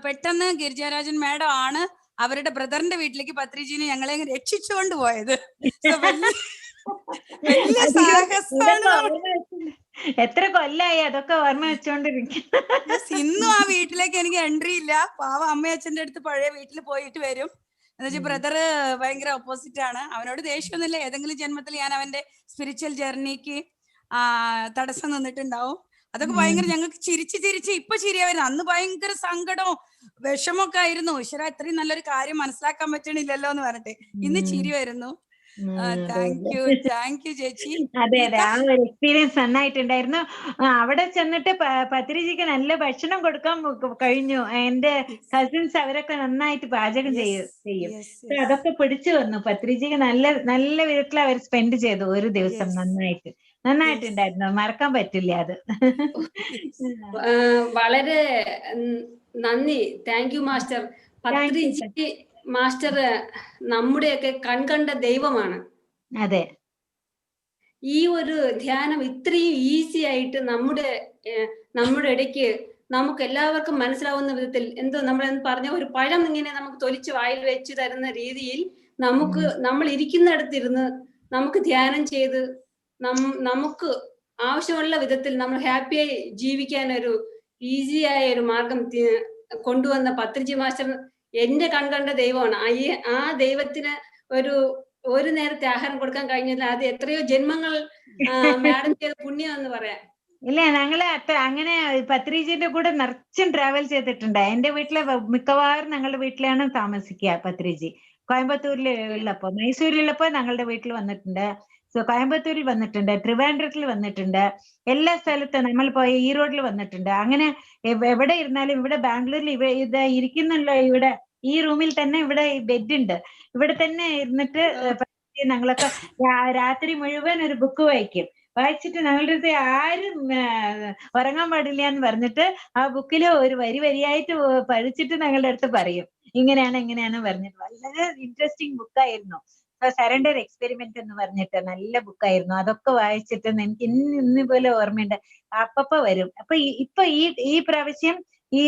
[SPEAKER 1] പെട്ടെന്ന് ഗിരിജാരാജൻ മേഡം ആണ് അവരുടെ ബ്രദറിന്റെ വീട്ടിലേക്ക് പത്രിജീനെ ഞങ്ങളെ രക്ഷിച്ചുകൊണ്ട് പോയത്. വലിയ സാഹസമാണ്.
[SPEAKER 3] എത്ര കൊല്ലായി അതൊക്കെ ഓർമ്മ വെച്ചോണ്ടിരിക്കും.
[SPEAKER 1] ഇന്നും ആ വീട്ടിലേക്ക് എനിക്ക് എൻട്രി ഇല്ല. പാവ അമ്മയച്ഛന്റെ അടുത്ത് പഴയ വീട്ടിൽ പോയിട്ട് വരും. എന്നുവെച്ചാൽ ബ്രദറ് ഭയങ്കര ഓപ്പോസിറ്റ് ആണ്. അവനോട് ദേഷ്യമൊന്നുമില്ല. ഏതെങ്കിലും ജന്മത്തിൽ ഞാൻ അവന്റെ സ്പിരിച്വൽ ജേർണിക്ക് തടസ്സം നിന്നിട്ടുണ്ടാവും. അതൊക്കെ ഭയങ്കര ഞങ്ങൾക്ക് ചിരിച്ച് ഇപ്പൊ ശരിയാ വരുന്നത്. അന്ന് ഭയങ്കര സങ്കടവും വിഷമൊക്കെ ആയിരുന്നു. ഈശ്വര, ഇത്രയും നല്ലൊരു കാര്യം മനസ്സിലാക്കാൻ പറ്റണില്ലല്ലോ എന്ന് പറഞ്ഞിട്ട് ഇന്ന് ചിരി വരുന്നു. താങ്ക് യു ചേച്ചി.
[SPEAKER 3] അതെ, ആ ഒരു എക്സ്പീരിയൻസ് നന്നായിട്ടുണ്ടായിരുന്നു. അവിടെ ചെന്നിട്ട് പത്രിജിക്ക് നല്ല ഭക്ഷണം കൊടുക്കാൻ കഴിഞ്ഞു. എന്റെ കസിൻസ് അവരൊക്കെ നന്നായിട്ട് പാചകം ചെയ്യും. അതൊക്കെ പിടിച്ചു വന്നു. പത്രിജിക്ക് നല്ല വിധത്തിൽ അവർ സ്പെൻഡ് ചെയ്തു ഒരു ദിവസം. നന്നായിട്ടുണ്ടായിരുന്നു. മറക്കാൻ പറ്റില്ല അത്.
[SPEAKER 5] വളരെ നന്ദി. Thank you master. Patriji master നമ്മുടെയൊക്കെ കൺകണ്ട ദൈവമാണ്.
[SPEAKER 3] അതെ,
[SPEAKER 5] ഈ ഒരു ധ്യാനം ഇത്രയും ഈസി ആയിട്ട് നമ്മുടെ ഇടയ്ക്ക് നമുക്ക് എല്ലാവർക്കും മനസ്സിലാവുന്ന വിധത്തിൽ, നമ്മൾ പറഞ്ഞ ഒരു പഴം ഇങ്ങനെ നമുക്ക് തൊലിച്ച് വായിൽ വെച്ച് തരുന്ന രീതിയിൽ നമ്മൾ ഇരിക്കുന്നിടത്തിരുന്ന് നമുക്ക് ധ്യാനം ചെയ്ത് നമുക്ക് ആവശ്യമുള്ള വിധത്തിൽ നമ്മൾ ഹാപ്പിയായി ജീവിക്കാൻ ഒരു ഈസിയായ ഒരു മാർഗം കൊണ്ടുവന്ന പത്രിജി മാസ്റ്റർ എന്റെ കൺകണ്ട ദൈവമാണ്. ആ ദൈവത്തിന് ഒരു നേരത്തെ ആഹാരം കൊടുക്കാൻ കഴിഞ്ഞില്ല. അത് എത്രയോ ജന്മങ്ങൾ മാഡം ചെയ്ത പുണ്യം എന്ന് പറയാം.
[SPEAKER 3] ഇല്ല, ഞങ്ങള് അങ്ങനെ പത്രിജിന്റെ കൂടെ നിറച്ചും ട്രാവൽ ചെയ്തിട്ടുണ്ട്. എന്റെ വീട്ടിലെ മിക്കവാറും ഞങ്ങളുടെ വീട്ടിലാണ് താമസിക്കുക പത്രിജി. കോയമ്പത്തൂരിൽ ഉള്ളപ്പോ, മൈസൂരിലുള്ളപ്പോ ഞങ്ങളുടെ വീട്ടിൽ വന്നിട്ടുണ്ട്. കോയമ്പത്തൂരിൽ വന്നിട്ടുണ്ട്, ട്രിവാൻഡ്രത്തിൽ വന്നിട്ടുണ്ട്, എല്ലാ സ്ഥലത്തും നമ്മൾ പോയി ഈറോഡിൽ വന്നിട്ടുണ്ട്. അങ്ങനെ എവിടെ ഇരുന്നാലും, ഇവിടെ ബാംഗ്ലൂരിൽ ഇത് ഇരിക്കുന്നല്ലോ, ഇവിടെ ഈ റൂമിൽ തന്നെ ഇവിടെ ബെഡ് ഉണ്ട്. ഇവിടെ തന്നെ ഇരുന്നിട്ട് ഞങ്ങളൊക്കെ രാത്രി മുഴുവൻ ഒരു ബുക്ക് വായിച്ചിട്ട് ഞങ്ങളുടെ അടുത്ത് ആരും ഉറങ്ങാൻ പാടില്ല എന്ന് പറഞ്ഞിട്ട് ആ ബുക്കിൽ ഒരു വരിയായിട്ട് പഠിച്ചിട്ട് ഞങ്ങളുടെ അടുത്ത് പറയും, ഇങ്ങനെയാണ് പറഞ്ഞിട്ട്. വളരെ ഇൻട്രസ്റ്റിംഗ് ബുക്കായിരുന്നു. സറണ്ടർ എക്സ്പെരിമെന്റ് എന്ന് പറഞ്ഞിട്ട് നല്ല ബുക്കായിരുന്നു. അതൊക്കെ വായിച്ചിട്ട് എനിക്ക് ഇന്ന് പോലെ ഓർമ്മയുണ്ട്. അപ്പപ്പ വരും. അപ്പൊ ഈ പ്രാവശ്യം ഈ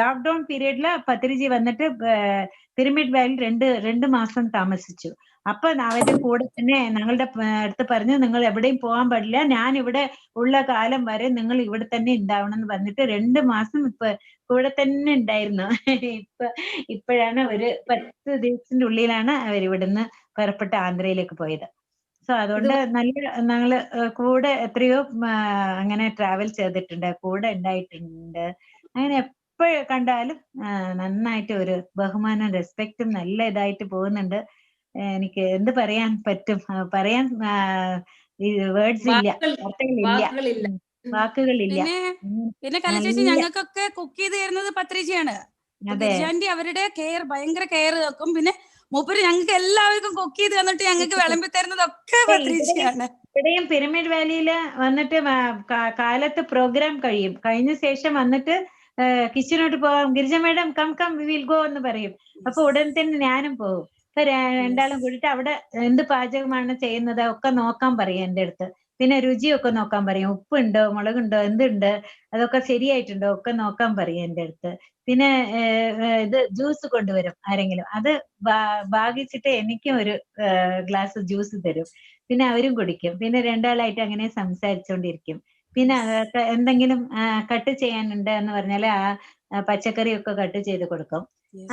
[SPEAKER 3] ലോക്ക്ഡൌൺ പീരീഡില് പത്രിജി വന്നിട്ട് പിരമിഡ് വാലിൽ രണ്ട് മാസം താമസിച്ചു. അപ്പൊ അവരുടെ കൂടെ തന്നെ ഞങ്ങളുടെ അടുത്ത് പറഞ്ഞു, നിങ്ങൾ എവിടെയും പോകാൻ പാടില്ല, ഞാൻ ഇവിടെ ഉള്ള കാലം വരെ നിങ്ങൾ ഇവിടെ തന്നെ ഉണ്ടാവണം എന്ന് പറഞ്ഞിട്ട് 2 മാസം കൂടെ തന്നെ ഉണ്ടായിരുന്നു. ഇപ്പോഴാണ് ഒരു 10 ദിവസത്തിന്റെ ഉള്ളിലാണ് അവരിവിടുന്ന് പുറപ്പെട്ട് ആന്ധ്രയിലേക്ക് പോയത്. സോ അതുകൊണ്ട് ഞങ്ങള് കൂടെ എത്രയോ അങ്ങനെ ട്രാവൽ ചെയ്തിട്ടുണ്ട്, കൂടെ ഉണ്ടായിട്ടുണ്ട്. അങ്ങനെ എപ്പോഴും കണ്ടാലും നന്നായിട്ട് ഒരു ബഹുമാനം, റെസ്പെക്റ്റും നല്ല ഇതായിട്ട് പോകുന്നുണ്ട്. എനിക്ക് എന്ത് പറയാൻ പറ്റും, പറയാൻ വേർഡ്സ് ഇല്ല, വാക്കുകളില്ല.
[SPEAKER 1] പിന്നെ കലചേച്ചി, ഞങ്ങൾക്കൊക്കെ കുക്ക് ചെയ്ത് തരുന്നത് പത്രിജിയാണ്. ഗിരിജാന്റി അവരുടെ കെയർ, ഭയങ്കര കെയർ വെക്കും. പിന്നെ മൂപ്പര് ഞങ്ങൾക്ക് എല്ലാവർക്കും കുക്ക് ചെയ്ത് തന്നിട്ട് ഞങ്ങൾക്ക് വിളമ്പി തരുന്നതൊക്കെ പത്രിജിയാണ്.
[SPEAKER 3] ഇവിടെയും പിരമിഡ് വാലിയില് വന്നിട്ട് കാലത്ത് പ്രോഗ്രാം കഴിഞ്ഞ ശേഷം വന്നിട്ട് കിച്ചനോട്ട് പോവാം, Girija madam come we will go എന്ന് പറയും. അപ്പൊ ഉടൻ തന്നെ ഞാനും പോകും. ഇപ്പൊ രണ്ടാളും കൂടിയിട്ട് അവിടെ എന്ത് പാചകമാണ് ചെയ്യുന്നത് ഒക്കെ നോക്കാൻ പറയും എന്റെ അടുത്ത്. പിന്നെ രുചിയൊക്കെ നോക്കാൻ പറയും, ഉപ്പുണ്ടോ, മുളകുണ്ടോ, എന്തുണ്ട്, അതൊക്കെ ശരിയായിട്ടുണ്ടോ ഒക്കെ നോക്കാൻ പറയും എന്റെ അടുത്ത്. പിന്നെ ഇത് ജ്യൂസ് കൊണ്ടുവരും ആരെങ്കിലും, അത് ഭാഗിച്ചിട്ട് എനിക്കും ഒരു ഗ്ലാസ് ജ്യൂസ് തരും. പിന്നെ അവരും കുടിക്കും. പിന്നെ രണ്ടാളായിട്ട് അങ്ങനെ സംസാരിച്ചുകൊണ്ടിരിക്കും. പിന്നെ അതൊക്കെ എന്തെങ്കിലും കട്ട് ചെയ്യാനുണ്ട് എന്ന് പറഞ്ഞാല് ആ പച്ചക്കറിയൊക്കെ കട്ട് ചെയ്ത് കൊടുക്കും.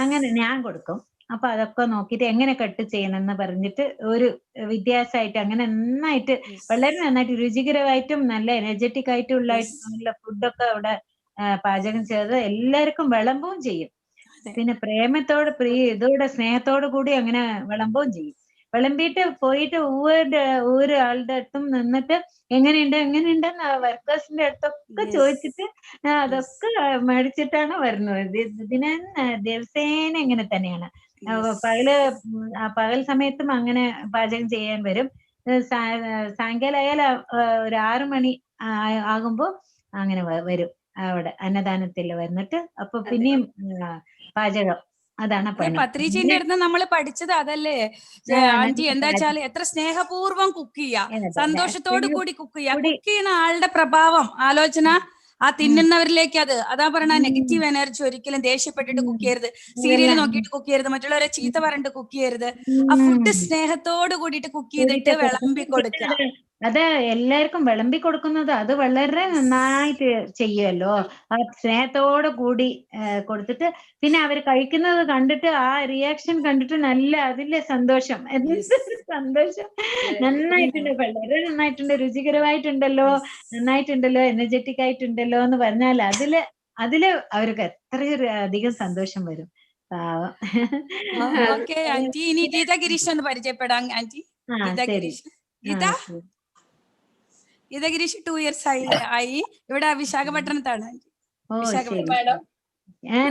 [SPEAKER 3] അങ്ങനെ ഞാൻ കൊടുക്കും. അപ്പൊ അതൊക്കെ നോക്കിയിട്ട് എങ്ങനെ കട്ട് ചെയ്യണം എന്ന് പറഞ്ഞിട്ട് ഒരു വ്യത്യാസമായിട്ട് അങ്ങനെ നന്നായിട്ട്, വളരെ നന്നായിട്ട് രുചികരമായിട്ടും നല്ല എനർജറ്റിക് ആയിട്ടുള്ള ഫുഡൊക്കെ അവിടെ പാചകം ചെയ്ത് എല്ലാവർക്കും വിളമ്പുകയും ചെയ്യും. പിന്നെ പ്രേമത്തോടെ ഇതോടെ സ്നേഹത്തോടു കൂടി അങ്ങനെ വിളമ്പുകയും ചെയ്യും. വിളമ്പിയിട്ട് പോയിട്ട് ഒരോ ആളുടെ അടുത്തും നിന്നിട്ട് എങ്ങനെയുണ്ടെന്ന് വർക്കേഴ്സിന്റെ അടുത്തൊക്കെ ചോദിച്ചിട്ട് അതൊക്കെ മേടിച്ചിട്ടാണ് വരുന്നത്. ദിവസേന ഇങ്ങനെ തന്നെയാണ്. പകൽ സമയത്തും അങ്ങനെ പാചകം ചെയ്യാൻ വരും. സായങ്കാലം ആയാൽ ഒരു 6 മണി ആകുമ്പോ അങ്ങനെ വരും അവിടെ അന്നദാനത്തിൽ വന്നിട്ട്. അപ്പൊ പിന്നെയും പാചകം, അതാണ് പണി.
[SPEAKER 1] പത്രിജിന്റെ അടുത്ത് നമ്മൾ പഠിച്ചത് അതല്ലേ ആന്റി? എന്താ വെച്ചാല് എത്ര സ്നേഹപൂർവ്വം കുക്ക് ചെയ്യാ, സന്തോഷത്തോടു കൂടി കുക്ക് ചെയ്യാ. കുക്ക് ചെയ്യുന്ന ആളുടെ പ്രഭാവം, ആലോചന ആ തിന്നുന്നവരിലേക്ക് അതാ പറയണ നെഗറ്റീവ് എനർജി ഒരിക്കലും ദേഷ്യപ്പെട്ടിട്ട് കുക്ക് ചെയ്യരുത്, സീരിയൽ നോക്കിയിട്ട് കുക്ക് ചെയ്യരുത്, മറ്റുള്ളവരെ ചീത്ത പറഞ്ഞിട്ട് കുക്ക് ചെയ്യരുത്. ആ ഫുഡ് സ്നേഹത്തോട് കൂടിയിട്ട് കുക്ക് ചെയ്തിട്ട് വിളമ്പി കൊടുക്കുക.
[SPEAKER 3] അത് എല്ലാവർക്കും വിളമ്പി കൊടുക്കുന്നത് അത് വളരെ നന്നായിട്ട് ചെയ്യുമല്ലോ. ആ സ്നേഹത്തോടു കൂടി കൊടുത്തിട്ട് പിന്നെ അവർ കഴിക്കുന്നത് കണ്ടിട്ട് ആ റിയാക്ഷൻ കണ്ടിട്ട് നല്ല അതിലെ സന്തോഷം, സന്തോഷം. നന്നായിട്ടുണ്ട്, വളരെ നന്നായിട്ടുണ്ട്, രുചികരമായിട്ടുണ്ടല്ലോ, നന്നായിട്ടുണ്ടല്ലോ, എനർജറ്റിക് ആയിട്ടുണ്ടല്ലോ എന്ന് പറഞ്ഞാൽ അതില് അവർക്ക് എത്രയൊരു അധികം സന്തോഷം വരും. പാവം.
[SPEAKER 1] ഓക്കെ ആന്റി, ഇനി ഗീത ഗിരീഷ് ഒന്ന് പരിചയപ്പെടാം ആന്റി. ഗീത ഗിരീഷ്. ഗീത ഗിരീഷ് 2 years ആയി ഇവിടെ വിശാഖപട്ടണത്താണ്.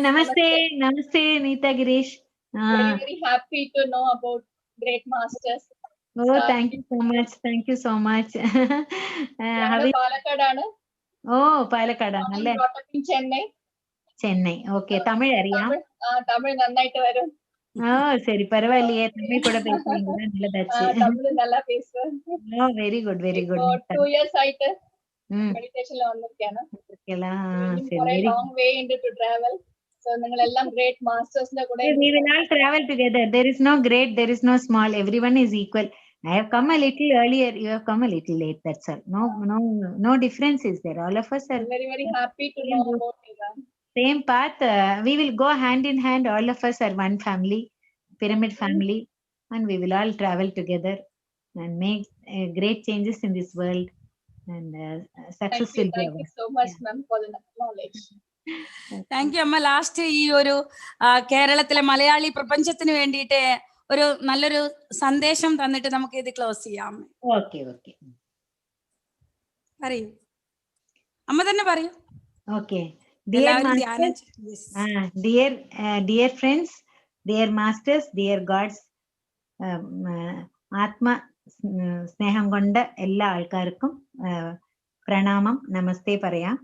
[SPEAKER 3] നമസ്തേ Neetha Girish.
[SPEAKER 6] Very happy to know about great masters.
[SPEAKER 3] Oh, thank you so much.
[SPEAKER 6] പാലക്കാടാണ്.
[SPEAKER 3] പാലക്കാടാണല്ലേ? ചെന്നൈ. ഓക്കെ. തമിഴ് അറിയാം?
[SPEAKER 6] തമിഴ് നന്നായിട്ട് വരും.
[SPEAKER 3] சரி, பரவாயில்லையே, தமிழ் கூட பேசுறீங்க, நல்லதாச்சு.
[SPEAKER 6] தமிழ் நல்லா பேசுவேன்.
[SPEAKER 3] Very good, very good.
[SPEAKER 6] 2 years ஆயிட்டு மெடிடேஷன்ல வந்திருக்கேன்.
[SPEAKER 3] சரி,
[SPEAKER 6] long way into to travel. So ningalellam great masters la kude
[SPEAKER 3] We will all travel together. There is no great, there is no small. Everyone is equal. I have come a little earlier. You have come a little late. That's all. No difference is there. All of us are
[SPEAKER 6] very, very happy to know about you, ma'am.
[SPEAKER 3] same path. We will go hand in hand. All of us are one family, pyramid family, and we will all travel together and make great changes in this world. And success will be
[SPEAKER 6] Thank you
[SPEAKER 3] ours.
[SPEAKER 6] so much,
[SPEAKER 3] Yeah.
[SPEAKER 6] ma'am, for the knowledge.
[SPEAKER 1] Thank you അമ്മ. Last ഈ ഒരു കേരളത്തിലെ മലയാളി പ്രപഞ്ചത്തിന് വേണ്ടിയിട്ട് ഒരു നല്ലൊരു സന്ദേശം തന്നിട്ട് നമുക്ക് ഇത് ക്ലോസ് ചെയ്യാം.
[SPEAKER 3] Okay.
[SPEAKER 1] പറയൂ അമ്മ തന്നെ പറയൂ.
[SPEAKER 3] Okay. Dear
[SPEAKER 1] എല്ലാവരും ധ്യാനം
[SPEAKER 3] masters, dear friends, dear masters, dear gods, ആത്മ സ്നേഹം കൊണ്ട് എല്ലാ ആൾക്കാർക്കും പ്രണാമം, നമസ്തേ പറയാം.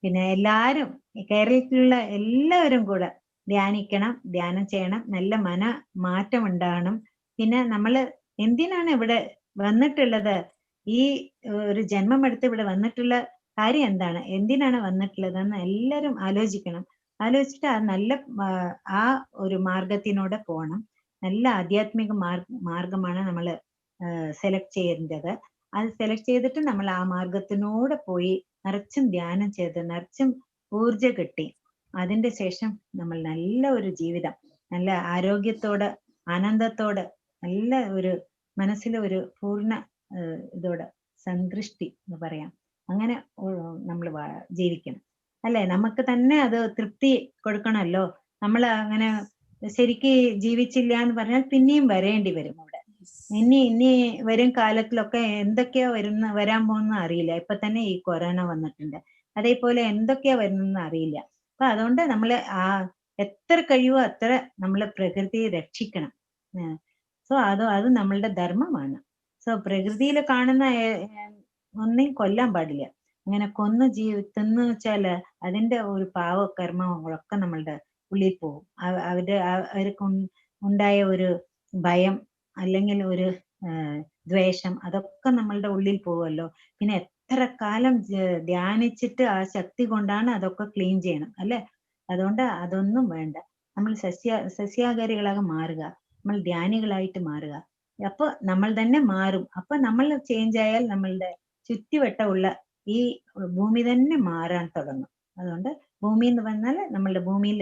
[SPEAKER 3] പിന്നെ എല്ലാവരും കേരളത്തിലുള്ള എല്ലാവരും കൂടെ ധ്യാനിക്കണം, ധ്യാനം ചെയ്യണം, നല്ല മാറ്റം ഉണ്ടാകണം. പിന്നെ നമ്മൾ എന്തിനാണ് ഇവിടെ വന്നിട്ടുള്ളത്, ഈ ഒരു ജന്മം എടുത്ത് ഇവിടെ വന്നിട്ടുള്ള കാര്യം എന്താണ്, എന്തിനാണ് വന്നിട്ടുള്ളതെന്ന് എല്ലാവരും ആലോചിക്കണം. ആലോചിച്ചിട്ട് ആ ഒരു മാർഗത്തിനൂടെ പോകണം. നല്ല ആധ്യാത്മിക മാർഗമാണ് നമ്മൾ സെലക്ട് ചെയ്യേണ്ടത്. അത് സെലക്ട് ചെയ്തിട്ട് നമ്മൾ ആ മാർഗത്തിനൂടെ പോയി നിറച്ചും ധ്യാനം ചെയ്ത് നിറച്ചും ഊർജ കിട്ടി അതിന്റെ ശേഷം നമ്മൾ നല്ല ഒരു ജീവിതം, നല്ല ആരോഗ്യത്തോടെ ആനന്ദത്തോടെ നല്ല ഒരു മനസ്സിലെ ഒരു പൂർണ്ണ ഇതോടെ സന്തൃഷ്ടി എന്ന് പറയാം, അങ്ങനെ നമ്മൾ ജീവിക്കണം അല്ലെ. നമുക്ക് തന്നെ അത് തൃപ്തി കൊടുക്കണമല്ലോ. നമ്മൾ അങ്ങനെ ശരിക്ക് ജീവിച്ചില്ല എന്ന് പറഞ്ഞാൽ പിന്നെയും വരേണ്ടി വരും ഇവിടെ. ഇനി വരും കാലത്തിലൊക്കെ എന്തൊക്കെയാ വരാൻ പോകുന്ന അറിയില്ല. ഇപ്പൊ തന്നെ ഈ കൊറോണ വന്നിട്ടുണ്ട്, അതേപോലെ എന്തൊക്കെയാ വരുന്നെന്ന് അറിയില്ല. അപ്പൊ അതുകൊണ്ട് നമ്മള് എത്ര കഴിയുമോ അത്ര നമ്മള് പ്രകൃതിയെ രക്ഷിക്കണം. സോ അത് നമ്മളുടെ ധർമ്മമാണ്. സോ പ്രകൃതിയിൽ കാണുന്ന ഒന്നും കൊല്ലാൻ പാടില്ല. അങ്ങനെ തിന്നു വെച്ചാല് അതിന്റെ ഒരു പാവകർമ്മങ്ങളൊക്കെ നമ്മളുടെ ഉള്ളിൽ പോകും. അവർക്ക് ഉണ്ടായ ഒരു ഭയം അല്ലെങ്കിൽ ഒരു ദ്വേഷം അതൊക്കെ നമ്മളുടെ ഉള്ളിൽ പോവുമല്ലോ. പിന്നെ എത്ര കാലം ധ്യാനിച്ചിട്ട് ആ ശക്തി കൊണ്ടാണ് അതൊക്കെ ക്ലീൻ ചെയ്യണം അല്ലെ. അതുകൊണ്ട് അതൊന്നും വേണ്ട. നമ്മൾ സസ്യാഹാരികളാக മാറുക, നമ്മൾ ധ്യാനികളായിട്ട് മാറുക. അപ്പൊ നമ്മൾ തന്നെ മാറും. അപ്പൊ നമ്മൾ ചേഞ്ച് ആയാൽ നമ്മളുടെ ചുറ്റുവട്ടമുള്ള ഈ ഭൂമി തന്നെ മാറാൻ തുടങ്ങും. അതുകൊണ്ട് ഭൂമി എന്ന് പറഞ്ഞാൽ നമ്മളുടെ ഭൂമിയിൽ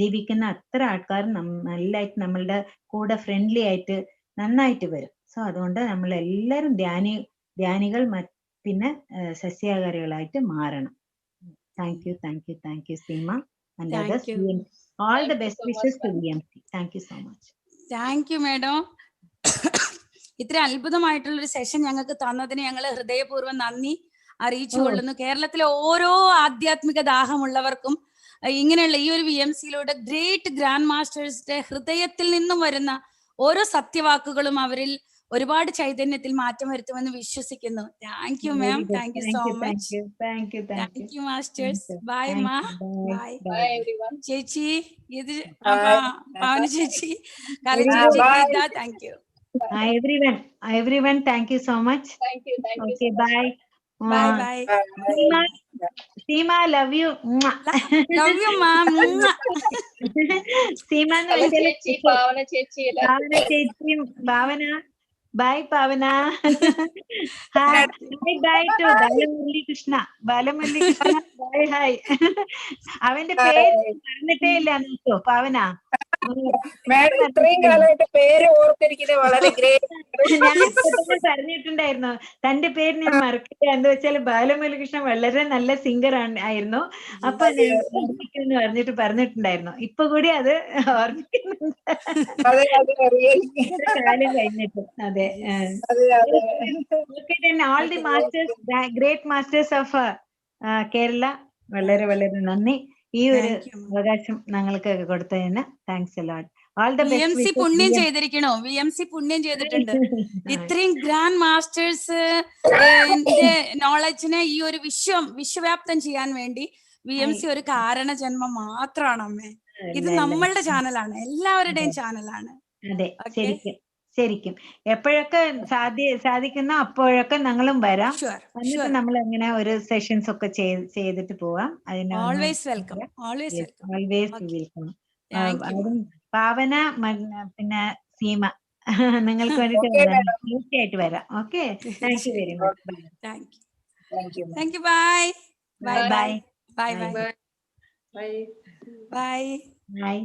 [SPEAKER 3] ജീവിക്കുന്ന അത്ര ആൾക്കാരും നല്ലതായിട്ട് നമ്മളുടെ കൂടെ ഫ്രണ്ട്ലി ആയിട്ട് നന്നായിട്ട് വരും. സോ അതുകൊണ്ട് നമ്മൾ എല്ലാവരും ധ്യാനികൾ പിന്നെ സസ്യാഹാരികളായിട്ട് മാറണം. Thank you Seema and others. All the best wishes to VMC. Thank you so much.
[SPEAKER 1] Thank you madam. ഇത്ര അത്ഭുതമായിട്ടുള്ളൊരു സെഷൻ ഞങ്ങൾക്ക് തന്നതിന് ഞങ്ങൾ ഹൃദയപൂർവ്വം നന്ദി അറിയിച്ചു കൊള്ളുന്നു. കേരളത്തിലെ ഓരോ ആധ്യാത്മിക ദാഹമുള്ളവർക്കും ഇങ്ങനെയുള്ള ഈ ഒരു VMCയിലൂടെ ഗ്രേറ്റ് ഗ്രാൻഡ് മാസ്റ്റേഴ്സിന്റെ ഹൃദയത്തിൽ നിന്നും വരുന്ന ഓരോ സത്യവാക്കുകളും അവരിൽ ഒരുപാട് ചൈതന്യത്തിൽ മാറ്റം വരുത്തുമെന്ന് വിശ്വസിക്കുന്നു. Thank you ma'am. Thank you so much. Thank you masters. Bye മാ. Bye
[SPEAKER 6] Bye, everyone.
[SPEAKER 1] ചേച്ചി, ഇത് പാവന ചേച്ചി, കല ചേച്ചി, Geetha, thank you.
[SPEAKER 3] Everyone, thank you so much.
[SPEAKER 6] Thank you.
[SPEAKER 3] Okay,
[SPEAKER 6] so much.
[SPEAKER 3] bye.
[SPEAKER 1] Bye.
[SPEAKER 3] Seema, love you.
[SPEAKER 1] Love you, ma'am.
[SPEAKER 3] Seema
[SPEAKER 6] Kala chechi, Pavana chechi.
[SPEAKER 3] Pavana chechi, Pavana. Bye, Pavana. Hi, bye to Balamurli Krishna. Bye. അവന്റെ പേര് പറഞ്ഞിട്ടേ ഇല്ല നോക്കോ പാവന.
[SPEAKER 4] Madam ഇത്രയും കാലമായിട്ട് പേര് ഓർത്തിരിക്കുന്നത് വളരെ great.
[SPEAKER 3] ഞാൻ പറഞ്ഞിട്ടുണ്ടായിരുന്നു തന്റെ പേര് ഞാൻ മറക്കില്ല. എന്താ വെച്ചാൽ ബാലമുരളികൃഷ്ണൻ വളരെ നല്ല സിംഗർ ആയിരുന്നു. അപ്പൊ ഞാൻ ഓർമ്മിക്കുന്നു പറഞ്ഞിട്ടുണ്ടായിരുന്നു. ഇപ്പൊ കൂടി അത് ഓർമ്മിക്കുന്നുണ്ട് കാലം കഴിഞ്ഞിട്ട്. അതെ. All the masters, great masters of Kerala, വളരെ വളരെ നന്ദി. ഈ ഒരു അവകാശം ഞങ്ങൾക്ക് കൊടുത്തതിന് താങ്ക്സ് എ ലോട്ട്.
[SPEAKER 1] VMC പുണ്യം ചെയ്തിരിക്കണോ? VMC പുണ്യം ചെയ്തിട്ടുണ്ട്. ഇത്രയും ഗ്രാൻഡ് മാസ്റ്റേഴ്സ് നോളജിനെ ഈ ഒരു വിശ്വവ്യാപ്തം ചെയ്യാൻ വേണ്ടി VMC ഒരു കാരണ ജന്മം മാത്രമാണ് അമ്മേ. ഇത് നമ്മളുടെ ചാനലാണ്, എല്ലാവരുടെയും ചാനലാണ്.
[SPEAKER 3] അതെ, ശരിക്കും ശരിക്കും എപ്പോഴൊക്കെ സാധിക്കുന്ന അപ്പോഴൊക്കെ ഞങ്ങളും വരാം.
[SPEAKER 1] ഷുവർ
[SPEAKER 3] എന്നിട്ട്
[SPEAKER 1] ഷുവർ
[SPEAKER 3] നമ്മൾ അങ്ങനെ ഒരു സെഷൻസ് ഒക്കെ ചെയ്തിട്ട് പോവാം.
[SPEAKER 1] Always welcome always welcome.
[SPEAKER 3] Always
[SPEAKER 1] Okay.
[SPEAKER 3] Welcome.
[SPEAKER 1] Thank you.
[SPEAKER 3] പാവന പിന്നെ സീമ നിങ്ങൾക്ക് വേണ്ടിട്ട്
[SPEAKER 4] Okay,
[SPEAKER 3] വരാം.
[SPEAKER 4] madam.
[SPEAKER 3] തീർച്ചയായിട്ടും വരാം. Okay, thank you very much.
[SPEAKER 1] Thank you.
[SPEAKER 4] Thank you.
[SPEAKER 1] Thank you. Bye bye bye bye bye
[SPEAKER 3] Bye.
[SPEAKER 5] Bye.
[SPEAKER 1] Bye.
[SPEAKER 3] By.